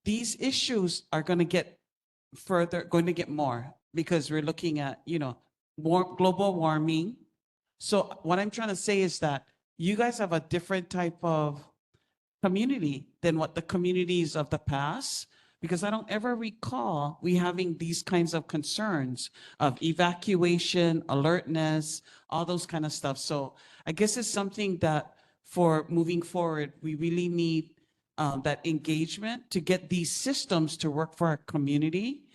these issues are going to get more, because we're looking at, global warming. So what I'm trying to say is that you guys have a different type of community than what the communities of the past, because I don't ever recall we having these kinds of concerns of evacuation, alertness, all those kind of stuff. So I guess it's something that for moving forward, we really need that engagement to get these systems to work for our community,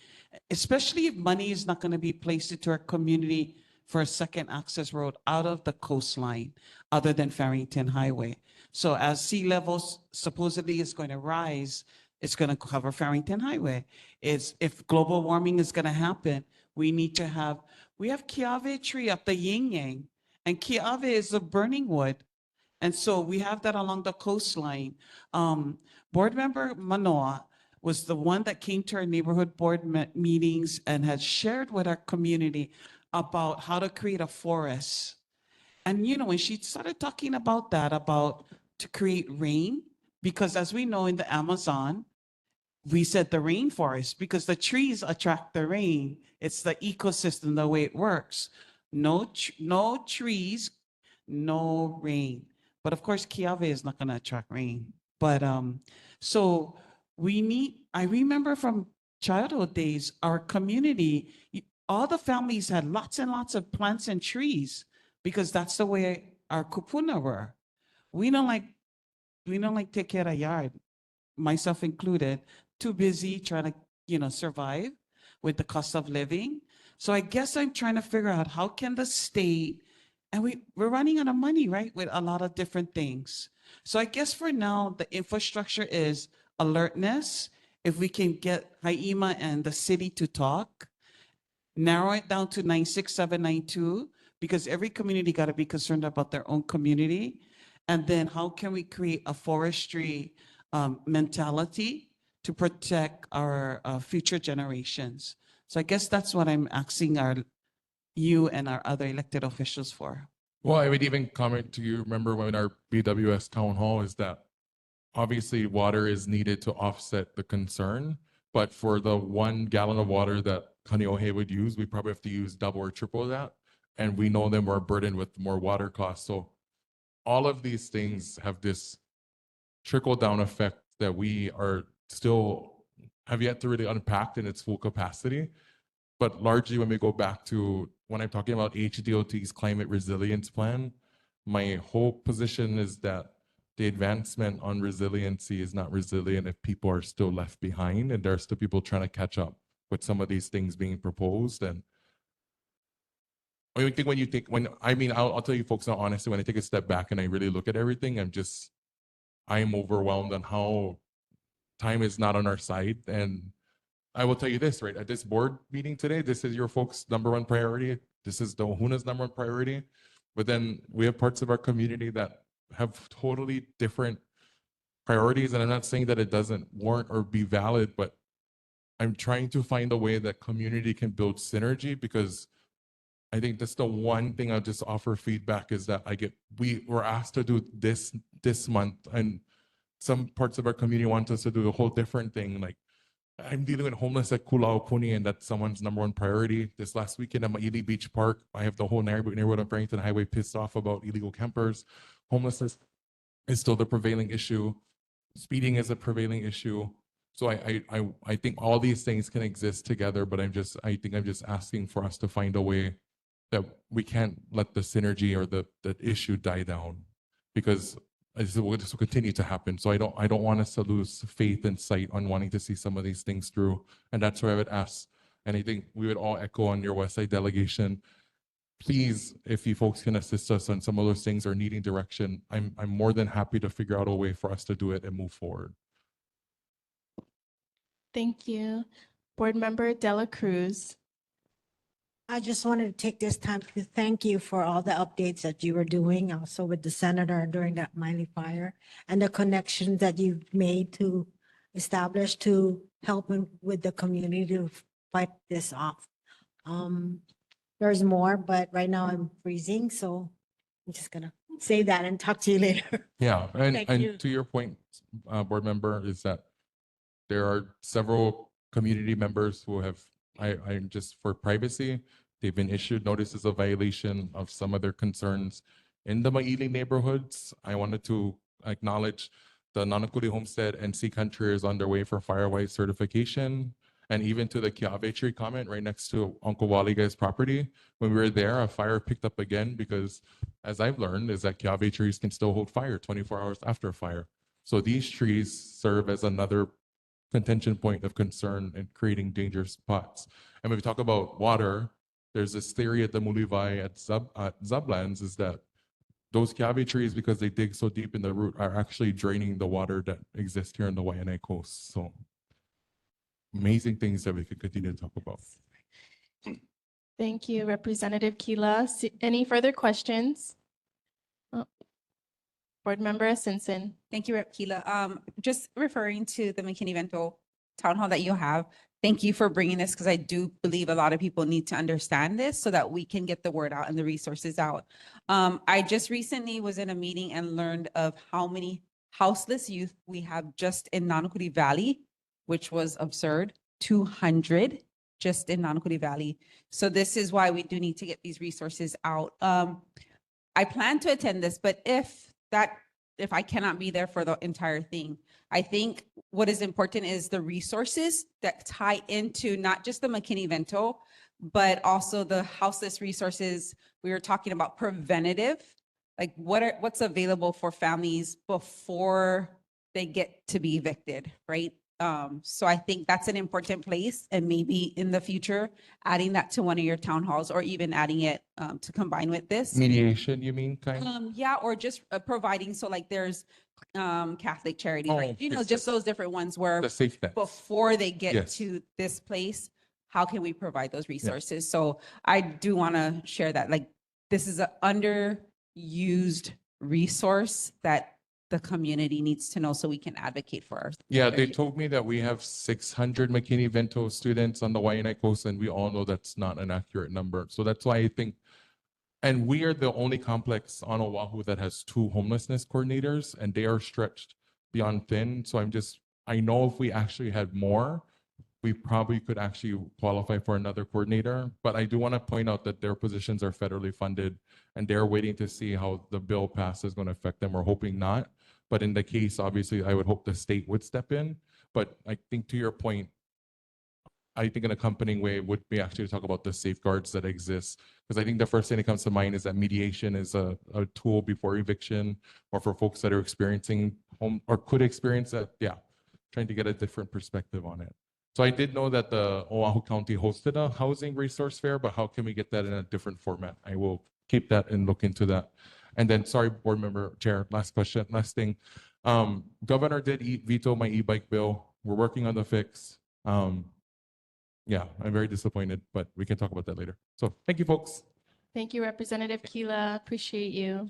especially if money is not going to be placed into our community for a second access road out of the coastline other than Farrington Highway. So as sea levels supposedly is going to rise, it's going to cover Farrington Highway. If global warming is going to happen, we have Kiave tree up the yin yang, and Kiave is a burning wood. And so we have that along the coastline. Board member Manoa was the one that came to our neighborhood board meetings and had shared with our community about how to create a forest. And when she started talking about that, about to create rain, because as we know in the Amazon, we said the rainforest, because the trees attract the rain. It's the ecosystem, the way it works. No trees, no rain. But of course, Kiave is not going to attract rain. But so I remember from childhood days, our community, all the families had lots and lots of plants and trees, because that's the way our kupuna were. We don't like take care of yard, myself included, too busy trying to, survive with the cost of living. So I guess I'm trying to figure out how can the state, and we're running out of money, right? With a lot of different things. So I guess for now, the infrastructure is alertness. If we can get Haima and the city to talk, narrow it down to 96792, because every community got to be concerned about their own community. And then how can we create a forestry mentality to protect our future generations? So I guess that's what I'm asking you and our other elected officials for.
Well, I would even comment to you, remember when our BWS town hall is that obviously water is needed to offset the concern, but for the 1 gallon of water that Kaneohe would use, we probably have to use double or triple that. And we know them we're burdened with more water costs. So all of these things have this trickle down effect that we are still have yet to really unpack in its full capacity. But largely when we go back to when I'm talking about HDOT's climate resilience plan, my whole position is that the advancement on resiliency is not resilient if people are still left behind and there are still people trying to catch up with some of these things being proposed. And I'll tell you folks now, honestly, when I take a step back and I really look at everything, I'm overwhelmed on how time is not on our side. And I will tell you this, right? At this board meeting today, this is your folks' #1 priority. This is the Ohuna's #1 priority. But then we have parts of our community that have totally different priorities. And I'm not saying that it doesn't warrant or be valid, but I'm trying to find a way that community can build synergy, because I think that's the one thing I'll just offer feedback is that we were asked to do this month, and some parts of our community want us to do a whole different thing. Like I'm dealing with homeless at Kulaupuni, and that's someone's #1 priority. This last weekend at Maili Beach Park, I have the whole neighborhood on Barrington Highway pissed off about illegal campers. Homelessness is still the prevailing issue. Speeding is a prevailing issue. So I think all these things can exist together, but I think I'm just asking for us to find a way that we can't let the synergy or the issue die down, because this will continue to happen. So I don't want us to lose faith and sight on wanting to see some of these things through. And that's where I would ask, and I think we would all echo on your West Side delegation. Please, if you folks can assist us on some of those things or needing direction, I'm more than happy to figure out a way for us to do it and move forward.
Thank you. Board Member Dela Cruz.
I just wanted to take this time to thank you for all the updates that you were doing, also with the senator during that Miley fire, and the connections that you've made to establish to help with the community to fight this off. There's more, but right now I'm freezing, so I'm just gonna say that and talk to you later.
Yeah,
Thank you.
and to your point, board member, is that there are several community members who have, I just for privacy, they've been issued notices of violation of some of their concerns in the Maili neighborhoods. I wanted to acknowledge the Nānākuli Homestead and Sea Country is underway for Firewise certification. And even to the Kiave tree comment right next to Uncle Wally guy's property, when we were there, a fire picked up again because, as I've learned, is that Kiave trees can still hold fire 24 hours after a fire. So these trees serve as another contention point of concern and creating dangerous spots. And when we talk about water, there's this theory at the Mulivai at Zublands is that those Kiave trees, because they dig so deep in the root, are actually draining the water that exists here on the Waianae coast. So amazing things that we could continue to talk about.
Thank you, Representative Kila. Any further questions? Oh. Board Member Simpson.
Thank you, Rep. Kila. Just referring to the McKinney-Vento town hall that you have, thank you for bringing this because I do believe a lot of people need to understand this so that we can get the word out and the resources out. I just recently was in a meeting and learned of how many houseless youth we have just in Nānākuli Valley, which was absurd, 200 just in Nānākuli Valley. So this is why we do need to get these resources out. I plan to attend this, but if I cannot be there for the entire thing, I think what is important is the resources that tie into not just the McKinney-Vento, but also the houseless resources. We were talking about preventative, like what's available for families before they get to be evicted, right? So I think that's an important place, and maybe in the future, adding that to one of your town halls or even adding it to combine with this.
Mediation, you mean, kind?
Yeah, or just providing, so like there's Catholic Charities,
Oh,
right?
yes,
Just those different ones where
The safe net.
before they get
Yes.
to this place, how can we provide those resources? So I do want to share that, like, this is an underused resource that the community needs to know so we can advocate for our.
Yeah, they told me that we have 600 McKinney-Vento students on the Waianae coast, and we all know that's not an accurate number. So that's why I think, and we are the only complex on Oahu that has 2 homelessness coordinators, and they are stretched beyond thin. So I know if we actually had more, we probably could actually qualify for another coordinator. But I do want to point out that their positions are federally funded, and they're waiting to see how the bill passed is going to affect them. We're hoping not. But in the case, obviously, I would hope the state would step in. But I think to your point, I think an accompanying way would be actually to talk about the safeguards that exist. Because I think the first thing that comes to mind is that mediation is a tool before eviction, or for folks that are experiencing home or could experience that. Yeah, trying to get a different perspective on it. So I did know that the Oahu County hosted a housing resource fair, but how can we get that in a different format? I will keep that and look into that. And then, sorry, board member, chair, last question, last thing. Governor did veto my e-bike bill. We're working on the fix. Yeah, I'm very disappointed, but we can talk about that later. So thank you, folks.
Thank you, Representative Kila. Appreciate you.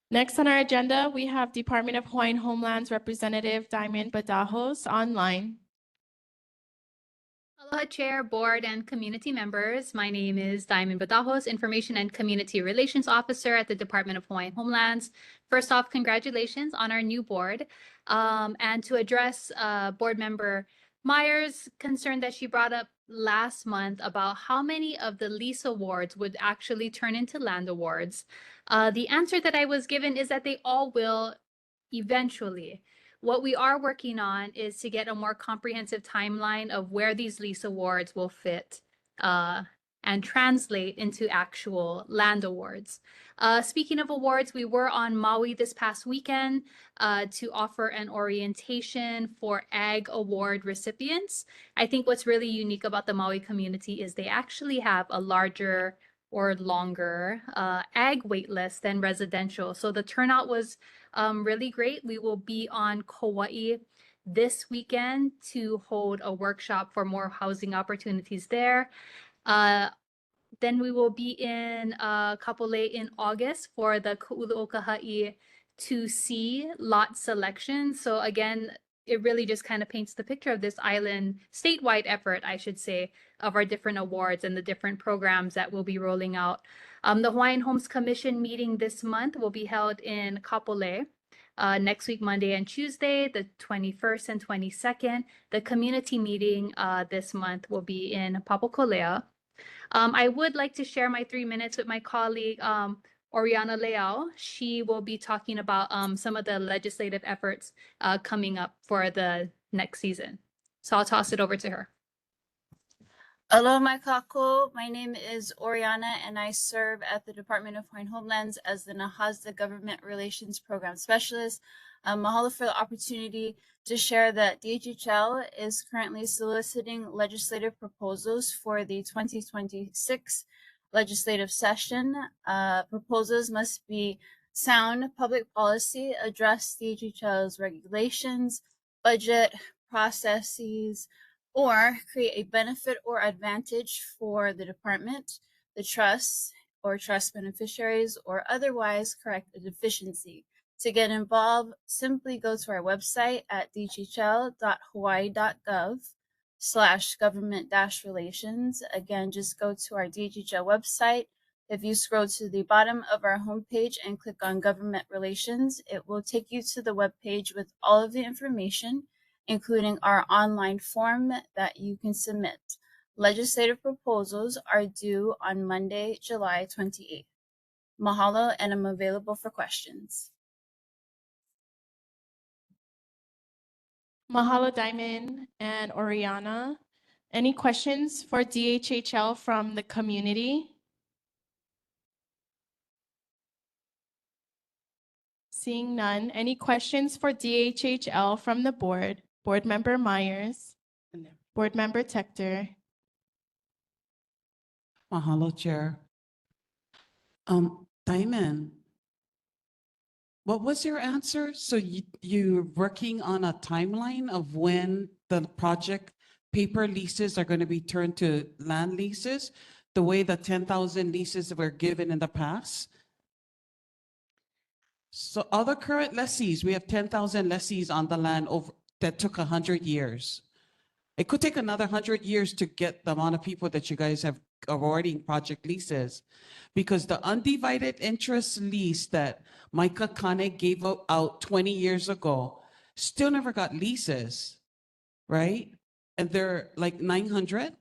Next on our agenda, we have Department of Hawaiian Homelands Representative Diamond Badajos online.
Aloha Chair, Board, and community members. My name is Diamond Badajos, Information and Community Relations Officer at the Department of Hawaiian Homelands. First off, congratulations on our new board. And to address Board Member Myers' concern that she brought up last month about how many of the lease awards would actually turn into land awards, the answer that I was given is that they all will eventually. What we are working on is to get a more comprehensive timeline of where these lease awards will fit and translate into actual land awards. Speaking of awards, we were on Maui this past weekend to offer an orientation for Ag Award recipients. I think what's really unique about the Maui community is they actually have a larger or longer ag waitlist than residential. So the turnout was really great. We will be on Kauai this weekend to hold a workshop for more housing opportunities there. Then we will be in Kapolei in August for the Ku'ulu'okahai 2C lot selection. So again, it really just kind of paints the picture of this island statewide effort, I should say, of our different awards and the different programs that we'll be rolling out. The Hawaiian Homes Commission meeting this month will be held in Kapolei. Next week, Monday and Tuesday, the 21st and 22nd. The community meeting this month will be in Papakolea. I would like to share my 3 minutes with my colleague, Oriana Leao. She will be talking about some of the legislative efforts coming up for the next season. So I'll toss it over to her.
Aloha mai kākou. My name is Oriana and I serve at the Department of Hawaiian Homelands as the NAHASDA Government Relations Program Specialist. Mahalo for the opportunity to share that DHHL is currently soliciting legislative proposals for the 2026 legislative session. Proposals must be sound public policy, address DHHL's regulations, budget, processes, or create a benefit or advantage for the department, the trust, or trust beneficiaries, or otherwise correct a deficiency. To get involved, simply go to our website at dhhl.hawaii.gov/government-relations. Again, just go to our DHHL website. If you scroll to the bottom of our homepage and click on Government Relations, it will take you to the webpage with all of the information, including our online form that you can submit. Legislative proposals are due on Monday, July 28th. Mahalo, and I'm available for questions.
Mahalo, Diamond and Oriana. Any questions for DHHL from the community? Seeing none. Any questions for DHHL from the board? Board Member Myers, Board Member Tector.
Mahalo, Chair. Diamond, what was your answer? So you're working on a timeline of when the project paper leases are going to be turned to land leases, the way the 10,000 leases were given in the past? So other current lessees, we have 10,000 lessees on the land over that took 100 years. It could take another 100 years to get the amount of people that you guys have awarding project leases, because the undivided interest lease that Micah Kane gave out 20 years ago still never got leases, right? And they're like 900.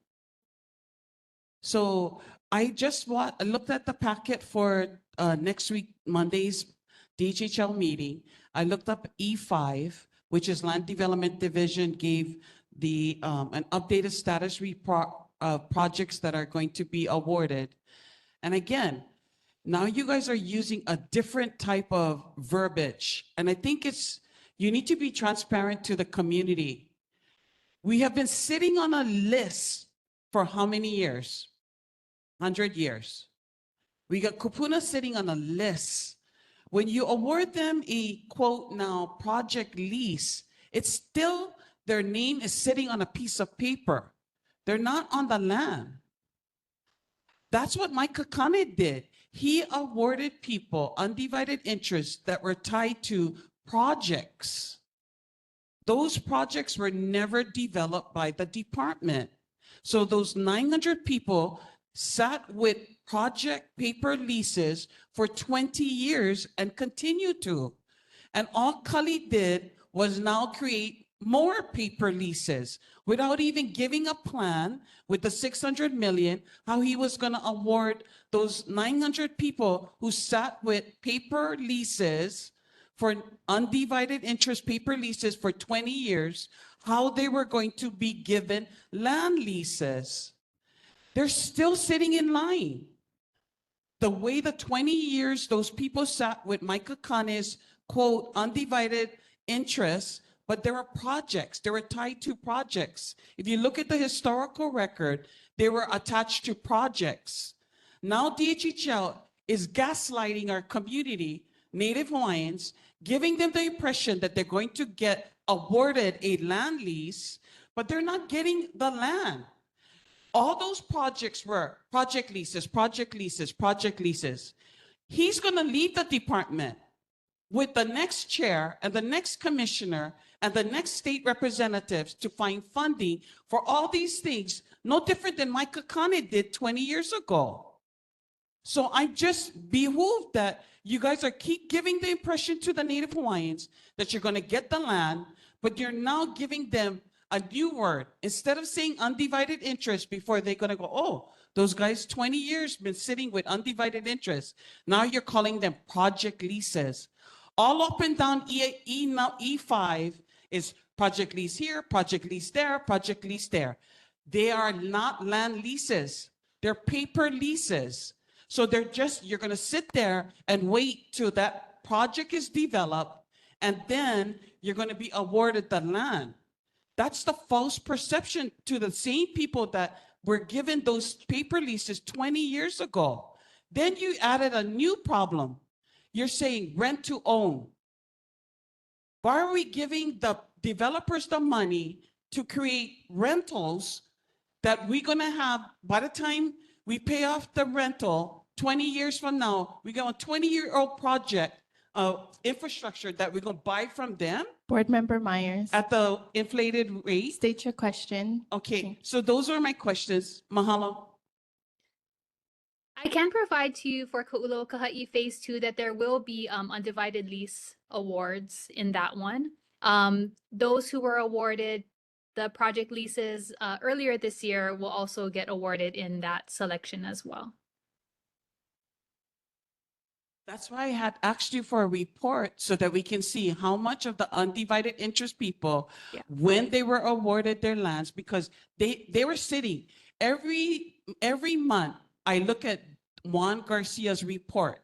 So I looked at the packet for next week, Monday's DHHL meeting. I looked up E5, which is Land Development Division, gave the an updated status report of projects that are going to be awarded. And again, now you guys are using a different type of verbiage. And I think you need to be transparent to the community. We have been sitting on a list for how many years? 100 years. We got Kupuna sitting on a list. When you award them a quote now project lease, it's still their name is sitting on a piece of paper. They're not on the land. That's what Micah Kane did. He awarded people undivided interests that were tied to projects. Those projects were never developed by the department. So those 900 people sat with project paper leases for 20 years and continue to. And all Kali did was now create more paper leases without even giving a plan with the 600 million, how he was going to award those 900 people who sat with paper leases for undivided interest paper leases for 20 years, how they were going to be given land leases. They're still sitting in line. The way the 20 years those people sat with Micah Kane's quote, undivided interest, but there were projects, they were tied to projects. If you look at the historical record, they were attached to projects. Now DHHL is gaslighting our community, Native Hawaiians, giving them the impression that they're going to get awarded a land lease, but they're not getting the land. All those projects were project leases, project leases, project leases. He's going to leave the department with the next chair and the next commissioner and the next state representatives to find funding for all these things, no different than Micah Kane did 20 years ago. So I just behooved that you guys are keep giving the impression to the Native Hawaiians that you're going to get the land, but you're now giving them a new word. Instead of saying undivided interest before, they're going to go, oh, those guys 20 years been sitting with undivided interest. Now you're calling them project leases. All up and down E5 is project lease here, project lease there, project lease there. They are not land leases. They're paper leases. So they're just, you're going to sit there and wait till that project is developed, and then you're going to be awarded the land. That's the false perception to the same people that were given those paper leases 20 years ago. Then you added a new problem. You're saying rent to own. Why are we giving the developers the money to create rentals that we're going to have, by the time we pay off the rental 20 years from now, we got a 20-year-old project of infrastructure that we're going to buy from them?
Board Member Myers.
At the inflated rate?
State your question.
Okay, so those are my questions. Mahalo.
I can provide to you for Ka'ulo Kaha'i Phase 2 that there will be undivided lease awards in that one. Those who were awarded the project leases earlier this year will also get awarded in that selection as well.
That's why I had asked you for a report so that we can see how much of the undivided interest people, when they were awarded their lands, because they were sitting every month. I look at Juan Garcia's report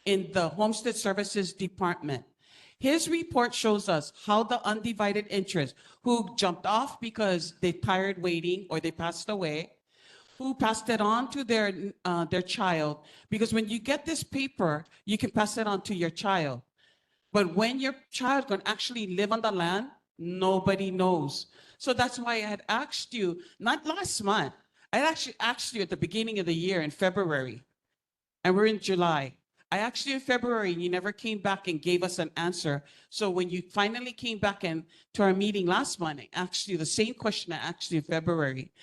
in the Homestead Services Department. His report shows us how the undivided interest, who jumped off because they tired waiting or they passed away, who passed it on to their child, because when you get this paper, you can pass it on to your child. But when your child can actually live on the land, nobody knows. So that's why I had asked you, not last month, I actually asked you at the beginning of the year in February, and we're in July. I asked you in February and you never came back and gave us an answer. So when you finally came back to our meeting last month, I asked you the same question I asked you in February.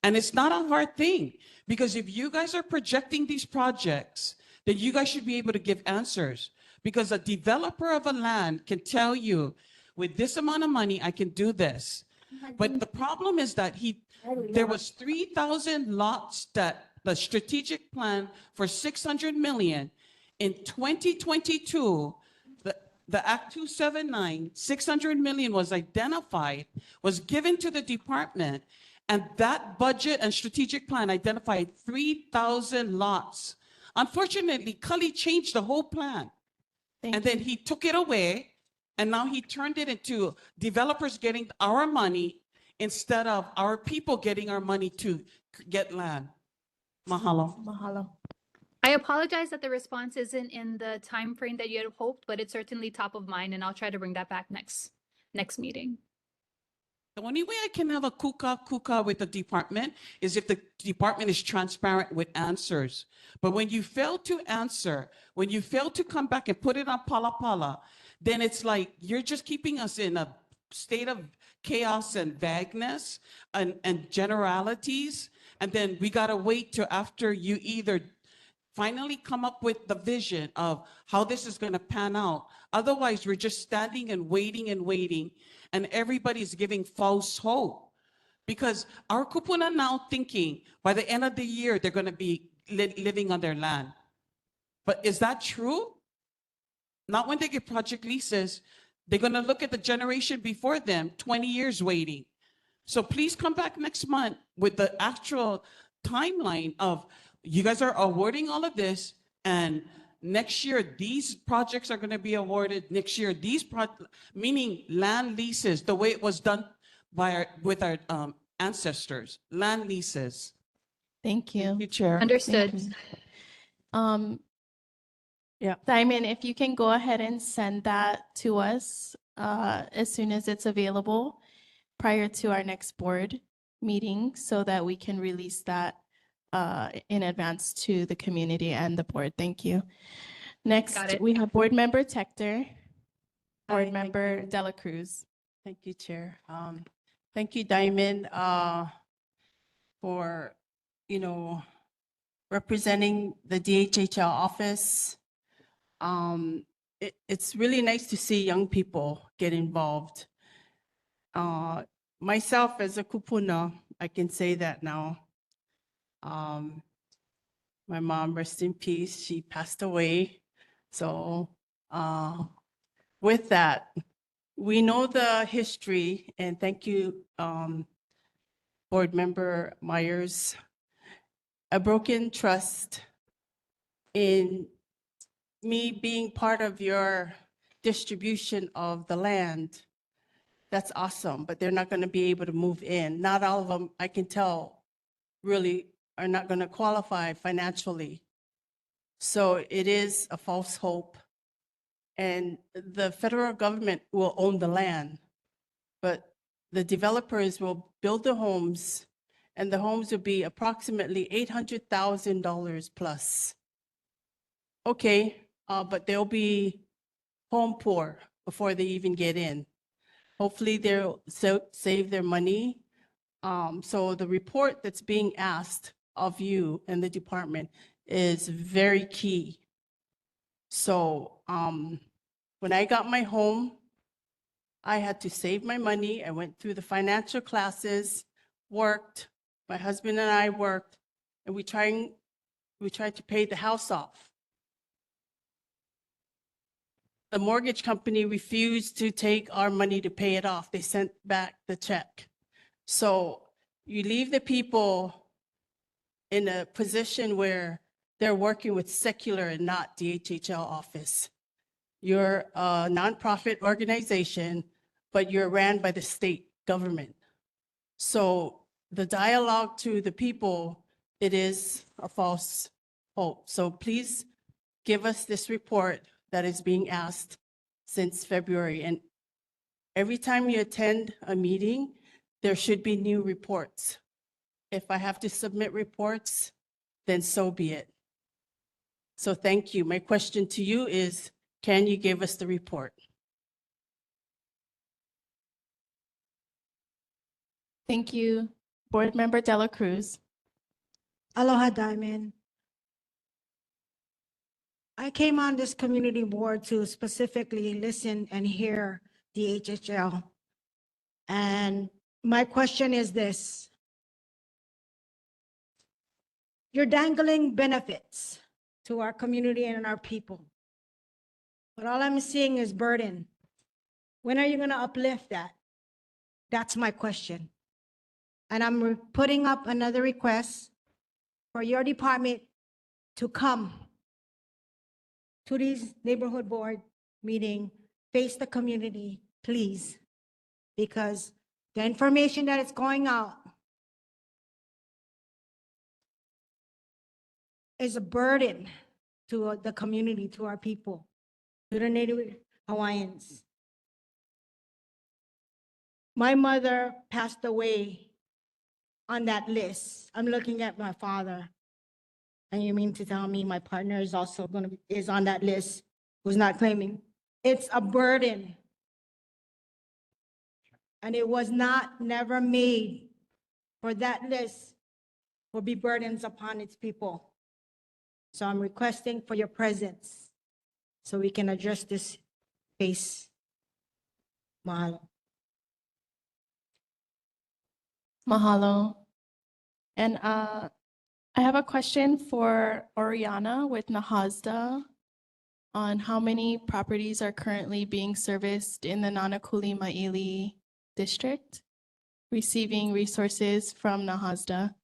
And it's not a hard thing, because if you guys are projecting these projects, then you guys should be able to give answers. Because a developer of a land can tell you, with this amount of money, I can do this. But the problem is that there was 3,000 lots that the strategic plan for 600 million in 2022, the Act 279, 600 million was identified, was given to the department, and that budget and strategic plan identified 3,000 lots. Unfortunately, Cully changed the whole plan. And then he took it away, and now he turned it into developers getting our money instead of our people getting our money to get land. Mahalo.
Mahalo.
I apologize that the response isn't in the time frame that you had hoped, but it's certainly top of mind, and I'll try to bring that back next meeting.
The only way I can have a kuka with the department is if the department is transparent with answers. But when you fail to answer, when you fail to come back and put it on pala, then it's like you're just keeping us in a state of chaos and vagueness and generalities. And then we got to wait till after you either finally come up with the vision of how this is going to pan out. Otherwise, we're just standing and waiting, and everybody's giving false hope. Because our kupuna now thinking by the end of the year, they're going to be living on their land. But is that true? not when they get project leases. They're gonna look at the generation before them, 20 years waiting. So please come back next month with the actual timeline of, you guys are awarding all of this, and next year, these projects are gonna be awarded. Next year, meaning land leases, the way it was done by with our ancestors, land leases.
Thank you.
Thank you, Chair.
Understood.
Thank you. Yeah, Diamond, if you can go ahead and send that to us as soon as it's available prior to our next board meeting so that we can release that in advance to the community and the board. Thank you. Next,
Got it.
we have Board Member Tector, Board
Hi,
Member Dela Cruz.
Thank you, Chair. Thank you, Diamond, for, representing the DHHL office. It's really nice to see young people get involved. Myself as a kupuna, I can say that now. My mom, rest in peace, she passed away. So with that, we know the history, and thank you, Board Member Myers. A broken trust in me being part of your distribution of the land. That's awesome, but they're not going to be able to move in. Not all of them, I can tell, really are not going to qualify financially. So it is a false hope. And the federal government will own the land, but the developers will build the homes, and the homes will be approximately $800,000 plus. Okay, but they'll be home poor before they even get in. Hopefully they'll save their money. So the report that's being asked of you and the department is very key. So when I got my home, I had to save my money. I went through the financial classes, worked, my husband and I worked, and we tried to pay the house off. The mortgage company refused to take our money to pay it off. They sent back the check. So you leave the people in a position where they're working with secular and not DHHL office. You're a nonprofit organization, but you're ran by the state government. So the dialogue to the people, it is a false hope. So please give us this report that is being asked since February. And every time you attend a meeting, there should be new reports. If I have to submit reports, then so be it. So thank you. My question to you is, can you give us the report?
Thank you. Board Member Dela Cruz.
Aloha, Diamond. I came on this community board to specifically listen and hear the HHL. And my question is this. You're dangling benefits to our community and our people. But all I'm seeing is burden. When are you going to uplift that? That's my question. And I'm putting up another request for your department to come to these neighborhood board meeting, face the community, please. Because the information that is going out is a burden to the community, to our people, to the Native Hawaiians. My mother passed away on that list. I'm looking at my father. And you mean to tell me my partner is also is on that list, who's not claiming? It's a burden. And it was never made for that list will be burdens upon its people. So I'm requesting for your presence so we can address this case. Mahalo.
Mahalo. And I have a question for Oriana with Nahasda. on how many properties are currently being serviced in the Nānākuli Ma'ili district, receiving resources from Nahasda?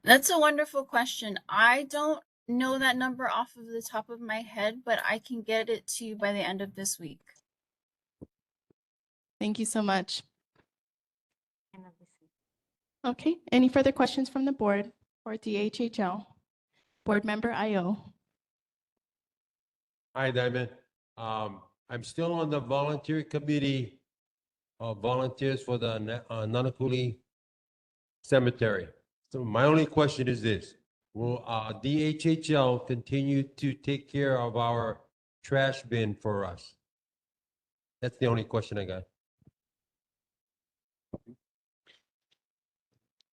That's a wonderful question. I don't know that number off of the top of my head, but I can get it to you by the end of this week.
Thank you so much. Okay, any further questions from the board or DHHL? Board Member Io.
Hi, Diamond. I'm still on the volunteer committee of volunteers for the Nānākuli Cemetery. So my only question is this: will DHHL continue to take care of our trash bin for us? That's the only question I got.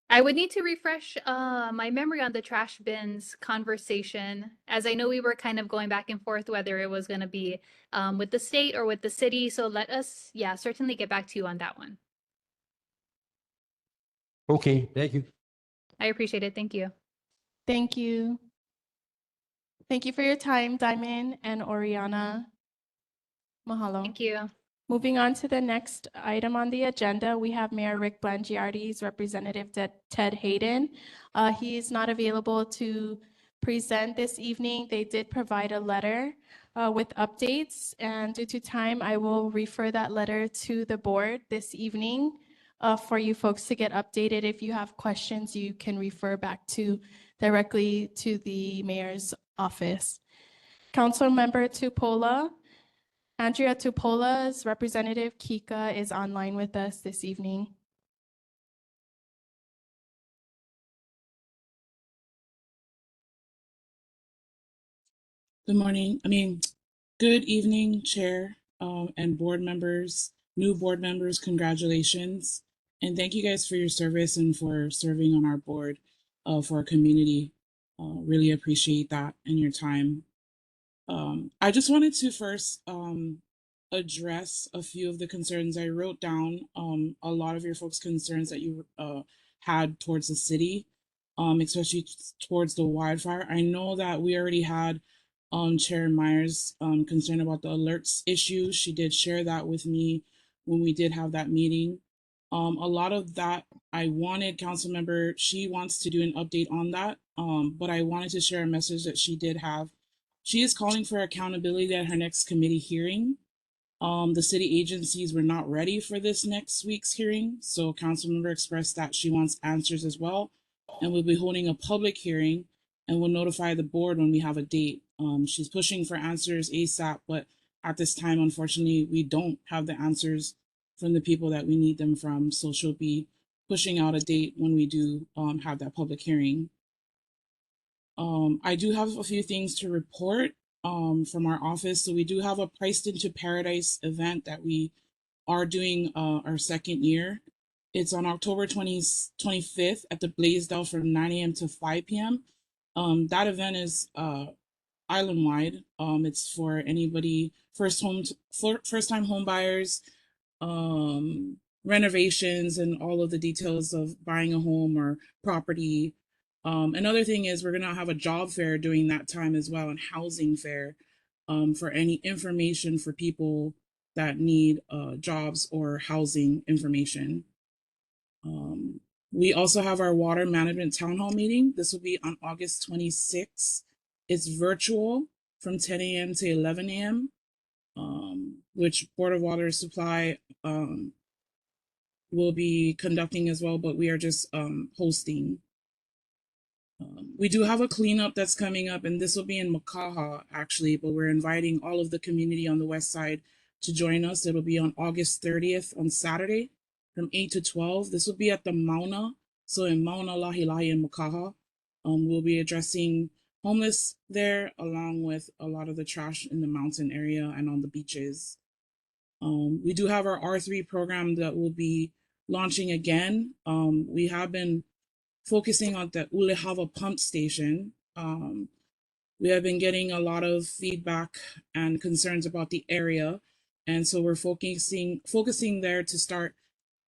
I would need to refresh my memory on the trash bins conversation, as I know we were kind of going back and forth whether it was going to be with the state or with the city. So let us, yeah, certainly get back to you on that one.
Okay, thank you.
I appreciate it. Thank you.
Thank you. Thank you for your time, Diamond and Oriana. Mahalo.
Thank you.
Moving on to the next item on the agenda, we have Mayor Rick Blangiardi's representative, Ted Hayden. He is not available to present this evening. They did provide a letter with updates, and due to time, I will refer that letter to the board this evening for you folks to get updated. If you have questions, you can refer back directly to the mayor's office. Council Member Tupola. Andrea Tupola's representative, Kika, is online with us this evening.
Good evening, Chair, and board members, new board members, congratulations. And thank you guys for your service and for serving on our board for our community. Really appreciate that and your time. I just wanted to first address a few of the concerns. I wrote down a lot of your folks' concerns that you had towards the city, especially towards the wildfire. I know that we already had Chair Myers' concern about the alerts issue. She did share that with me when we did have that meeting. A lot of that I wanted council member, she wants to do an update on that. But I wanted to share a message that she did have. She is calling for accountability at her next committee hearing. The city agencies were not ready for this next week's hearing, so council member expressed that she wants answers as well, and we'll be holding a public hearing and we'll notify the board when we have a date. She's pushing for answers ASAP, but at this time, unfortunately, we don't have the answers from the people that we need them from, so she'll be pushing out a date when we do have that public hearing. I do have a few things to report from our office. So we do have a Priced into Paradise event that we are doing our second year. It's on October 25th at the Blaisdell from 9 a.m. to 5 p.m. That event is island-wide. It's for anybody, first-time home buyers, renovations, and all of the details of buying a home or property. Another thing is we're gonna have a job fair during that time as well, and housing fair for any information for people that need jobs or housing information. We also have our water management town hall meeting. This will be on August 26th. It's virtual from 10 a.m. to 11 a.m., which Board of Water Supply will be conducting as well, but we are just hosting. We do have a cleanup that's coming up, and this will be in Makaha, actually, but we're inviting all of the community on the west side to join us. It'll be on August 30th on Saturday from 8 to 12. This will be at the Mauna, so in Mauna Lahi in Makaha. We'll be addressing homeless there, along with a lot of the trash in the mountain area and on the beaches. We do have our R3 program that will be launching again. We have been focusing on the Ulehava pump station. We have been getting a lot of feedback and concerns about the area. And so we're focusing there to start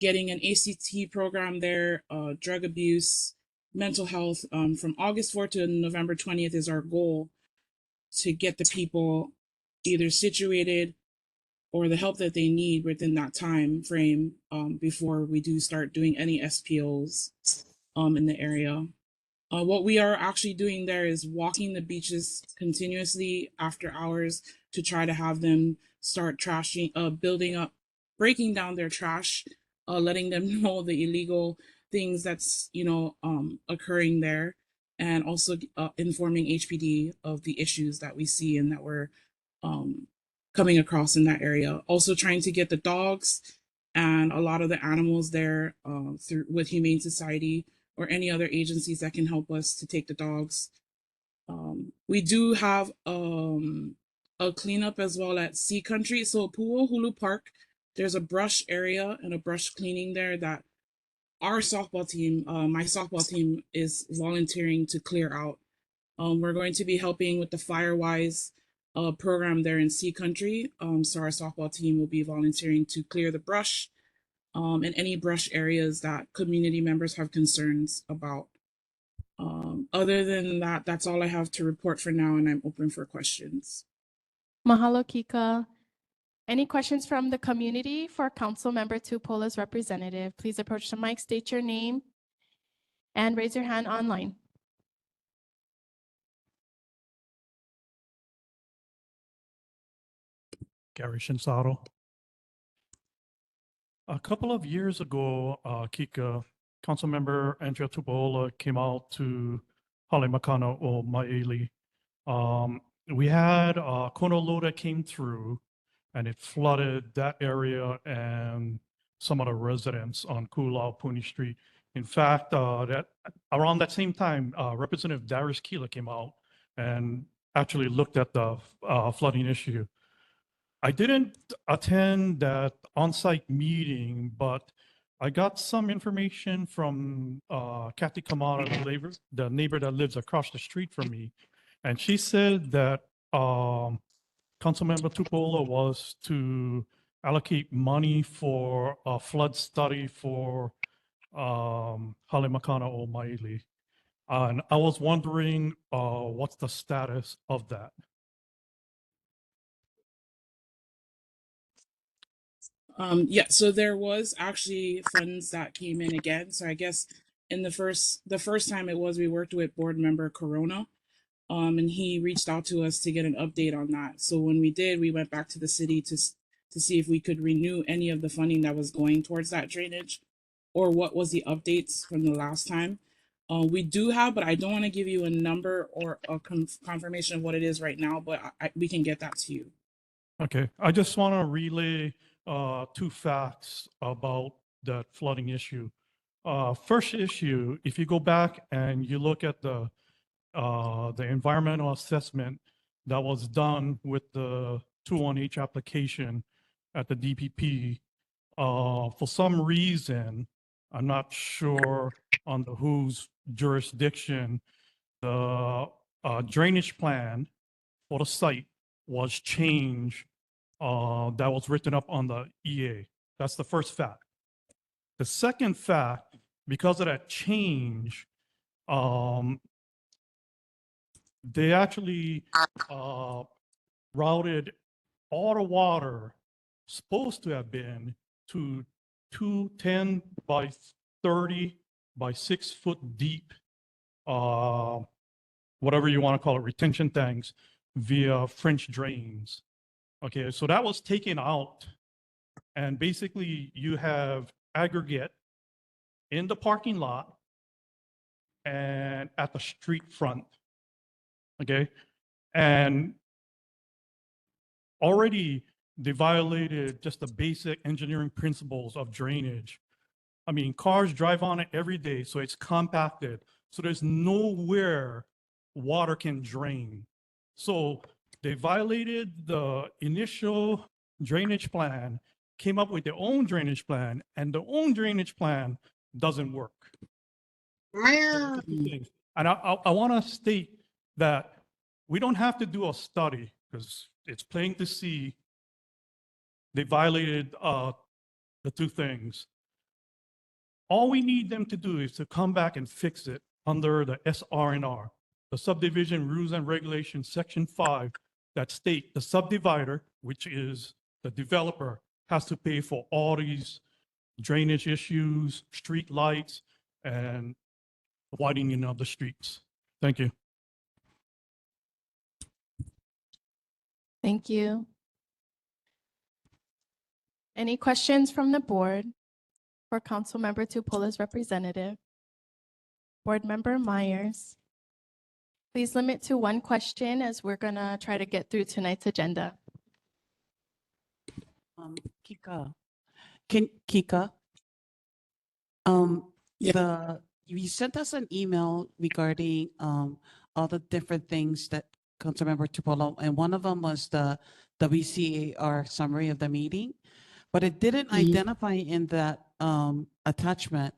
getting an ACT program there, drug abuse, mental health. From August 4th to November 20th is our goal. to get the people either situated or the help that they need within that time frame before we do start doing any SPOs in the area. What we are actually doing there is walking the beaches continuously after hours to try to have them start trashing, building up, breaking down their trash, letting them know the illegal things that's occurring there, and also informing HPD of the issues that we see and that we're coming across in that area. Also trying to get the dogs and a lot of the animals there through with Humane Society or any other agencies that can help us to take the dogs. We do have a cleanup as well at Sea Country. So Pu'u Hulu Park, there's a brush area and a brush cleaning there that our softball team, my softball team, is volunteering to clear out. We're going to be helping with the Firewise program there in Sea Country. So our softball team will be volunteering to clear the brush and any brush areas that community members have concerns about. Other than that, that's all I have to report for now, and I'm open for questions.
Mahalo, Kika. Any questions from the community for Council Member Tupola's representative? Please approach the mic, state your name, and raise your hand online.
Gary Shinsaro. A couple of years ago, Kika, Councilmember Andrea Tupola came out to Halemakana o Maili. We had Kona low that came through and it flooded that area and some of the residents on Kulau Puni Street. In fact, that around that same time, Representative Darius Keela came out and actually looked at the flooding issue. I didn't attend that on-site meeting, but I got some information from Kathy Kamara, the neighbor that lives across the street from me. And she said that Councilmember Tupola was to allocate money for a flood study for Halemakana o Maili. And I was wondering what's the status of that?
Yeah, so there was actually funds that came in again. So I guess in the first time it was, we worked with board member Corona, and he reached out to us to get an update on that. So when we did, we went back to the city to see if we could renew any of the funding that was going towards that drainage, or what was the updates from the last time. We do have, but I don't want to give you a number or a confirmation of what it is right now, but we can get that to you.
Okay, I just want to relay two facts about that flooding issue. First issue, if you go back and you look at the environmental assessment that was done with the 21H application at the DPP, for some reason, I'm not sure on the whose jurisdiction, the drainage plan for the site was changed that was written up on the EA. That's the first fact. The second fact, because of that change, they actually routed all the water supposed to have been to 210 by 30 by 6 foot deep, whatever you want to call it, retention tanks via French drains. Okay, so that was taken out. And basically you have aggregate in the parking lot and at the street front. Okay, and already they violated just the basic engineering principles of drainage. I mean, cars drive on it every day, so it's compacted. So there's nowhere water can drain. So they violated the initial drainage plan, came up with their own drainage plan, and their own drainage plan doesn't work. And I want to state that we don't have to do a study because it's plain to see they violated the two things. All we need them to do is to come back and fix it under the SR&R. the subdivision rules and regulations, section 5, that state the subdivider, which is the developer, has to pay for all these drainage issues, street lights, and widening of the streets. Thank you.
Thank you. Any questions from the board for Councilmember Tupola's representative? Board Member Myers. Please limit to one question as we're gonna try to get through tonight's agenda.
Kika, you sent us an email regarding all the different things that Councilmember Tupolo, and one of them was the WCAR summary of the meeting, but it didn't identify in that attachment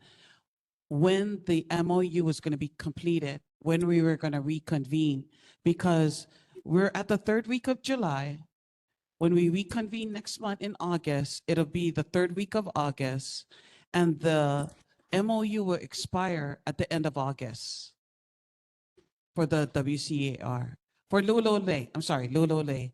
when the MOU was going to be completed, when we were going to reconvene, because we're at the third week of July. When we reconvene next month in August, it'll be the third week of August, and the MOU will expire at the end of August for the WCAR, for Lulole, I'm sorry, Lulole.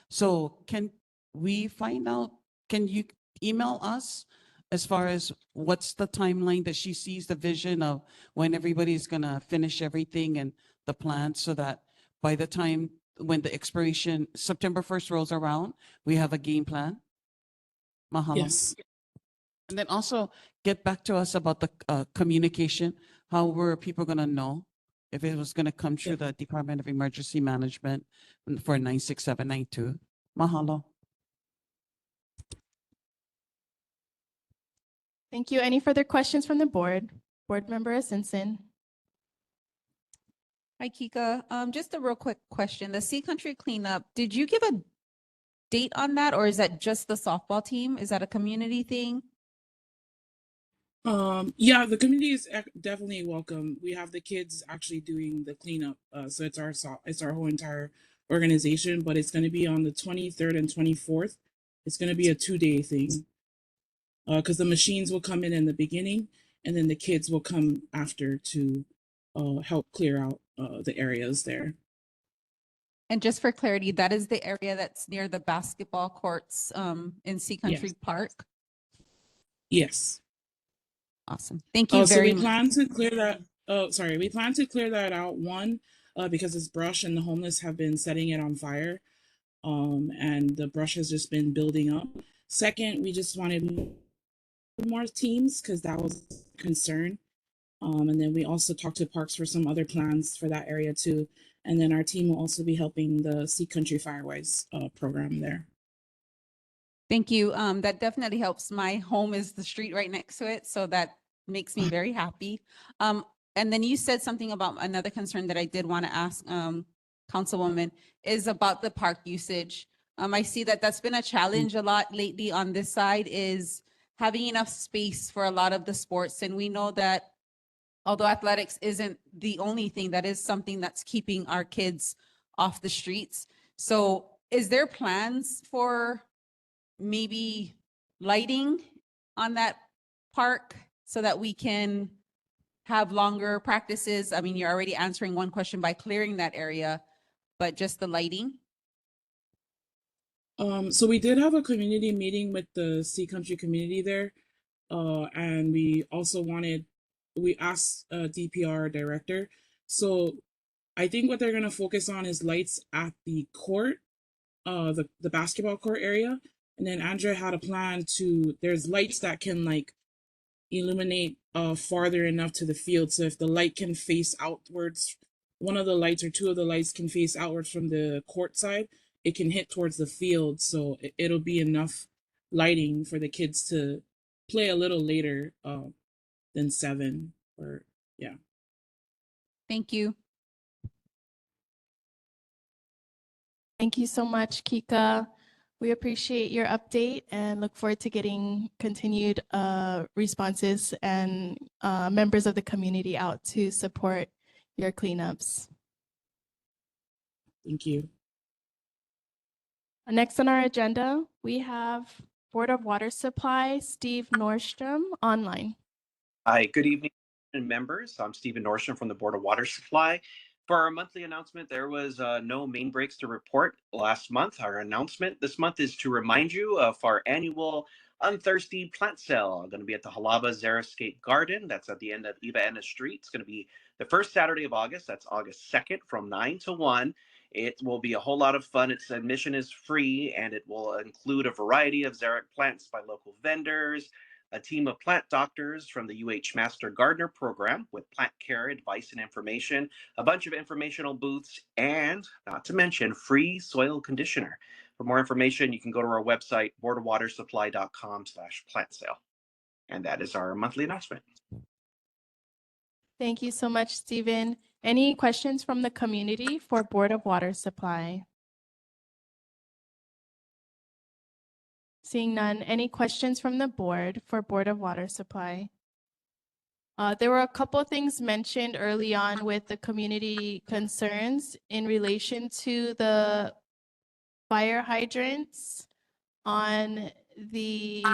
So can we find out, can you email us as far as what's the timeline that she sees the vision of when everybody's gonna finish everything and the plan, so that by the time when the expiration, September 1st rolls around, we have a game plan? Mahalo.
Yes.
And then also get back to us about the communication. How were people gonna know if it was gonna come through the Department of Emergency Management for 96792? Mahalo.
Thank you. Any further questions from the board? Board Member Simpson.
Hi, Kika. Just a real quick question. The Sea Country cleanup, did you give a date on that, or is that just the softball team? Is that a community thing?
Yeah, the community is definitely welcome. We have the kids actually doing the cleanup, so it's our whole entire organization, but it's going to be on the 23rd and 24th. It's going to be a 2-day thing, because the machines will come in the beginning, and then the kids will come after to help clear out the areas there.
And just for clarity, that is the area that's near the basketball courts in Sea Country
Yes.
Park?
Yes.
Awesome. Thank you
So
very
we
much.
plan to clear that. Oh, sorry. We plan to clear that out. One, because it's brush and the homeless have been setting it on fire, and the brush has just been building up. Second, we just wanted more teams because that was a concern. And then we also talked to Parks for some other plans for that area too. And then our team will also be helping the Sea Country Firewise program there.
Thank you. That definitely helps. My home is the street right next to it, so that makes me very happy. And then you said something about another concern that I did want to ask Councilwoman is about the park usage. I see that that's been a challenge a lot lately on this side, is having enough space for a lot of the sports. And we know that although athletics isn't the only thing, that is something that's keeping our kids off the streets. So is there plans for maybe lighting on that park so that we can have longer practices? I mean, you're already answering one question by clearing that area, but just the lighting?
So we did have a community meeting with the Sea Country community there. And we also we asked DPR director. So I think what they're going to focus on is lights at the court, the basketball court area. And then Andrea had a plan there's lights that can like illuminate farther enough to the field. So if the light can face outwards, one of the lights or two of the lights can face outwards from the court side, it can hit towards the field. So it'll be enough lighting for the kids to play a little later than 7 or yeah.
Thank you.
Thank you so much, Kika. We appreciate your update and look forward to getting continued responses and members of the community out to support your cleanups.
Thank you.
Next on our agenda, we have Board of Water Supply, Steve Nordstrom, online.
Hi, good evening, members. I'm Stephen Nordstrom from the Board of Water Supply. For our monthly announcement, there was no main breaks to report last month. Our announcement this month is to remind you of our annual Unthirsty plant sale. Going to be at the Halaba Xeriscape Garden. That's at the end of Eva Anna Street. It's going to be the first Saturday of August. That's August 2nd from 9 to 1. It will be a whole lot of fun. Its admission is free, and it will include a variety of xeric plants by local vendors, a team of plant doctors from the UH Master Gardener program with plant care, advice, and information, a bunch of informational booths, and not to mention free soil conditioner. For more information, you can go to our website, boardofwatersupply.com/plant sale. And that is our monthly announcement.
Thank you so much, Stephen. Any questions from the community for Board of Water Supply? Seeing none, any questions from the board for Board of Water Supply? There were a couple of things mentioned early on with the community concerns in relation to the fire hydrants on the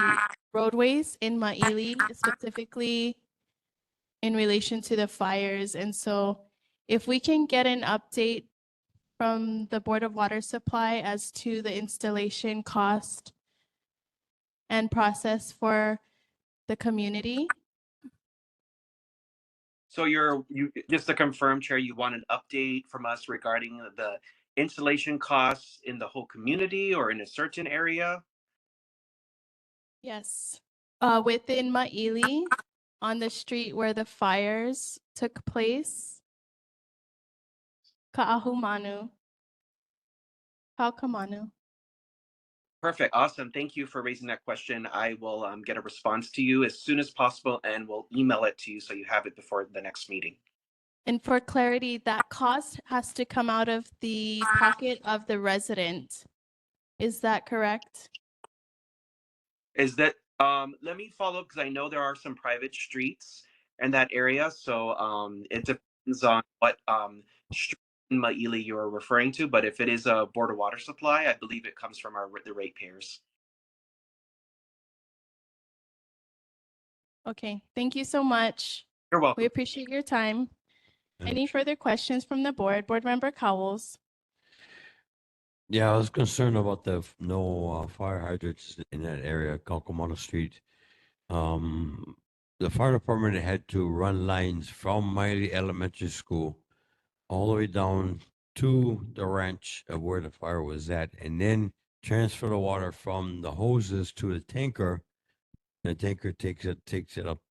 roadways in Maili, specifically in relation to the fires. And so if we can get an update from the Board of Water Supply as to the installation cost and process for the community.
So you just to confirm, Chair, you want an update from us regarding the installation costs in the whole community or in a certain area?
Yes. Within Maili, on the street where the fires took place. Ka'ahumanu. Kaukamanu.
Perfect. Awesome. Thank you for raising that question. I will get a response to you as soon as possible, and we'll email it to you so you have it before the next meeting.
And for clarity, that cost has to come out of the pocket of the resident. Is that correct?
Is that let me follow up because I know there are some private streets in that area. So it depends on what street in Maili you're referring to. But if it is a Board of Water Supply, I believe it comes from the ratepayers.
Okay, thank you so much.
You're welcome.
We appreciate your time. Any further questions from the board? Board Member Cowles?
Yeah, I was concerned about the no fire hydrants in that area, Kaukamana Street. The fire department had to run lines from Miley Elementary School all the way down to the ranch of where the fire was at, and then transfer the water from the hoses to the tanker. The tanker takes it up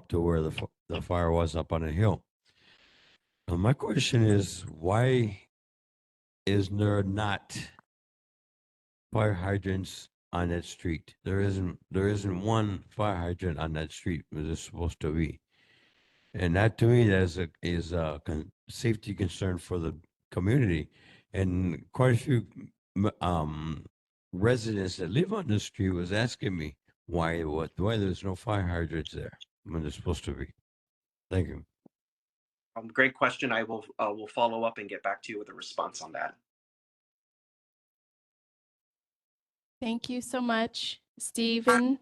to where the fire was up on the hill. My question is, why is there not fire hydrants on that street? There isn't one fire hydrant on that street where there's supposed to be. And that to me is a safety concern for the community. And quite a few residents that live on the street was asking me why there's no fire hydrants there when there's supposed to be. Thank you.
Great question. I will follow up and get back to you with a response on that.
Thank you so much, Stephen.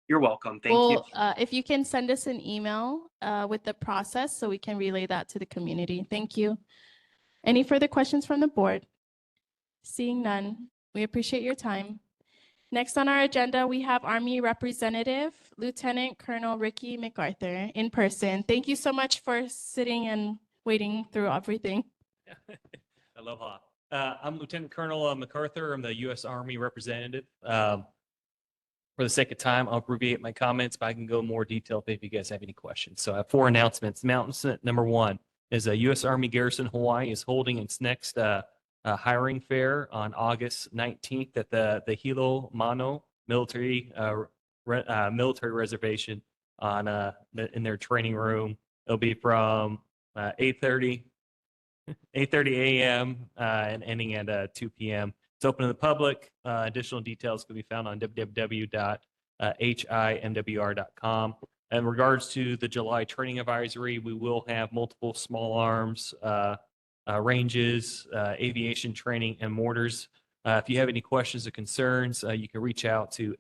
You're welcome. Thank you.
If you can send us an email with the process so we can relay that to the community. Thank you. Any further questions from the board? Seeing none, we appreciate your time. Next on our agenda, we have Army Representative Lieutenant Colonel Ricky MacArthur in person. Thank you so much for sitting and waiting through everything.
Aloha. I'm Lieutenant Colonel MacArthur. I'm the U.S. Army representative. For the sake of time, I'll abbreviate my comments, but I can go more detail if you guys have any questions. So I have 4 announcements. Announcement number 1 is a U.S. Army Garrison Hawaii is holding its next hiring fair on August 19th at the Hilo Mano military reservation in their training room. It'll be from 8:30 a.m. And ending at 2 p.m. It's open to the public. Additional details can be found on www.himwr.com. In regards to the July training advisory, we will have multiple small arms, ranges, aviation training, and mortars. If you have any questions or concerns, you can reach out to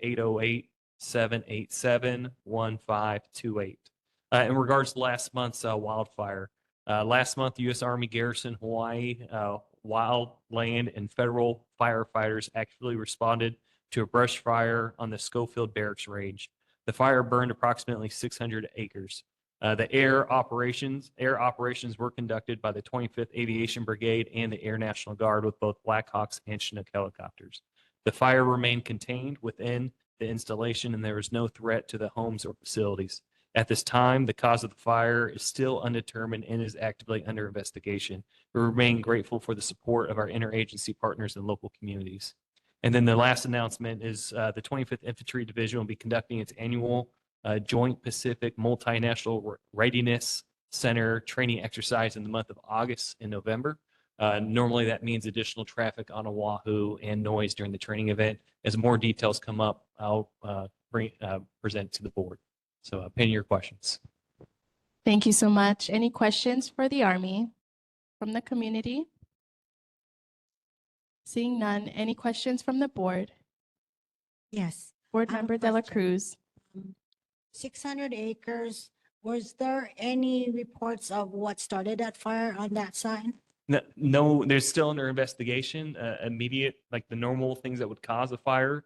808-787-1528. In regards to last month's wildfire, last month, U.S. Army Garrison Hawaii wildland and federal firefighters actually responded to a brush fire on the Schofield Barracks Range. The fire burned approximately 600 acres. The air operations were conducted by the 25th Aviation Brigade and the Air National Guard with both Black Hawks and Chinook helicopters. The fire remained contained within the installation and there was no threat to the homes or facilities. At this time, the cause of the fire is still undetermined and is actively under investigation. We remain grateful for the support of our interagency partners and local communities. And then the last announcement is the 25th Infantry Division will be conducting its annual Joint Pacific Multinational Readiness Center training exercise in the month of August and November. Normally that means additional traffic on Oahu and noise during the training event. As more details come up, I'll present to the board. So opinion your questions.
Thank you so much. Any questions for the Army from the community? Seeing none, any questions from the board?
Yes.
Board
I have a
Member De La
question.
Cruz.
600 acres, was there any reports of what started that fire on that side?
No, there's still under investigation, immediate, like the normal things that would cause a fire.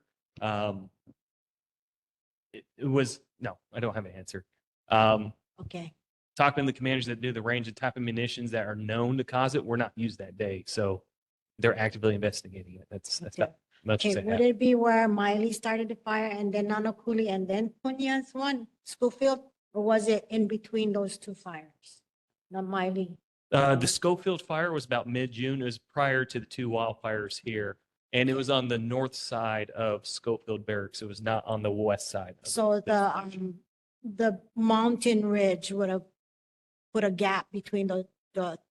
It was, no, I don't have an answer.
Okay.
Talking to the commanders that do the range of type of munitions that are known to cause it were not used that day. So they're actively investigating it. That's about much as
Okay,
I
would
have.
it be where Miley started the fire and then Nānākuli and then Punya's one, Schofield? Or was it in between those two fires? Not Miley.
The Schofield fire was about mid-June. It was prior to the two wildfires here. And it was on the north side of Schofield Barracks. It was not on the west side.
So the mountain ridge would have put a gap between the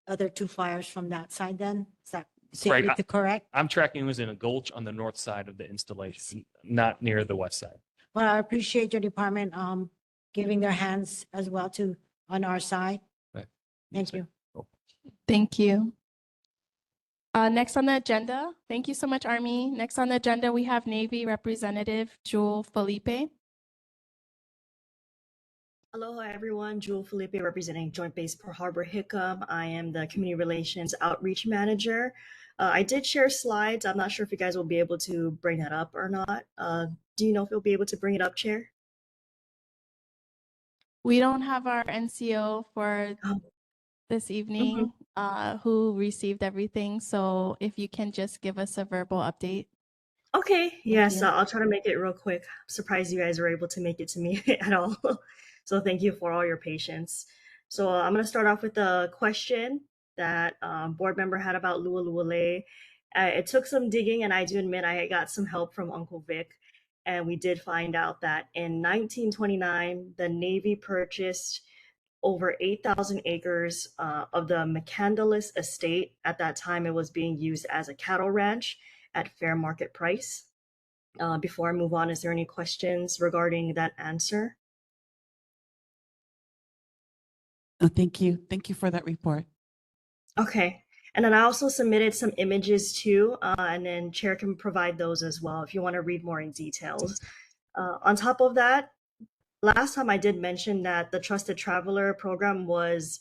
other two fires from that side then? Is that
Right.
safely correct?
I'm tracking it was in a gulch on the north side of the installation, not near the west side.
Well, I appreciate your department giving their hands as well to on our side.
Right.
Thank you.
Thank you. Next on the agenda, thank you so much, Army. Next on the agenda, we have Navy Representative Jewel Felipe.
Aloha, everyone. Jewel Felipe representing Joint Base Pearl Harbor Hickam. I am the Community Relations Outreach Manager. I did share slides. I'm not sure if you guys will be able to bring that up or not. Do you know if you'll be able to bring it up, Chair?
We don't have our NCO for this evening who received everything. So if you can just give us a verbal update.
Okay, yes,
you.
I'll try to make it real quick. I'm surprised you guys were able to make it to me at all. So thank you for all your patience. So I'm going to start off with a question that board member had about Lu'alu'ale. It took some digging, and I do admit I got some help from Uncle Vic. And we did find out that in 1929, the Navy purchased over 8,000 acres of the McCandless estate. At that time, it was being used as a cattle ranch at fair market price. Before I move on, is there any questions regarding that answer?
Thank you. Thank you for that report.
Okay. And then I also submitted some images too, and then Chair can provide those as well if you want to read more in details. On top of that, last time I did mention that the Trusted Traveler program was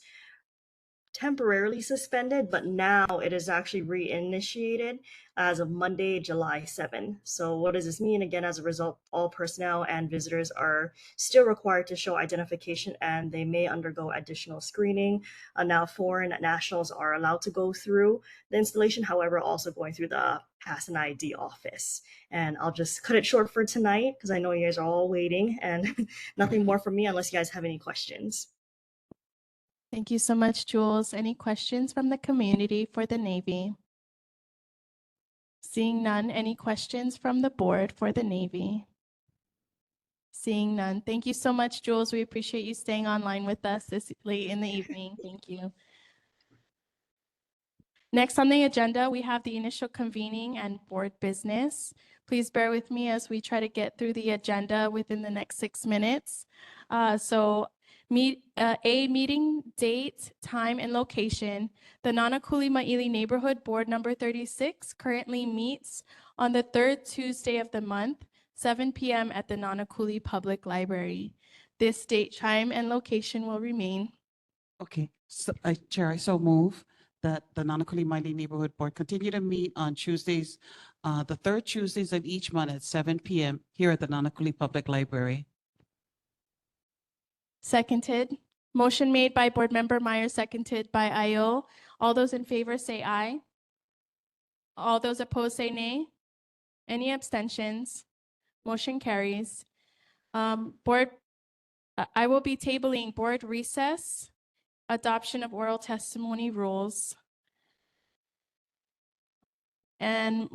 temporarily suspended, but now it is actually reinitiated as of Monday, July 7th. So what does this mean? Again, as a result, all personnel and visitors are still required to show identification and they may undergo additional screening. Now foreign nationals are allowed to go through the installation, however, also going through the Pass and ID office. And I'll just cut it short for tonight because I know you guys are all waiting and nothing more from me unless you guys have any questions.
Thank you so much, Jules. Any questions from the community for the Navy? Seeing none, any questions from the board for the Navy? Seeing none. Thank you so much, Jules. We appreciate you staying online with us this late in the evening. Thank you. Next on the agenda, we have the initial convening and board business. Please bear with me as we try to get through the agenda within the next 6 minutes. Meeting date, time, and location. The Nānākuli Ma'ili Neighborhood Board number 36 currently meets on the third Tuesday of the month, 7 p.m. at the Nānākuli Public Library. This date, time, and location will remain.
Okay, so Chair, I so move that the Nānākuli Maile Neighborhood Board continue to meet on Tuesdays, the third Tuesdays of each month at 7 p.m. here at the Nānākuli Public Library.
Seconded. Motion made by Board Member Myers, seconded by IO. All those in favor say aye. All those opposed say nay. Any abstentions? Motion carries. I will be tabling board recess, adoption of oral testimony rules, and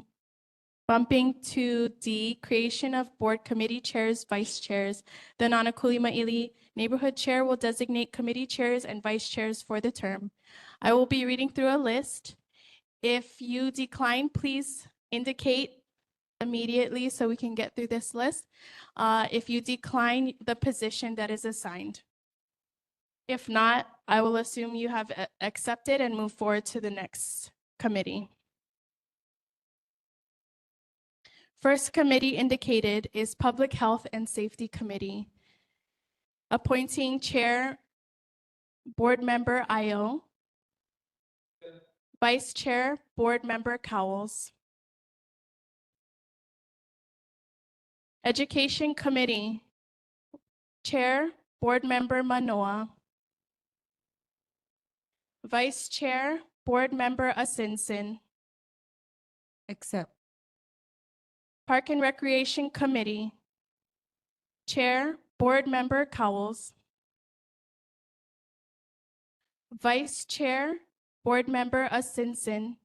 bumping to D, creation of board committee chairs, vice chairs. The Nānākuli Maile Neighborhood Chair will designate committee chairs and vice chairs for the term. I will be reading through a list. If you decline, please indicate immediately so we can get through this list. If you decline the position that is assigned. If not, I will assume you have accepted and move forward to the next committee. First committee indicated is Public Health and Safety Committee. Appointing Chair, Board Member Io. Vice Chair, Board Member Cowles. Education Committee, Chair, Board Member Manoa. Vice Chair, Board Member Asinsin.
Accept.
Park and Recreation Committee, Chair, Board Member Cowles. Vice Chair, Board Member Asinsin.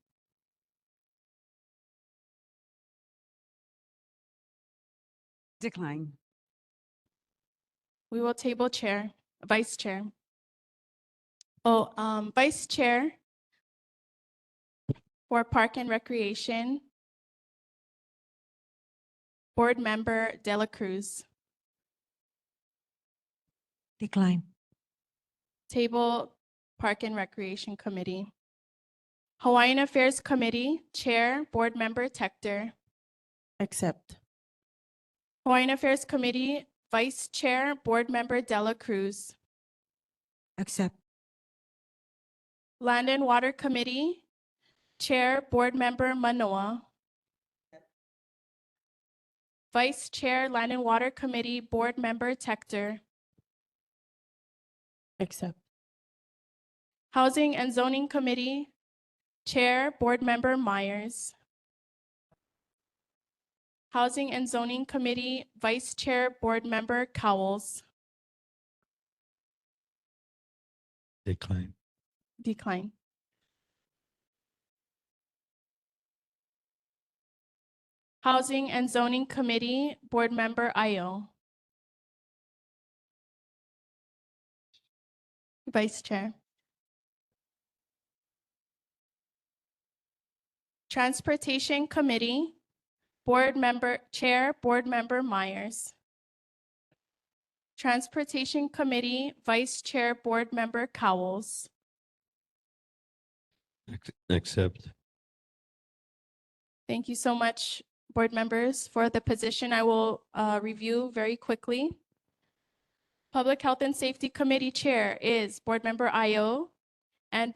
Decline.
We will table Chair, Vice Chair. Vice Chair for Park and Recreation, Board Member De La Cruz.
Decline.
Table Park and Recreation Committee. Hawaiian Affairs Committee, Chair, Board Member Tector.
Accept.
Hawaiian Affairs Committee, Vice Chair, Board Member De La Cruz.
Accept.
Land and Water Committee, Chair, Board Member Manoa. Vice Chair, Land and Water Committee, Board Member Tector.
Accept.
Housing and Zoning Committee, Chair, Board Member Myers. Housing and Zoning Committee, Vice Chair, Board Member Cowles.
Decline.
Decline. Housing and Zoning Committee, Board Member Io. Vice Chair. Transportation Committee, Board Member Chair, Board Member Myers. Transportation Committee, Vice Chair, Board Member Cowles.
Accept.
Thank you so much, board members, for the position. I will review very quickly. Public Health and Safety Committee Chair is Board Member Io, and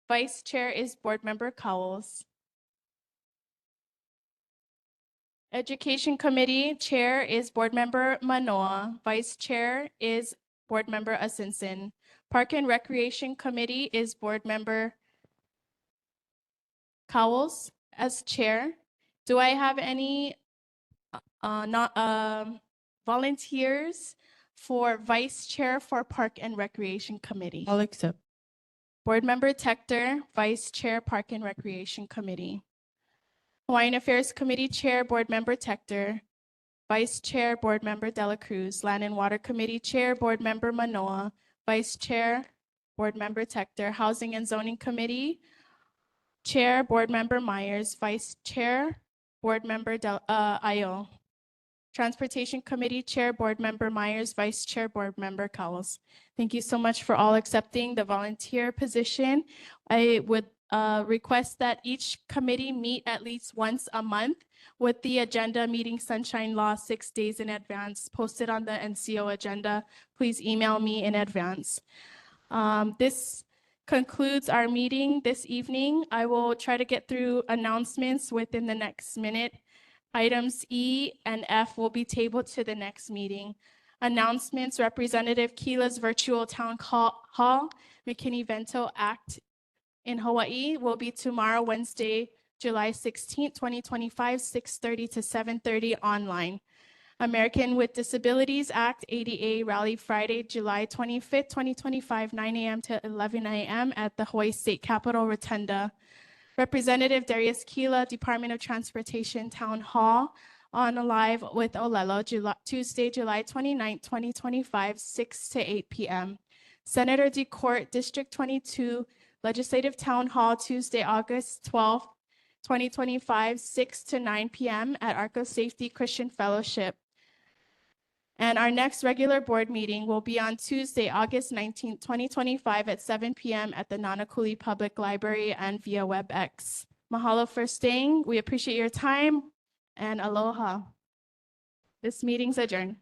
Vice Chair is Board Member Cowles. Education Committee Chair is Board Member Manoa. Vice Chair is Board Member Asinsin. Park and Recreation Committee is Board Member Cowles as Chair. Do I have any volunteers for Vice Chair for Park and Recreation Committee?
I'll accept.
Board Member Tector, Vice Chair, Park and Recreation Committee. Hawaiian Affairs Committee Chair, Board Member Tector. Vice Chair, Board Member De La Cruz. Land and Water Committee Chair, Board Member Manoa. Vice Chair, Board Member Tector. Housing and Zoning Committee Chair, Board Member Myers. Vice Chair, Board Member Io. Transportation Committee Chair, Board Member Myers. Vice Chair, Board Member Cowles. Thank you so much for all accepting the volunteer position. I would request that each committee meet at least once a month with the agenda meeting sunshine law 6 days in advance, posted on the NCO agenda. Please email me in advance. This concludes our meeting this evening. I will try to get through announcements within the next minute. Items E and F will be tabled to the next meeting. Announcements, Representative Keela's virtual town hall, McKinney-Vento Act in Hawaii will be tomorrow, Wednesday, July 16th, 2025, 6:30 to 7:30 online. American with Disabilities Act ADA Rally Friday, July 25th, 2025, 9 a.m. to 11 a.m. at the Hawaii State Capitol Rotunda. Representative Darius Keela, Department of Transportation Town Hall on Live with Olelo, Tuesday, July 29th, 2025, 6 to 8 p.m. Senator DeCourt, District 22, Legislative Town Hall, Tuesday, August 12th, 2025, 6 to 9 p.m. at Arco Safety Christian Fellowship. And our next regular board meeting will be on Tuesday, August 19th, 2025 at 7 p.m. at the Nānākuli Public Library and via WebEx. Mahalo for staying. We appreciate your time and aloha. This meeting's adjourned.